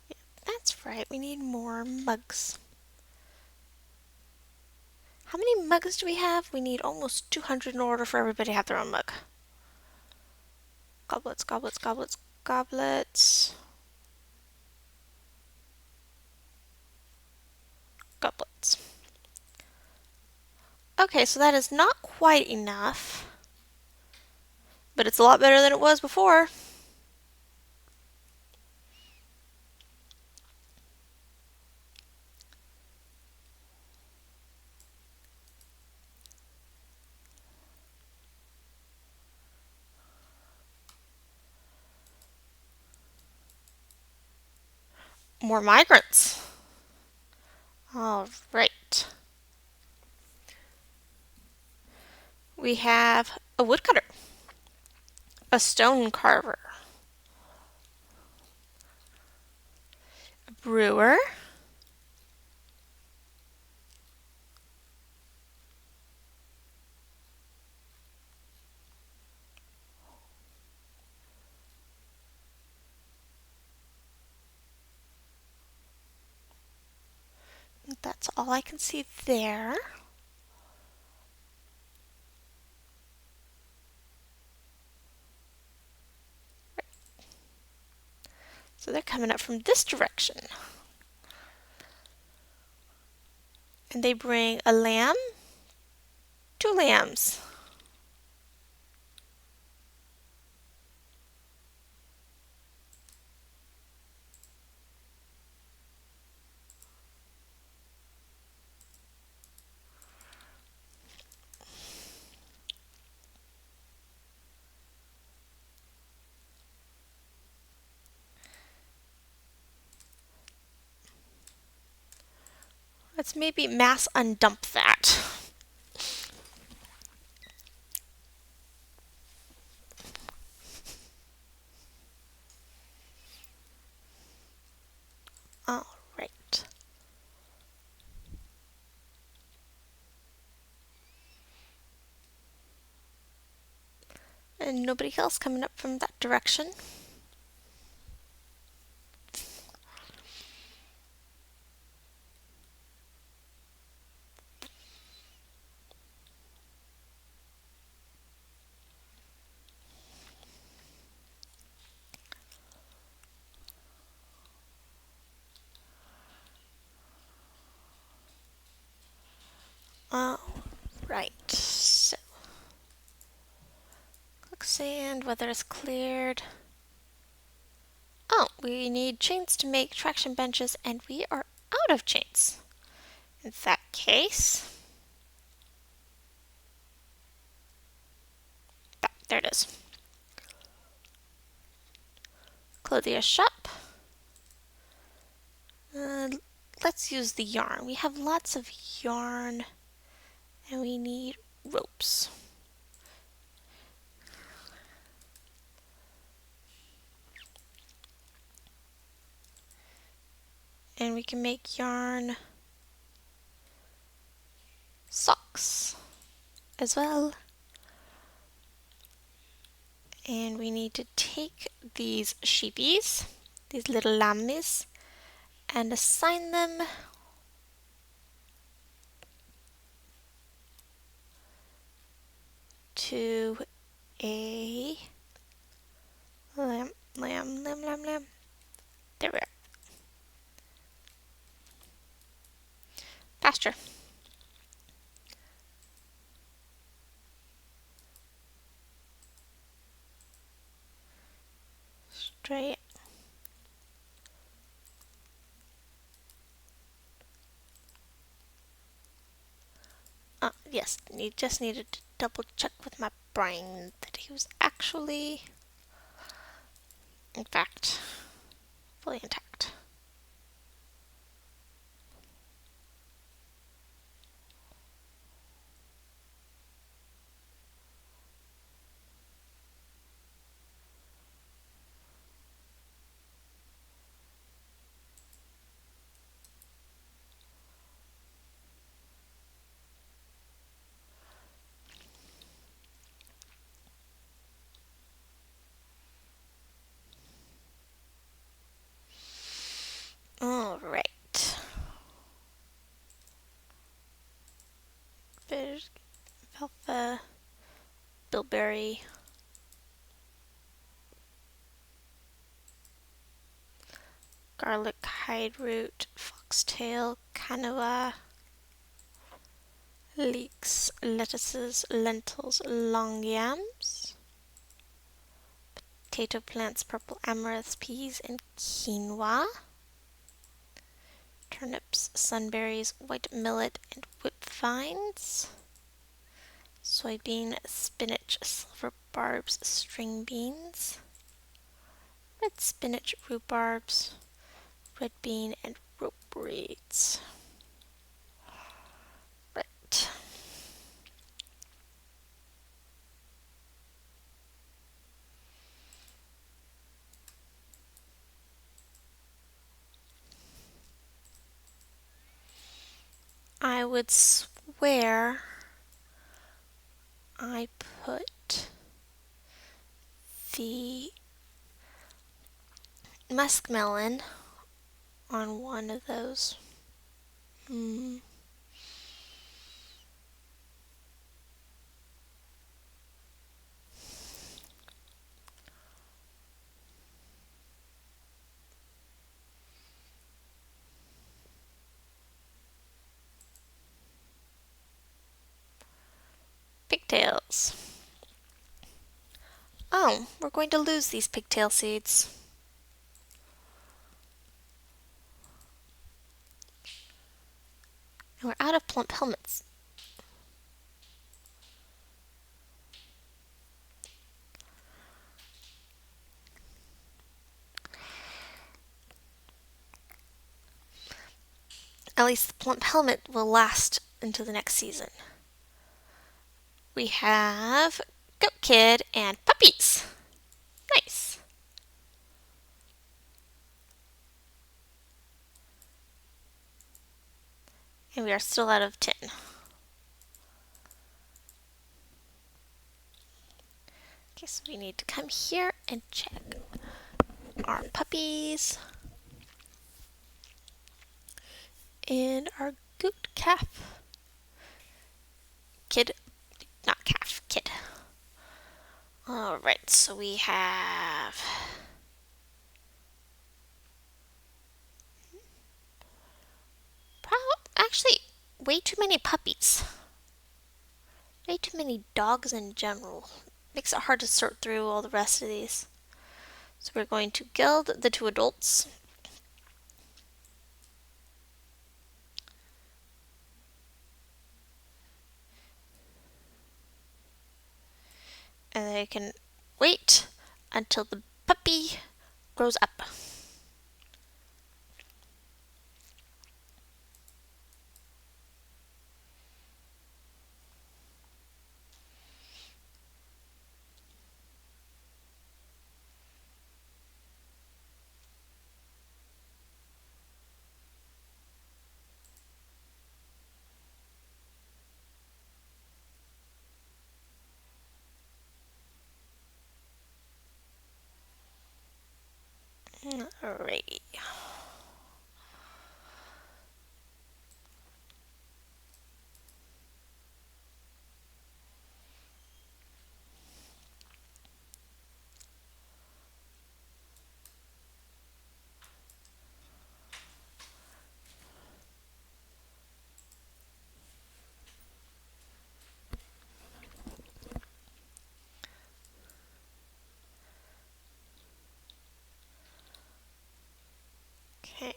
Yeah, that's right. We need more mugs. How many mugs do we have? We need almost 200 in order for everybody to have their own mug. Goblets, goblets, goblets, goblets. Goblets. Okay, so that is not quite enough. But it's a lot better than it was before. More migrants. Alright. We have a woodcutter. A stone carver. A brewer. That's all I can see there. So they're coming up from this direction. And they bring a lamb, 2 lambs. Let's maybe mass undump that. Alright. And nobody else coming up from that direction. Oh, right. So, quicksand, weather is cleared. Oh, we need chains to make traction benches, and we are out of chains. In that case, there it is. Clothier shop. Let's use the yarn. We have lots of yarn, and we need ropes. And we can make yarn socks as well. And we need to take these sheepies, these little lammies, and assign them to a lamb. There we are. Pasture. Straight. Yes, you just needed to double check with my brain that he was actually, in fact, fully intact. All right. Fish, alpha, bilberry, garlic hide root, foxtail, quinoa, leeks, lettuces, lentils, long yams, potato plants, purple amaranth, peas, and quinoa, turnips, sunberries, white millet, and whipvines, soybean, spinach, silver barbs, string beans, red spinach, rhubarbs, red bean, and rope reeds. Right. I would swear I put the muskmelon on one of those. Pigtails. Oh, we're going to lose these pigtail seeds. And we're out of plump helmets. At least the plump helmet will last into the next season. We have Goat Kid and puppies. Nice. And we are still out of tin. Okay, so we need to come here and check our puppies and our goat calf. Kid, not calf, kid. Alright, so we have actually way too many puppies. Way too many dogs in general. Makes it hard to sort through all the rest of these. So we're going to gild the two adults. And they can wait until the puppy grows up. Alrighty. Okay.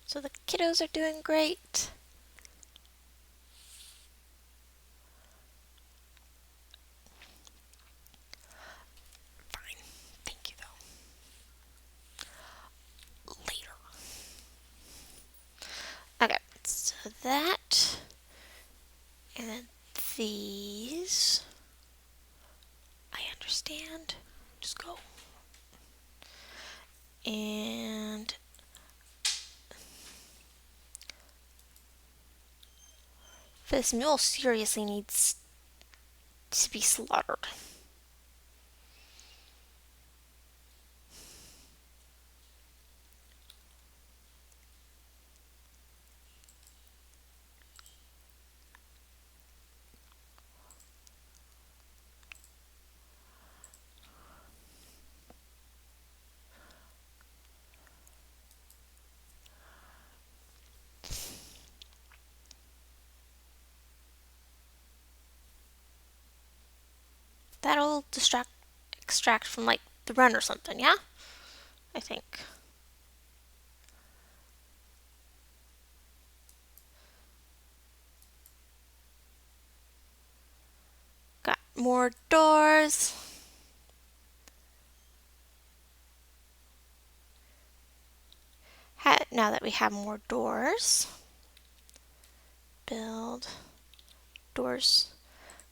So the kiddos are doing great. Fine. Thank you, though. Later. Okay, so that. And then these. I understand. Just go. And this mule seriously needs to be slaughtered. That'll extract from like the run or something, yeah? I think. Got more doors. Now that we have more doors, build doors.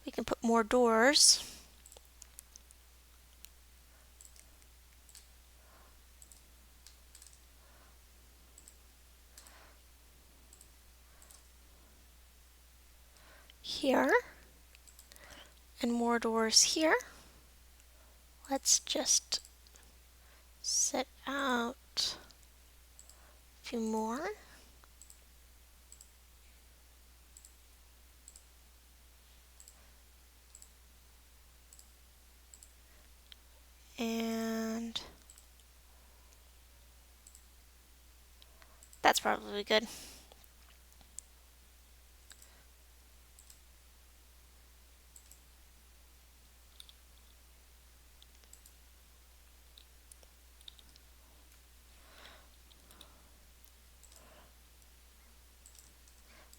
We can put more doors. Here. And more doors here. Let's just set out a few more. And that's probably good.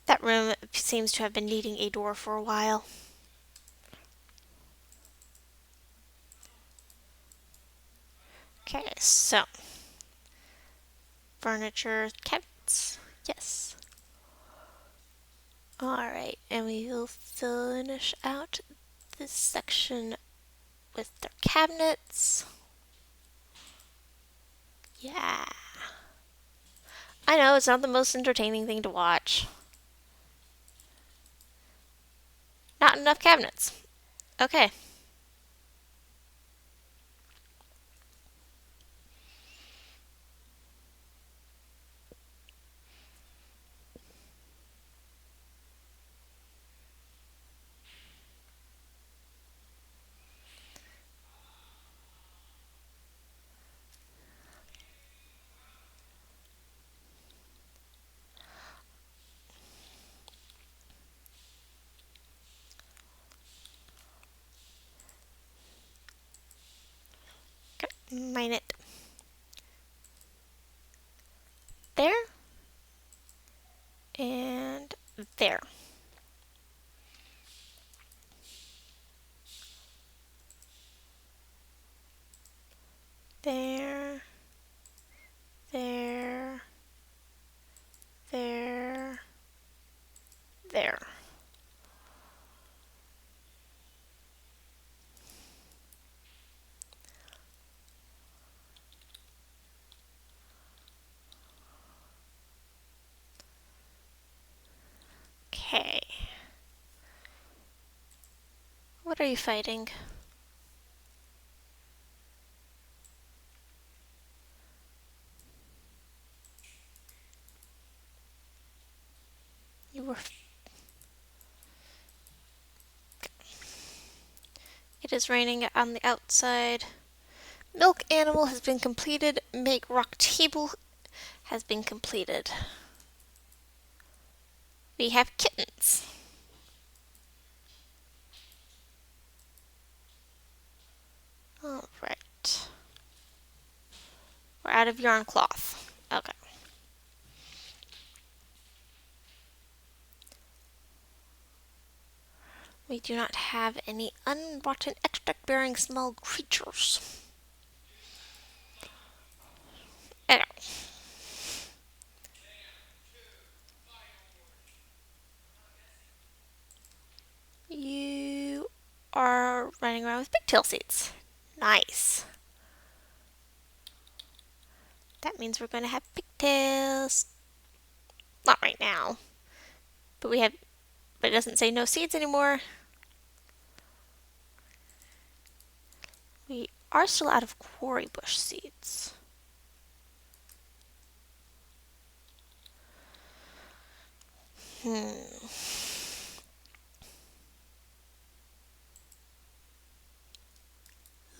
That room seems to have been needing a door for a while. Okay, so furniture, cabinets, yes. Alright, and we will finish out this section with their cabinets. Yeah. I know, it's not the most entertaining thing to watch. Not enough cabinets. Okay. mine it. There. And there. There. There. There. There. Okay. What are you fighting? You were. It is raining on the outside. Milk animal has been completed. Make rock table has been completed. We have kittens. Alright. We're out of yarn cloth. Okay. We do not have any unrotten extract-bearing small creatures. Okay. You are running around with pigtail seeds. Nice. That means we're going to have pigtails. Not right now. But we have, but it doesn't say no seeds anymore. We are still out of quarry bush seeds.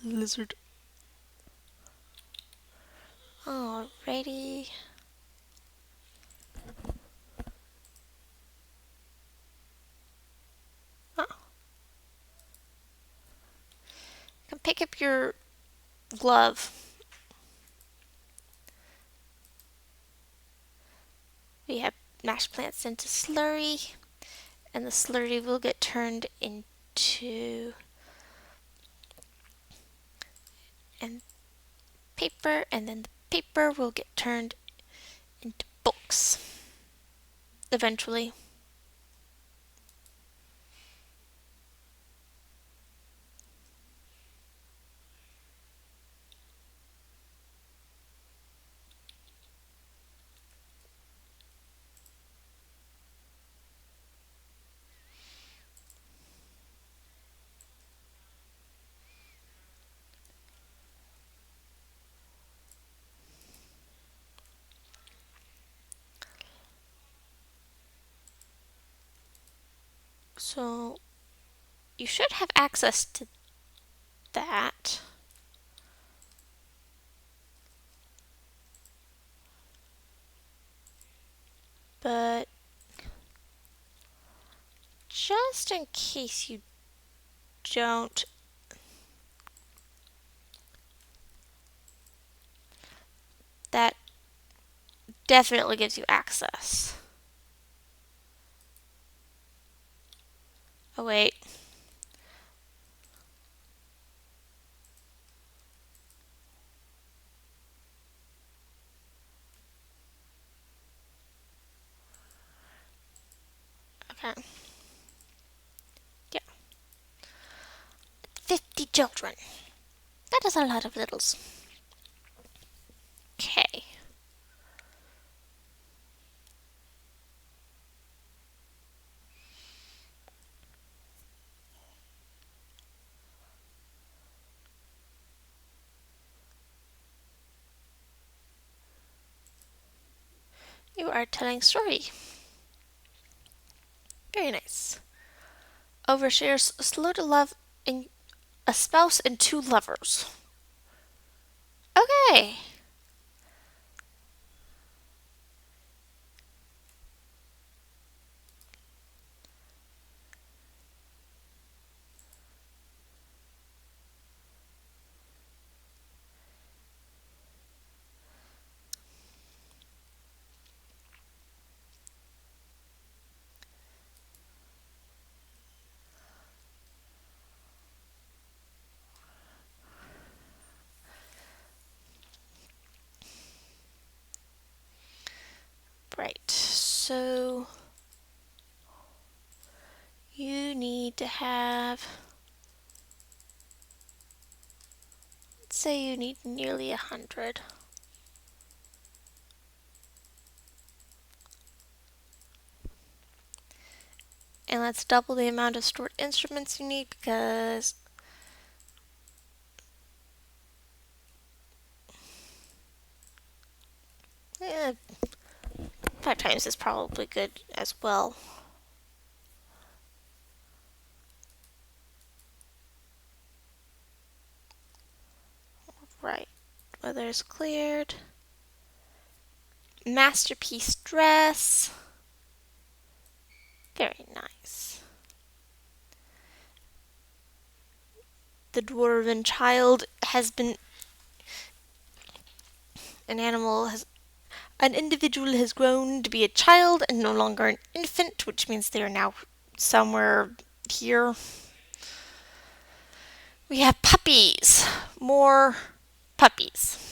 Lizard. Alrighty. Oh. Come pick up your glove. We have mashed plants into slurry, and the slurry will get turned into and paper, and then the paper will get turned into books eventually. So you should have access to that. But just in case you don't, that definitely gives you access. Oh wait. Okay. Yeah. 50 children. That is a lot of littles. Okay. You are telling story. Very nice. Overshares slow to love in a spouse and two lovers. Okay. Right, so you need to have, let's say you need nearly 100. And let's double the amount of stored instruments you need because eh, 5 times is probably good as well. Right, weather is cleared. Masterpiece dress. Very nice. The dwarven child has been, an individual has grown to be a child and no longer an infant, which means they are now somewhere here. We have puppies. More puppies.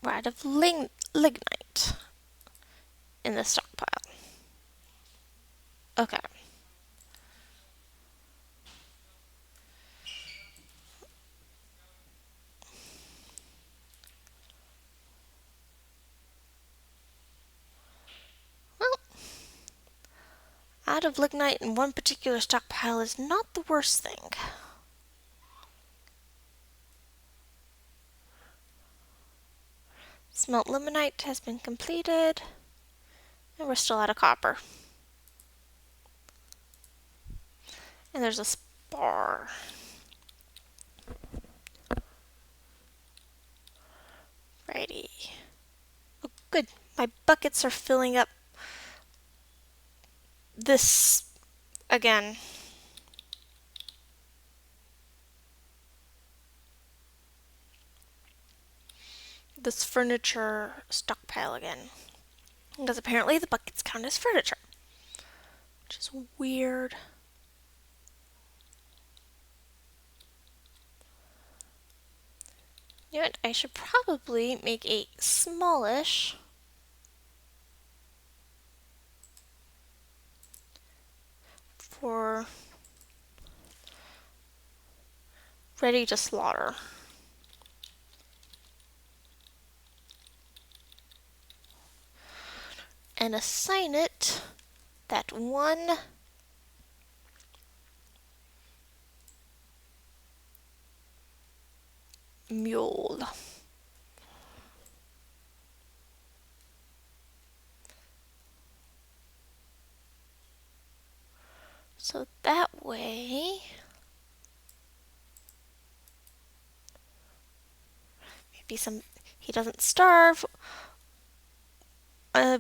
We're out of lignite in the stockpile. Okay. Well, out of lignite in one particular stockpile is not the worst thing. Smelt limonite has been completed, and we're still out of copper. And there's a spar. Righty. Oh, good. My buckets are filling up this again. This furniture stockpile again. Because apparently the buckets count as furniture. Which is weird. You know what? I should probably make a smallish for ready to slaughter. And assign it that one mule. So that way, he doesn't starve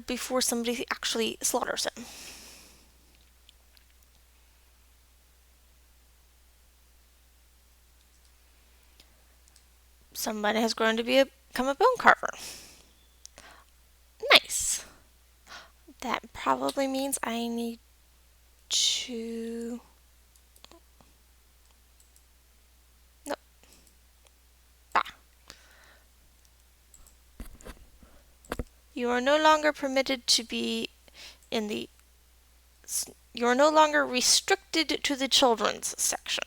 before somebody actually slaughters him. Somebody has grown to become a bone carver. Nice. That probably means I need to... Nope. Bah. You are no longer permitted to be in the... You are no longer restricted to the children's section.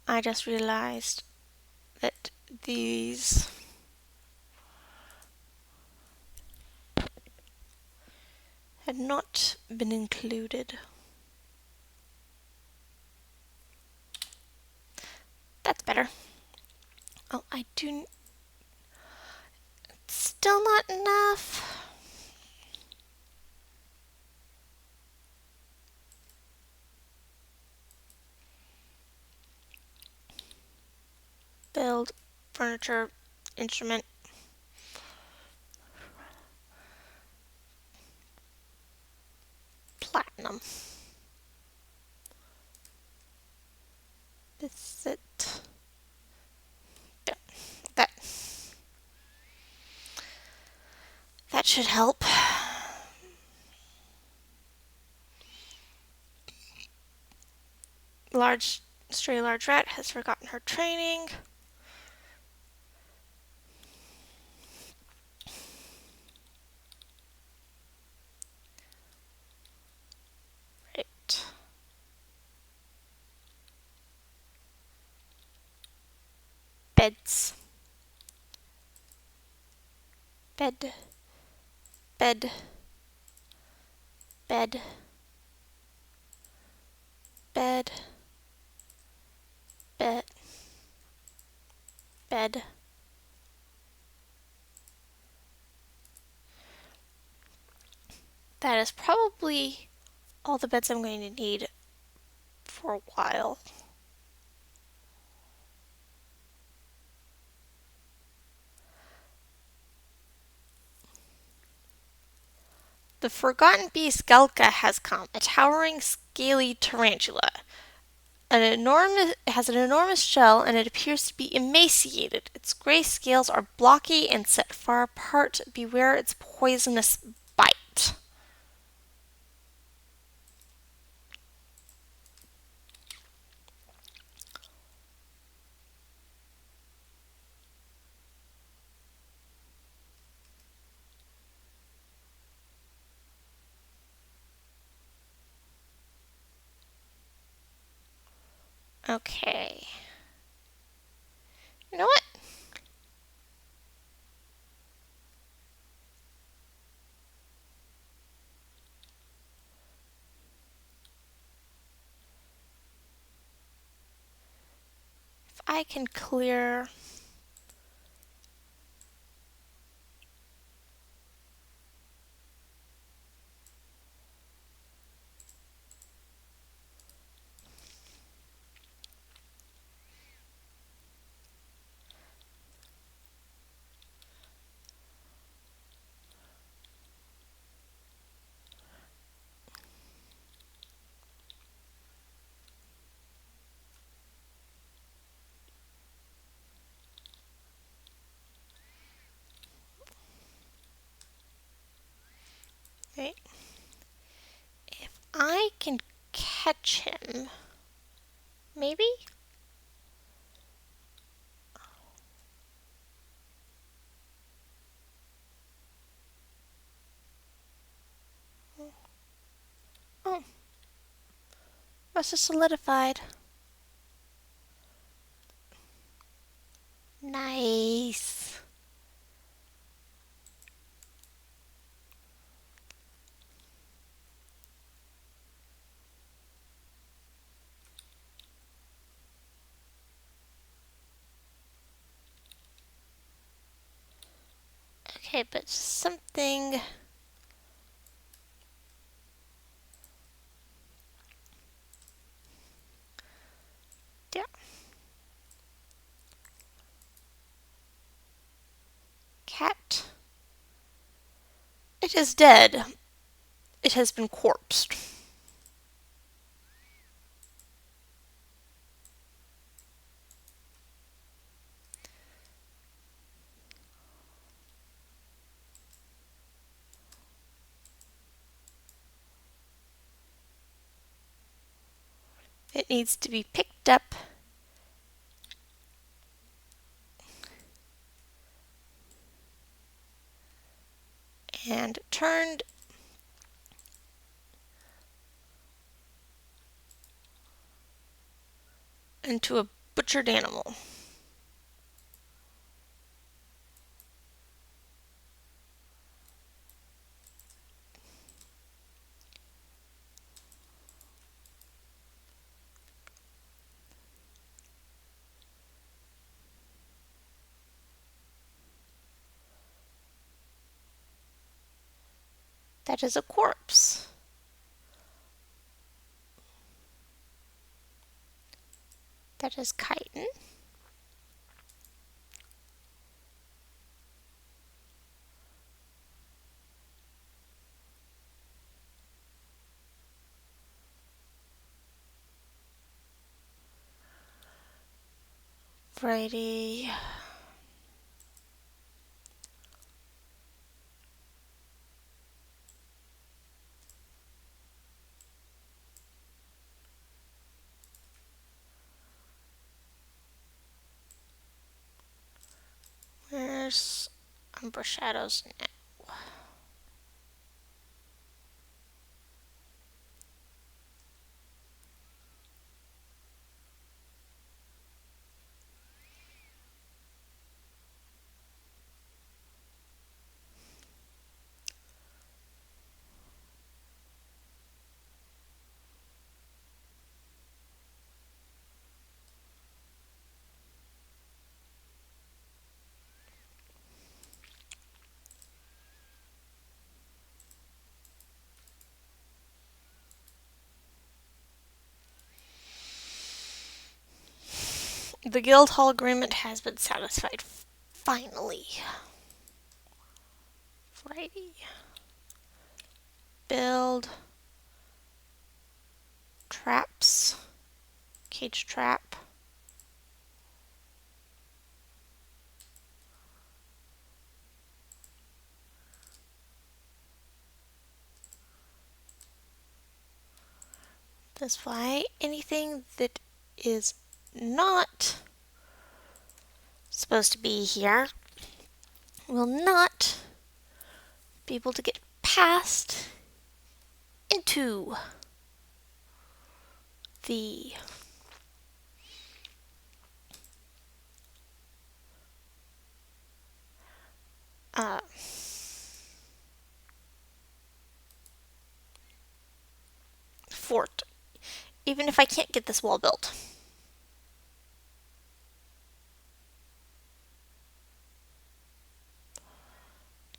I just realized that these had not been included. That's better. Oh, I do... Still not enough. Build, furniture, instrument. Platinum. should help. Stray large rat has forgotten her training. Right. Beds. Bed. Bed. Bed. Bed. Bed. Bed. That is probably all the beds I'm going to need for a while. The forgotten beast Galka has come, a towering, scaly tarantula. It has an enormous shell and it appears to be emaciated. Its gray scales are blocky and set far apart. Beware its poisonous bite. Okay. You know what? If I can clear... Right. If I can catch him, maybe? Oh, must have solidified. Nice. Okay, but something... Yeah. Cat. It is dead. It has been corpsed. It needs to be picked up and turned into a butchered animal. That is a corpse. That is chitin. Variety. Where's Umbra Shadows now? The guild hall agreement has been satisfied. Finally. Righty. Build. Traps. Cage trap. That's why anything that is not supposed to be here will not be able to get past into the uh, fort, even if I can't get this wall built.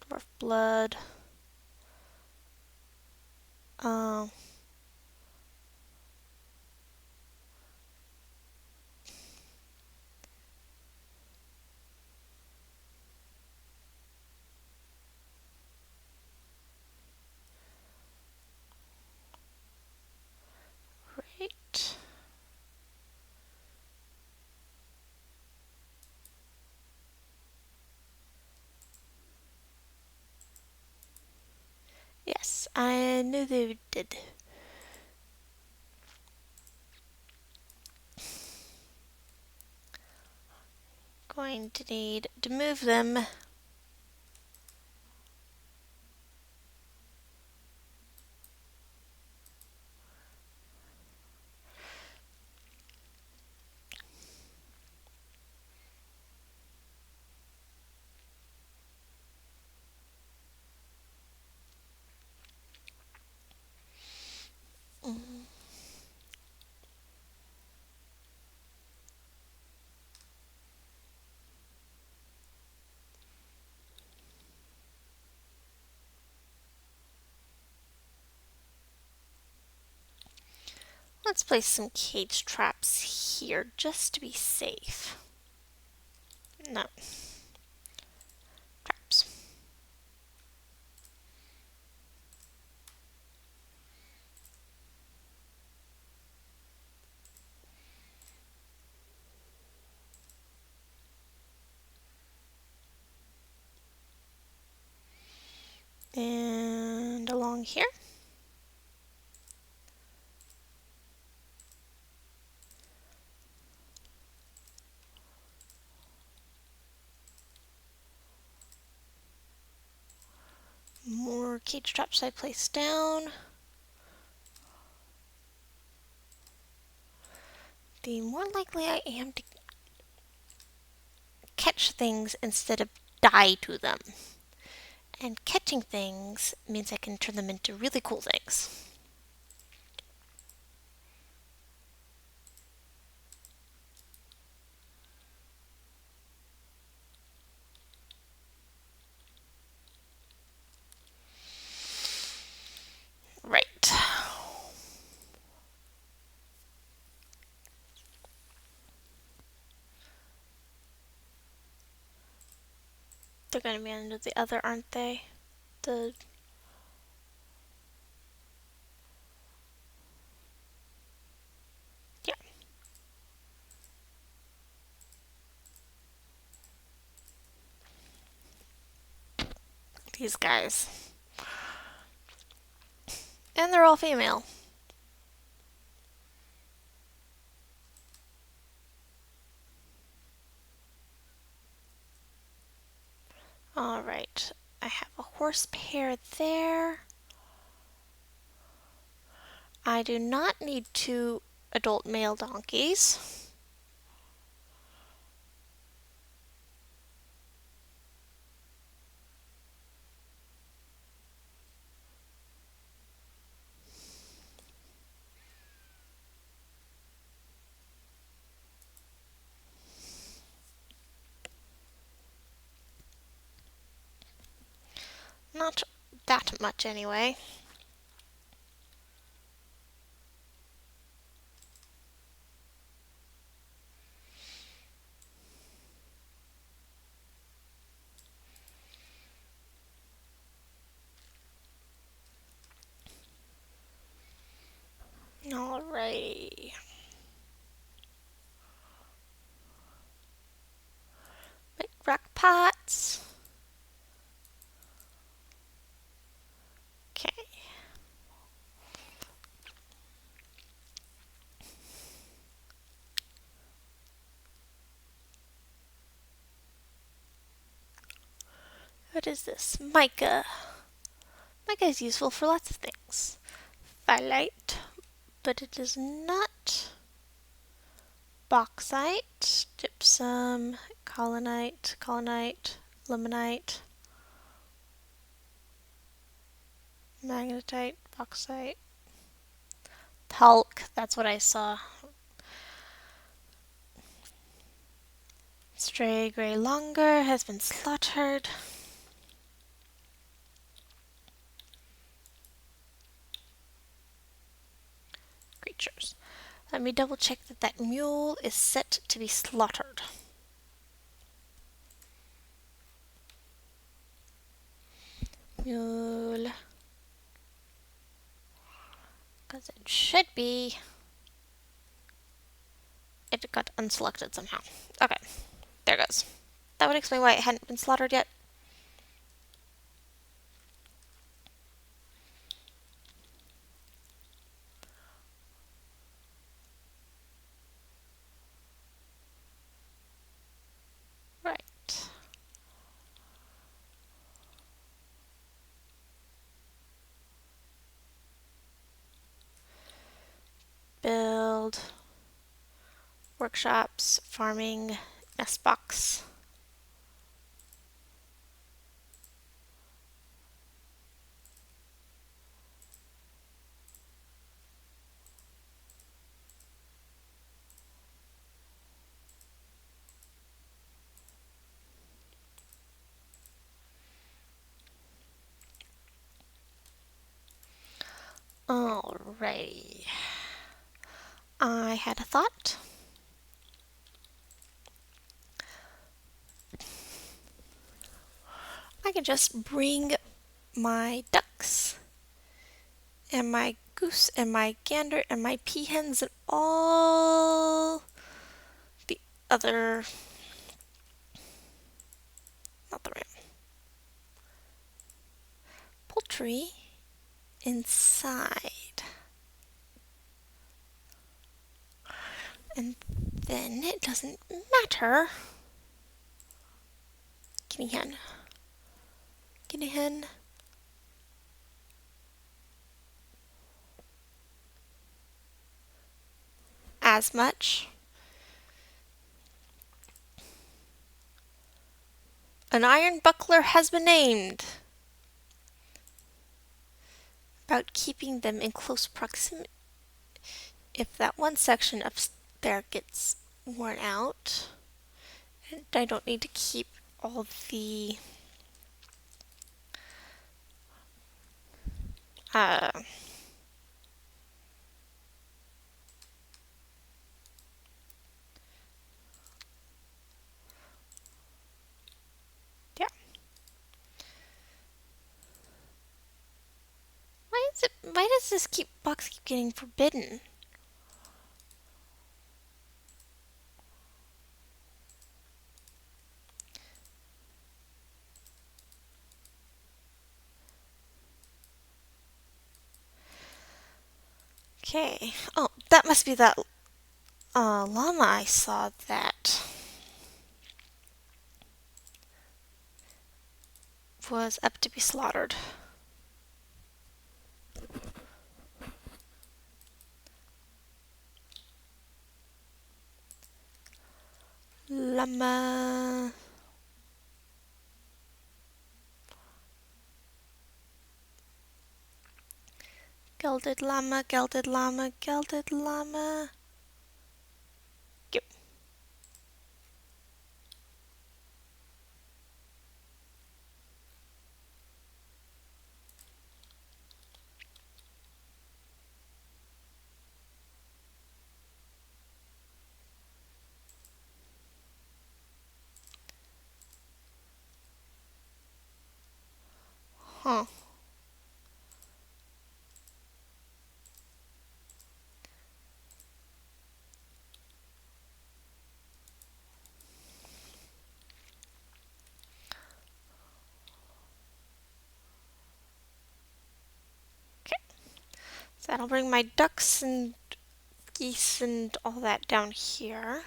Dwarf blood. Um, right. Yes, I knew they did. Going to need to move them. Let's place some cage traps here just to be safe. No. Traps. And along here. More cage traps I place down. The more likely I am to catch things instead of die to them. And catching things means I can turn them into really cool things. Right. They're going to be under the other, aren't they? The yeah. These guys. And they're all female. Alright, I have a horse pair there. I do not need 2 adult male donkeys. Not that much anyway. Alrighty. Make rack pots. Okay. What is this? Mica. Mica is useful for lots of things. Phyllite, but it is not bauxite, gypsum, colonite, limonite, magnetite, bauxite, talc, that's what I saw. Stray gray longer has been slaughtered. Creatures. Let me double check that that mule is set to be slaughtered. Mule. Because it should be. It got unselected somehow. Okay, there it goes. That would explain why it hadn't been slaughtered yet. Right. Build. Workshops, farming, nest box. Alrighty. I had a thought. I can just bring my ducks and my goose and my gander and my peahens and all the other, not the ram, poultry inside. And then it doesn't matter. Guinea hen. Guinea hen. As much. An iron buckler has been named. About keeping them in close proximity. If that one section up there gets worn out, and I don't need to keep all the yeah. Why does this box keep getting forbidden? Okay. Oh, that must be that llama I saw that. was up to be slaughtered. Llama. Gelded llama, gelded llama, gelded llama. Yep. Huh. Okay. So that'll bring my ducks and geese and all that down here.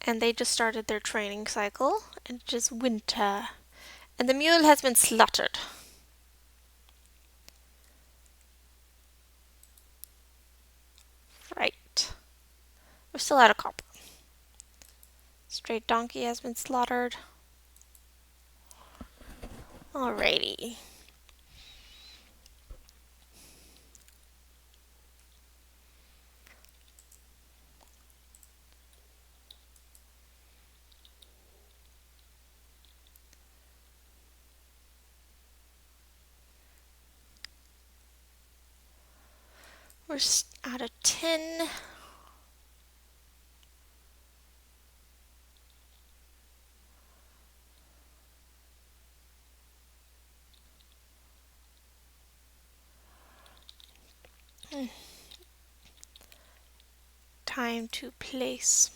And they just started their training cycle, and it is winter. And the mule has been slaughtered. Right. We're still out of copper. Straight donkey has been slaughtered. Alrighty. We're out of tin. Time to place.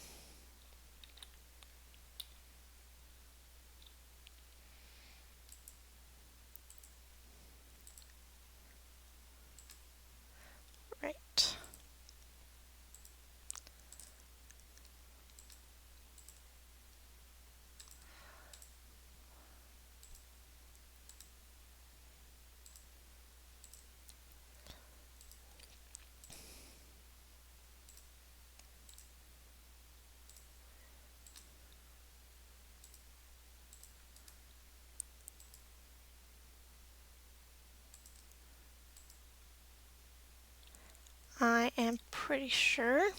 Right. I am pretty sure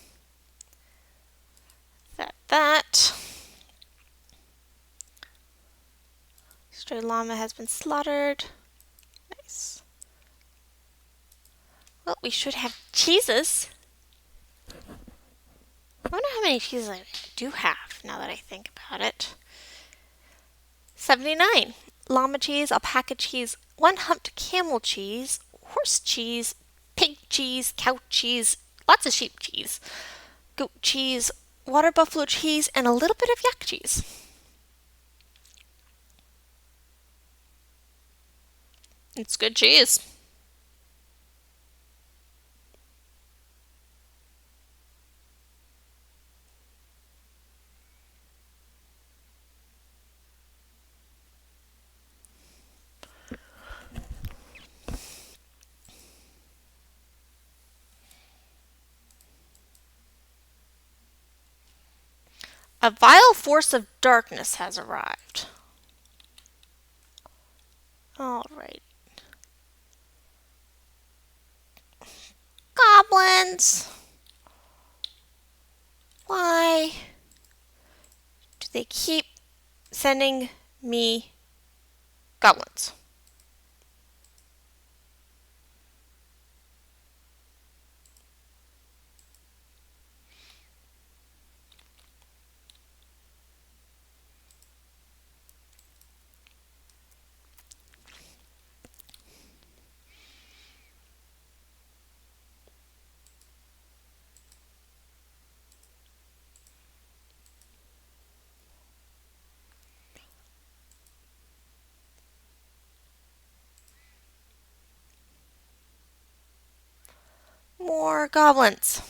that stray llama has been slaughtered. Nice. Well, we should have cheeses. I wonder how many cheeses I do have now that I think about it. 79. Llama cheese, alpaca cheese, one humped camel cheese, horse cheese, pig cheese, cow cheese, lots of sheep cheese, goat cheese, water buffalo cheese, and a little bit of yak cheese. It's good cheese. A vile force of darkness has arrived. Alright. Goblins! Why do they keep sending me goblins? More goblins.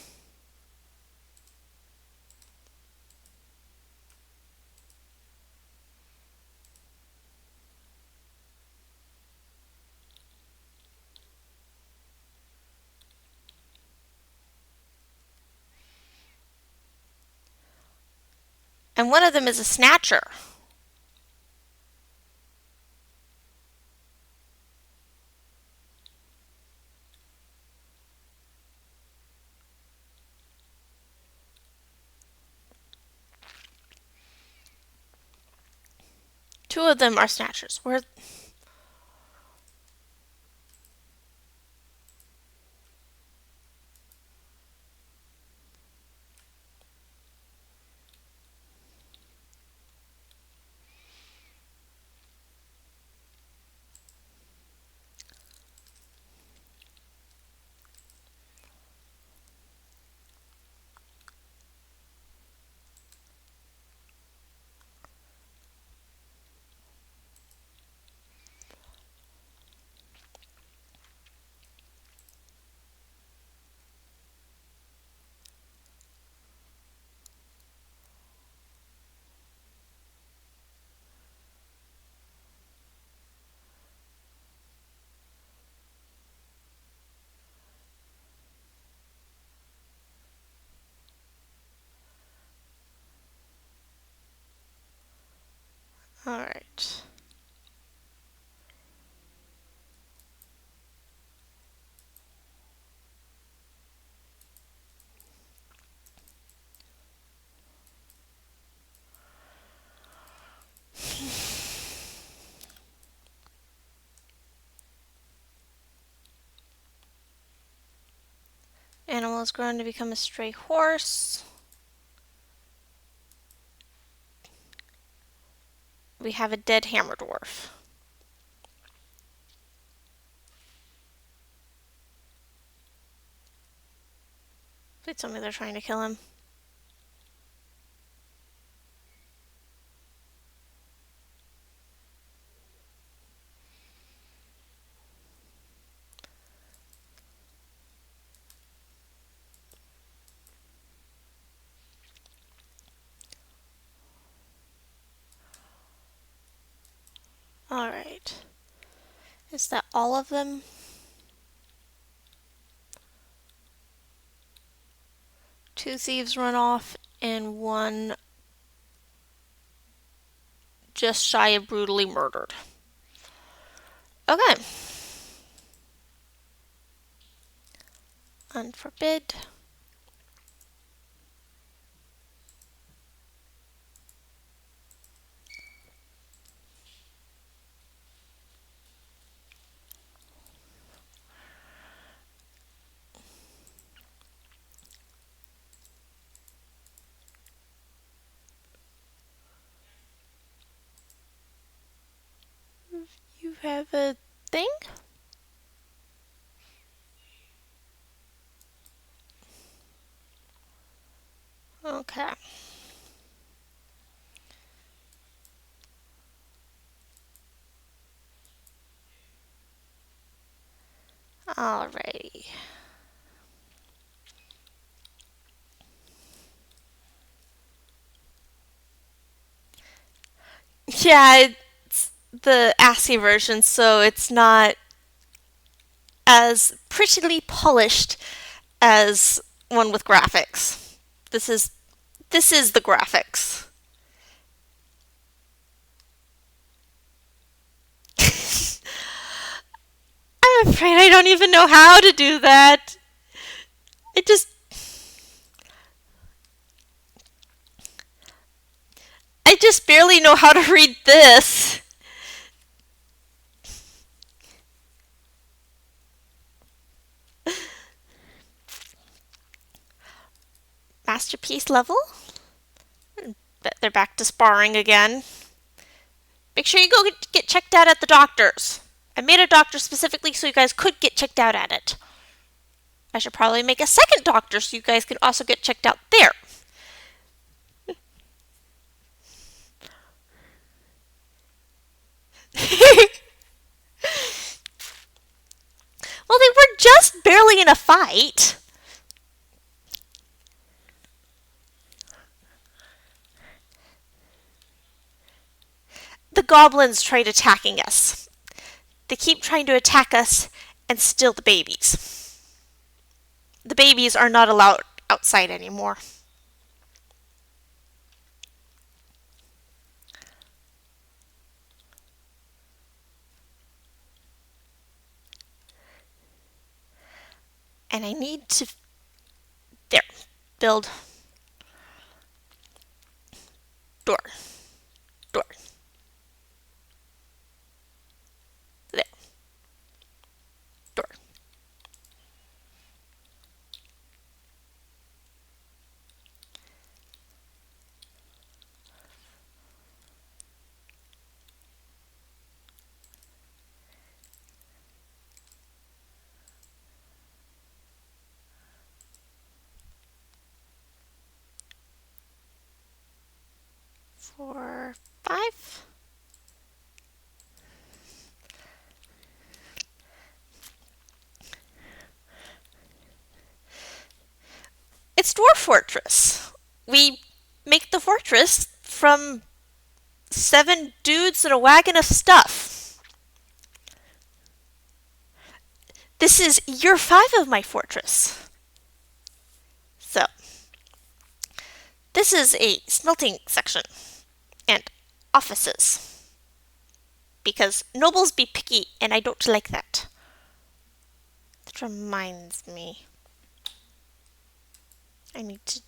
And one of them is a snatcher. Two of them are snatchers. Where? All right. Animal is grown to become a stray horse. We have a dead hammer dwarf. Please tell me they're trying to kill him. All right. Is that all of them? Two thieves run off and one just shy of brutally murdered. Okay. Unforbid. You have a thing? Okay. Alrighty. Yeah, it's the ASCII version, so it's not as prettily polished as one with graphics. This is the graphics. I'm afraid I don't even know how to do that. It just I just barely know how to read this. Masterpiece level? They're back to sparring again. Make sure you go get checked out at the doctor's. I made a doctor specifically so you guys could get checked out at it. I should probably make a second doctor so you guys could also get checked out there. Well, they were just barely in a fight. goblins tried attacking us. They keep trying to attack us and steal the babies. The babies are not allowed outside anymore. And I need to, there, build door, door. There, door. Four, five. It's Dwarf Fortress. We make the fortress from 7 dudes and a wagon of stuff. This is year 5 of my fortress. So, this is a smelting section and offices. Because nobles be picky and I don't like that. That reminds me. I need to...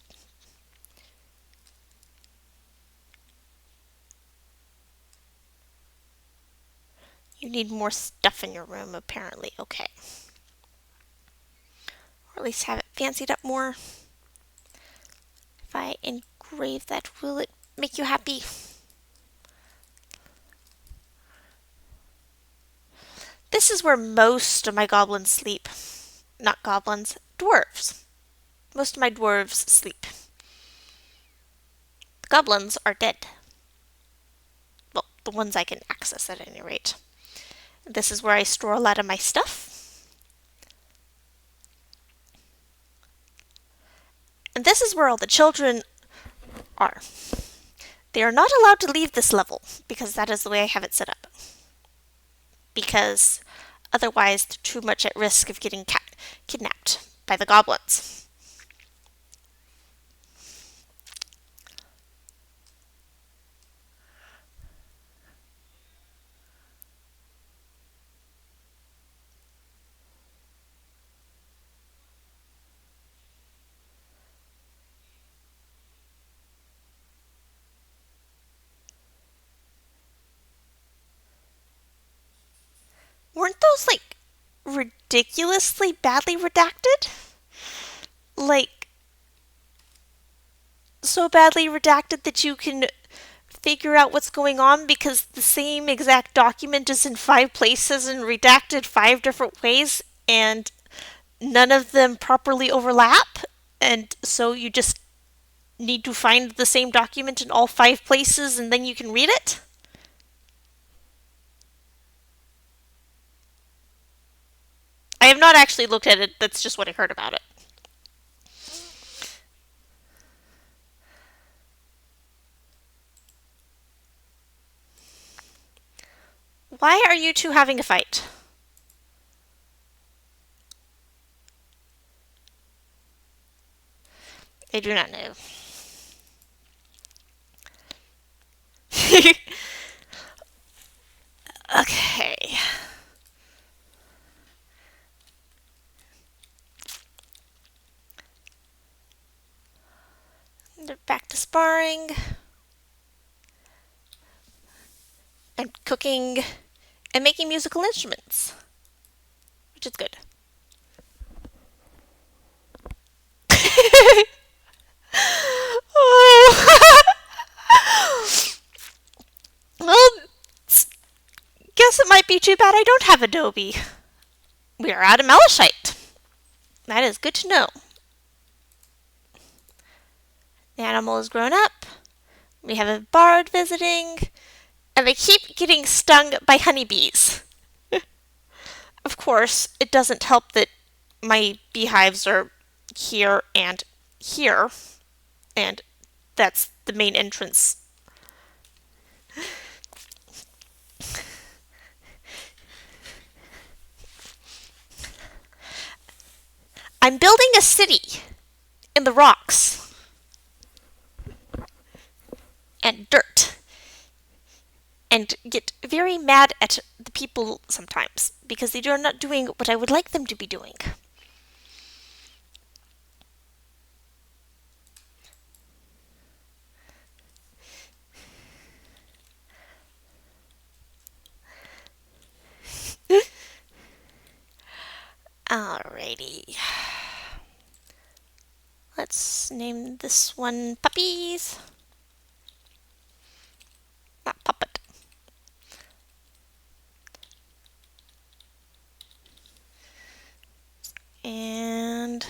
You need more stuff in your room, apparently. Okay. Or at least have it fancied up more. If I engrave that, will it make you happy? This is where most of my goblins sleep. Not goblins, dwarves. Most of my dwarves sleep. The goblins are dead. Well, the ones I can access at any rate. This is where I store a lot of my stuff. And this is where all the children are. They are not allowed to leave this level, because that is the way I have it set up. Because otherwise they're too much at risk of getting kidnapped by the goblins. Weren't those, like, ridiculously badly redacted? Like, so badly redacted that you can figure out what's going on because the same exact document is in 5 places and redacted 5 different ways, and none of them properly overlap, and so you just need to find the same document in all 5 places and then you can read it? I have not actually looked at it, that's just what I heard about it. Why are you two having a fight? I do not know. Okay. They're back to sparring. And cooking. And making musical instruments. Which is good. Oh. Well, guess it might be too bad I don't have Adobe. We are out of Malachite. That is good to know. The animal is grown up. We have a bard visiting. And they keep getting stung by honeybees. Of course, it doesn't help that my beehives are here and here. And that's the main entrance. I'm building a city in the rocks and dirt and get very mad at the people sometimes because they are not doing what I would like them to be doing. Alrighty. Let's name this one Puppies. Not Puppet. And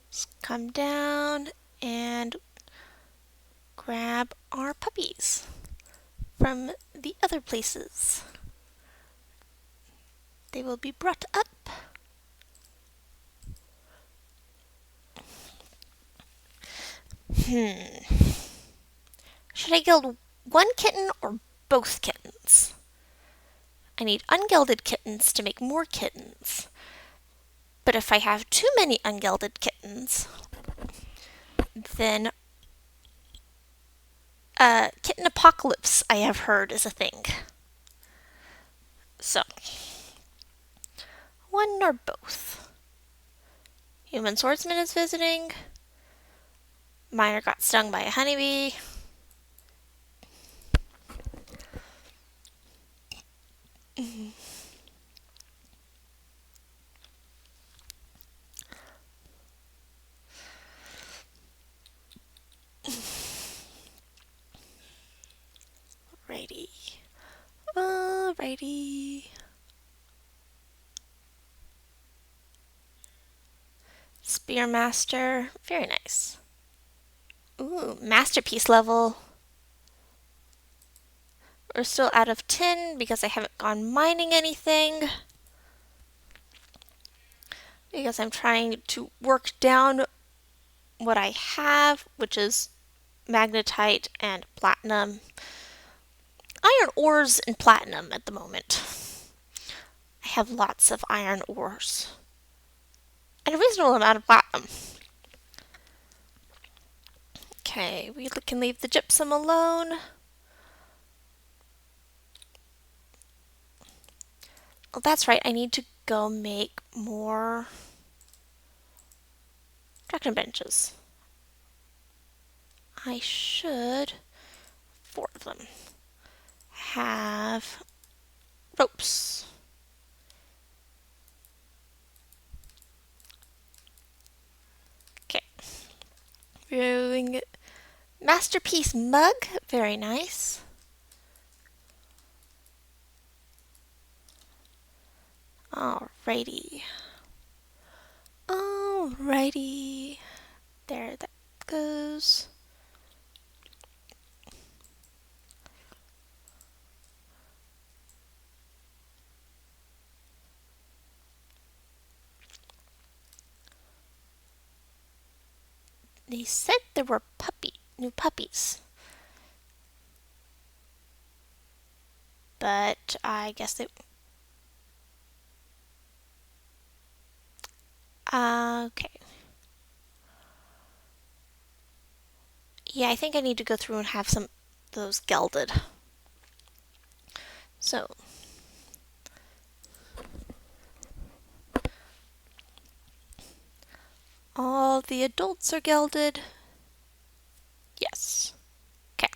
let's come down and grab our puppies from the other places. They will be brought up. Should I gild one kitten or both kittens? I need ungilded kittens to make more kittens. But if I have too many ungilded kittens, then kitten apocalypse, I have heard, is a thing. So, one or both. Human swordsman is visiting. Miner got stung by a honeybee. Alrighty. Alrighty. Spearmaster. Very nice. Ooh, masterpiece level. We're still out of tin because I haven't gone mining anything. Because I'm trying to work down what I have, which is magnetite and platinum. Iron ores and platinum at the moment. I have lots of iron ores. And a reasonable amount of platinum. Okay, we can leave the gypsum alone. Oh, that's right, I need to go make more traction benches. I should, 4 of them, have ropes. Okay. Brewing masterpiece mug, very nice. Alrighty. Alrighty. There that goes. They said there were new puppies. But I guess they... okay. Yeah, I think I need to go through and have some of those gelded. So... all the adults are gelded. Yes. Okay.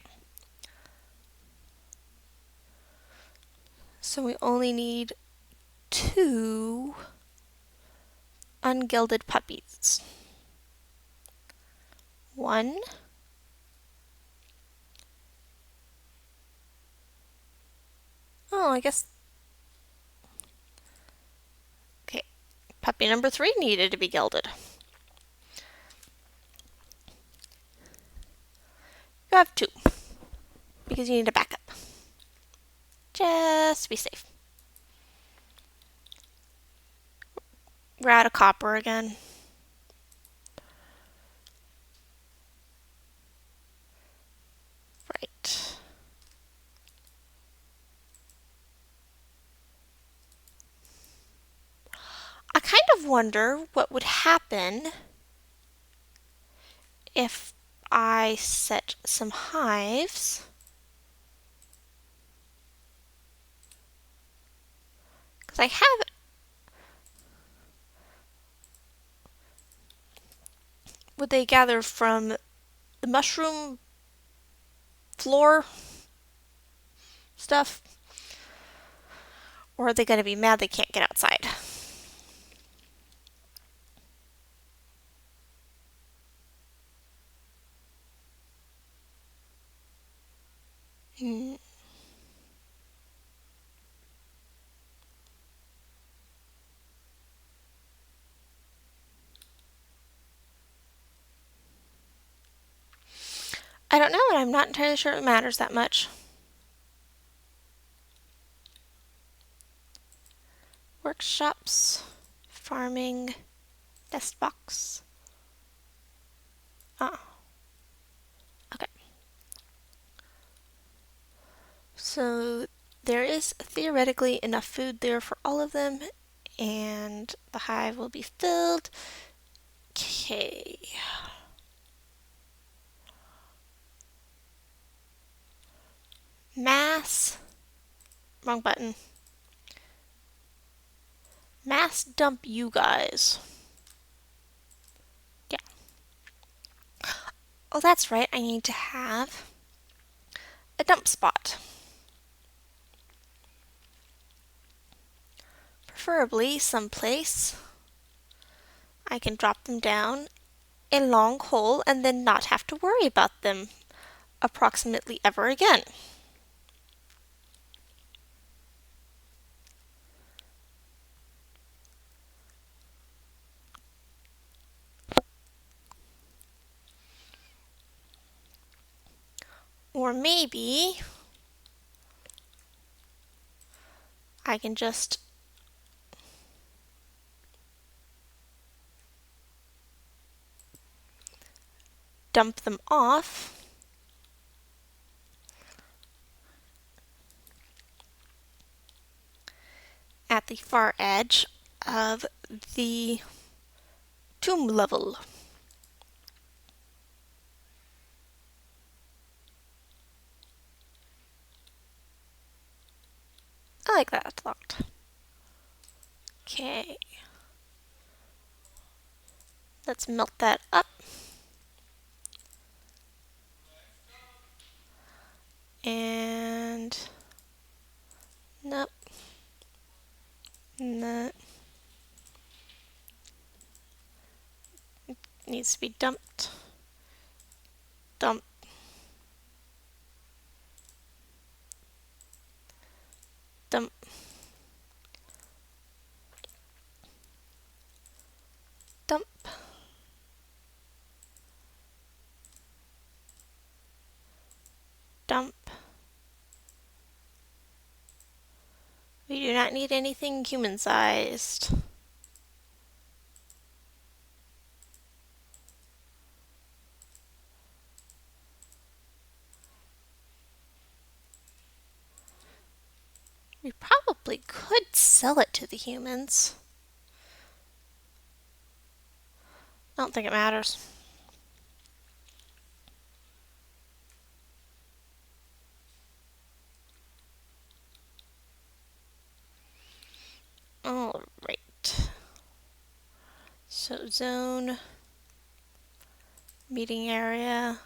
So we only need 2 ungelded puppies. 1. Oh, I guess... okay. Puppy number 3 needed to be gelded. You have 2. Because you need a backup. Just to be safe. We're out of copper again. Right. of wonder what would happen if I set some hives. Because I have, would they gather from the mushroom floor stuff? Or are they going to be mad they can't get outside? Hmm. I don't know, and I'm not entirely sure it matters that much. Workshops, farming, nest box. Ah, okay. So there is theoretically enough food there for all of them, and the hive will be filled. Okay. Mass. Wrong button. Mass dump you guys. Yeah. Oh, that's right. I need to have a dump spot. Preferably someplace I can drop them down a long hole and then not have to worry about them approximately ever again. Or maybe I can just dump them off at the far edge of the tomb level. I like that thought. Okay. Let's melt that up. And nope. No. Needs to be dumped. Dump. Dump. Dump. Dump. We do not need anything human-sized. We probably could sell it to the humans. I don't think it matters. Alright. So zone, meeting area,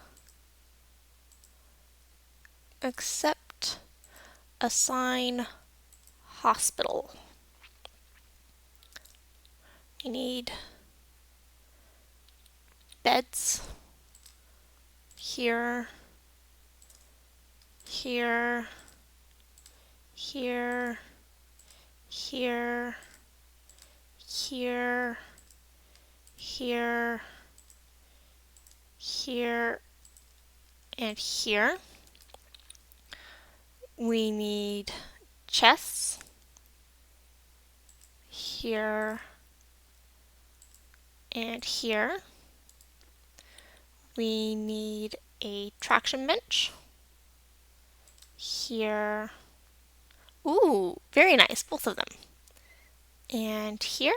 accept, assign, hospital. You need beds here, here, here, here, here, here, here, and here. We need chests here and here. We need a traction bench here. Ooh, very nice, both of them. And here.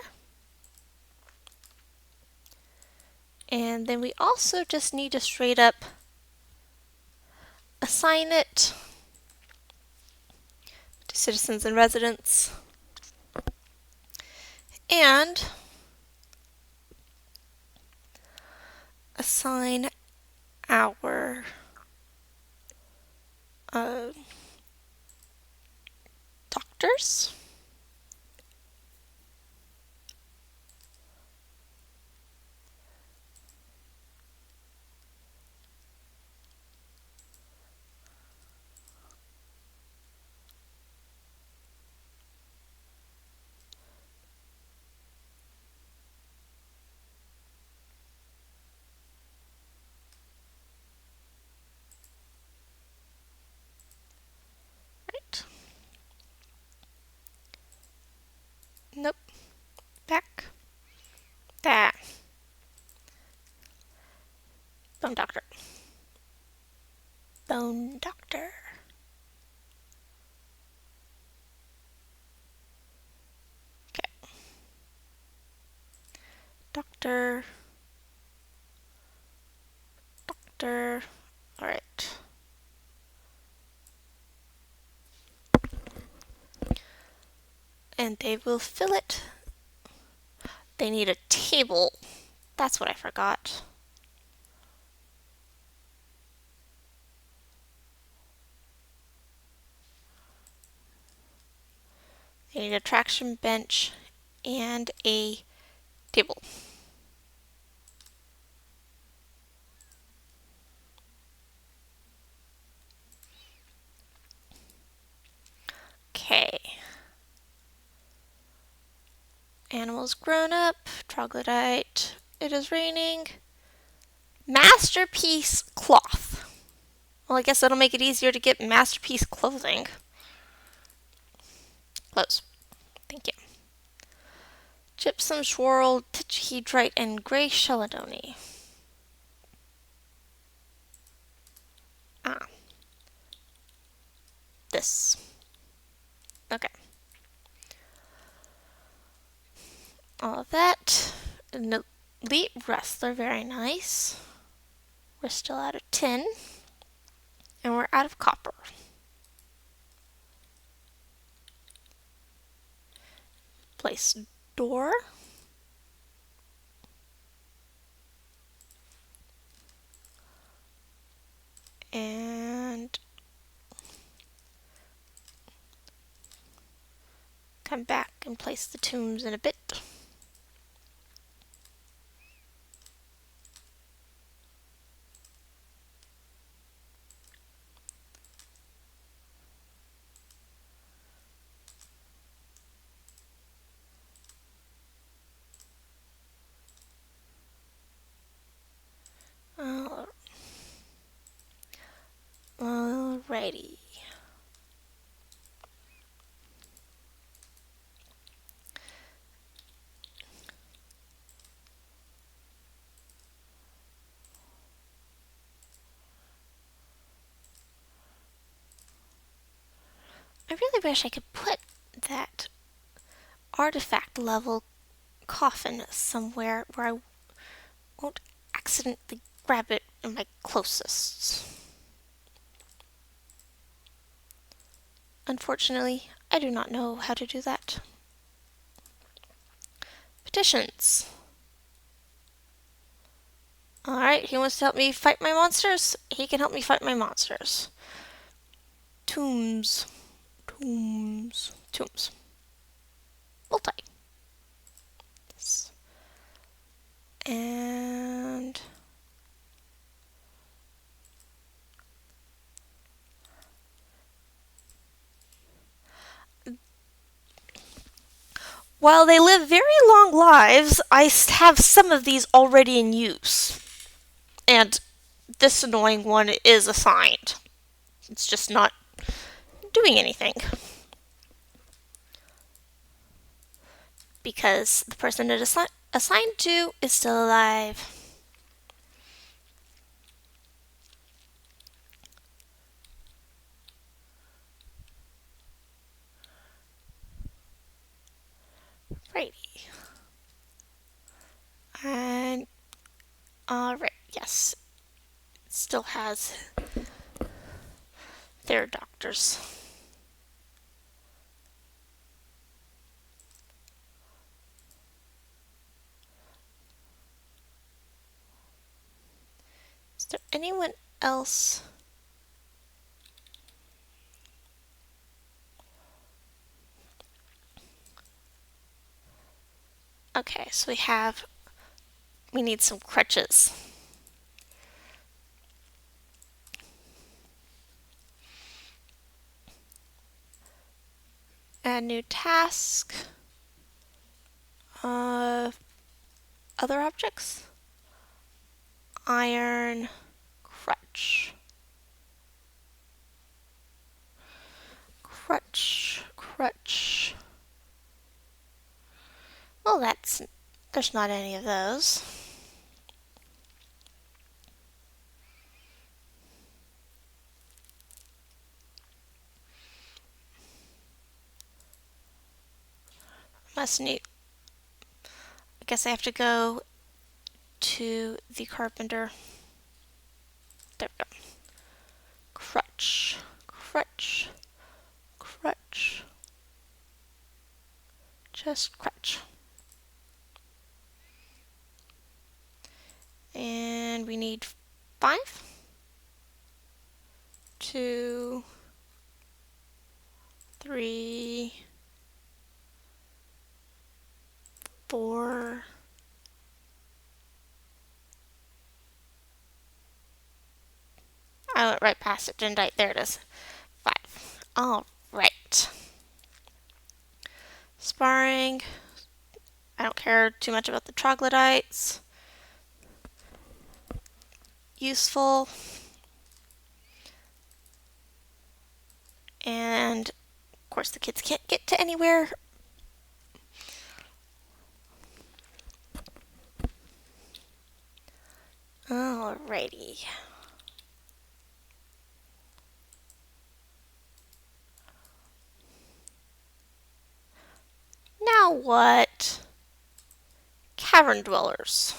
And then we also just need to straight up assign it to citizens and residents. And assign our doctors. Right. Nope. Back. That. Bone doctor. Bone doctor. Okay. Doctor. Doctor. Alright. And they will fill it. They need a table. That's what I forgot. They need a traction bench and a table. Okay. Animals grown up. Troglodyte. It is raining. Masterpiece cloth. Well, I guess that'll make it easier to get masterpiece clothing. Close. Thank you. Gypsum swirl, tetrahedrite, and gray chelidony. Ah. This. Okay. All of that. An elite wrestler, very nice. We're still out of tin. And we're out of copper. Place door. And come back and place the tombs in a bit. Alrighty. I really wish I could put that artifact level coffin somewhere where I won't accidentally grab it in my closest. Unfortunately, I do not know how to do that. Petitions. Alright, he wants to help me fight my monsters? He can help me fight my monsters. Tombs. Tombs. Tombs. Multi. Yes. And while they live very long lives, I have some of these already in use. And this annoying one is assigned. It's just not doing anything. Because the person it is assigned to is still alive. Righty. And yes, it still has their doctors. Is there anyone else? Okay, so we need some crutches. Add new task. Other objects? Iron crutch. Crutch. Well, there's not any of those. Must need, I guess I have to go to the carpenter. There we go. Crutch. Just crutch. And we need 5, 2, 3, 4. I went right past it, didn't I? There it is. 5. All right. Sparring. I don't care too much about the troglodytes. Useful. And of course the kids can't get to anywhere. Alrighty. Now what? Cavern dwellers.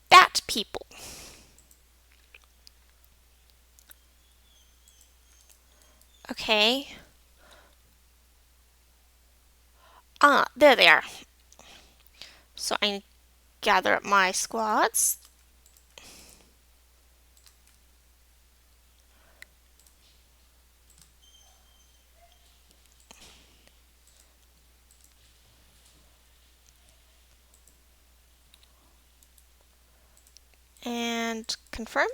Bat people. Okay. There they are. So I gather up my squads. And confirm.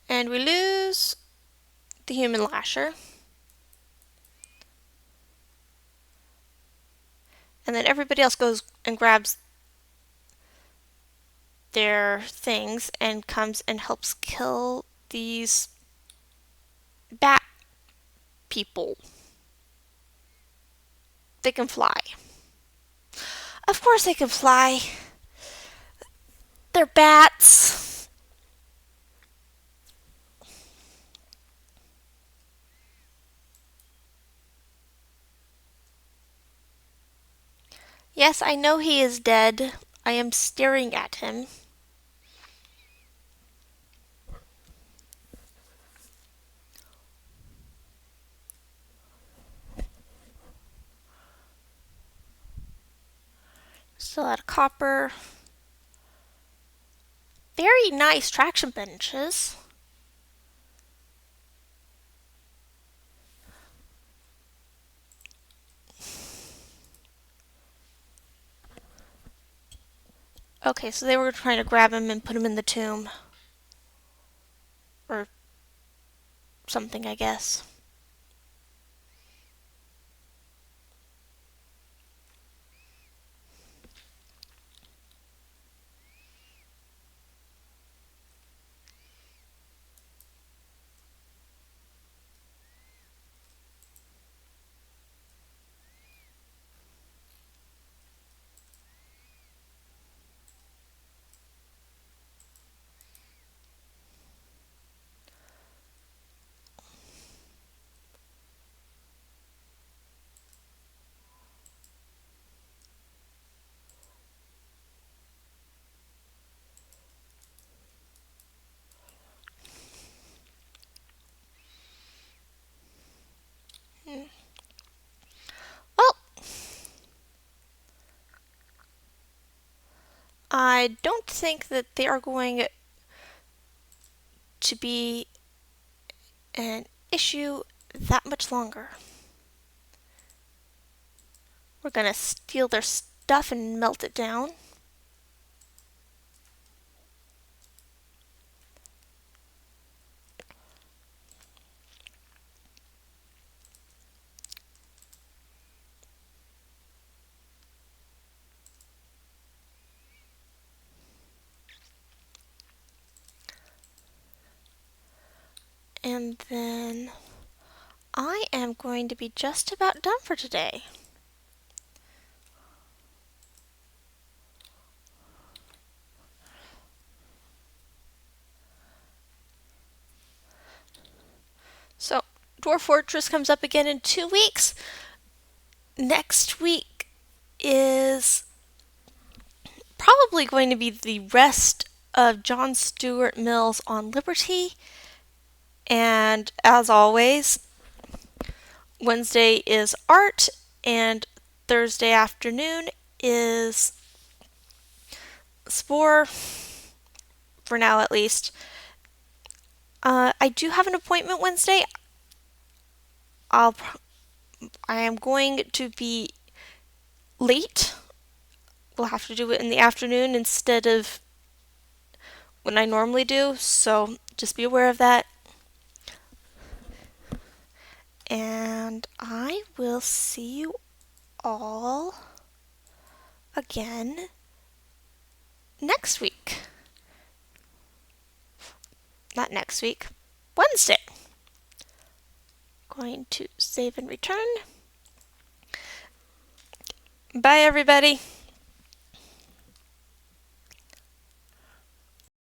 And we lose the human lasher. And then everybody else goes and grabs their things and comes and helps kill these bat people. They can fly. Of course they can fly. They're bats. Yes, I know he is dead. I am staring at him. Still out of copper. Very nice traction benches. Okay, so they were trying to grab him and put him in the tomb. Or something, I guess. I don't think that they are going to be an issue that much longer. We're gonna steal their stuff and melt it down. And then I am going to be just about done for today. So, Dwarf Fortress comes up again in 2 weeks. Next week is probably going to be the rest of John Stuart Mill's On Liberty. And as always, Wednesday is art, and Thursday afternoon is Spore, for now at least. I do have an appointment Wednesday. I am going to be late. We'll have to do it in the afternoon instead of when I normally do, so just be aware of that. And I will see you all again next week. Not next week, Wednesday. Going to save and return. Bye, everybody.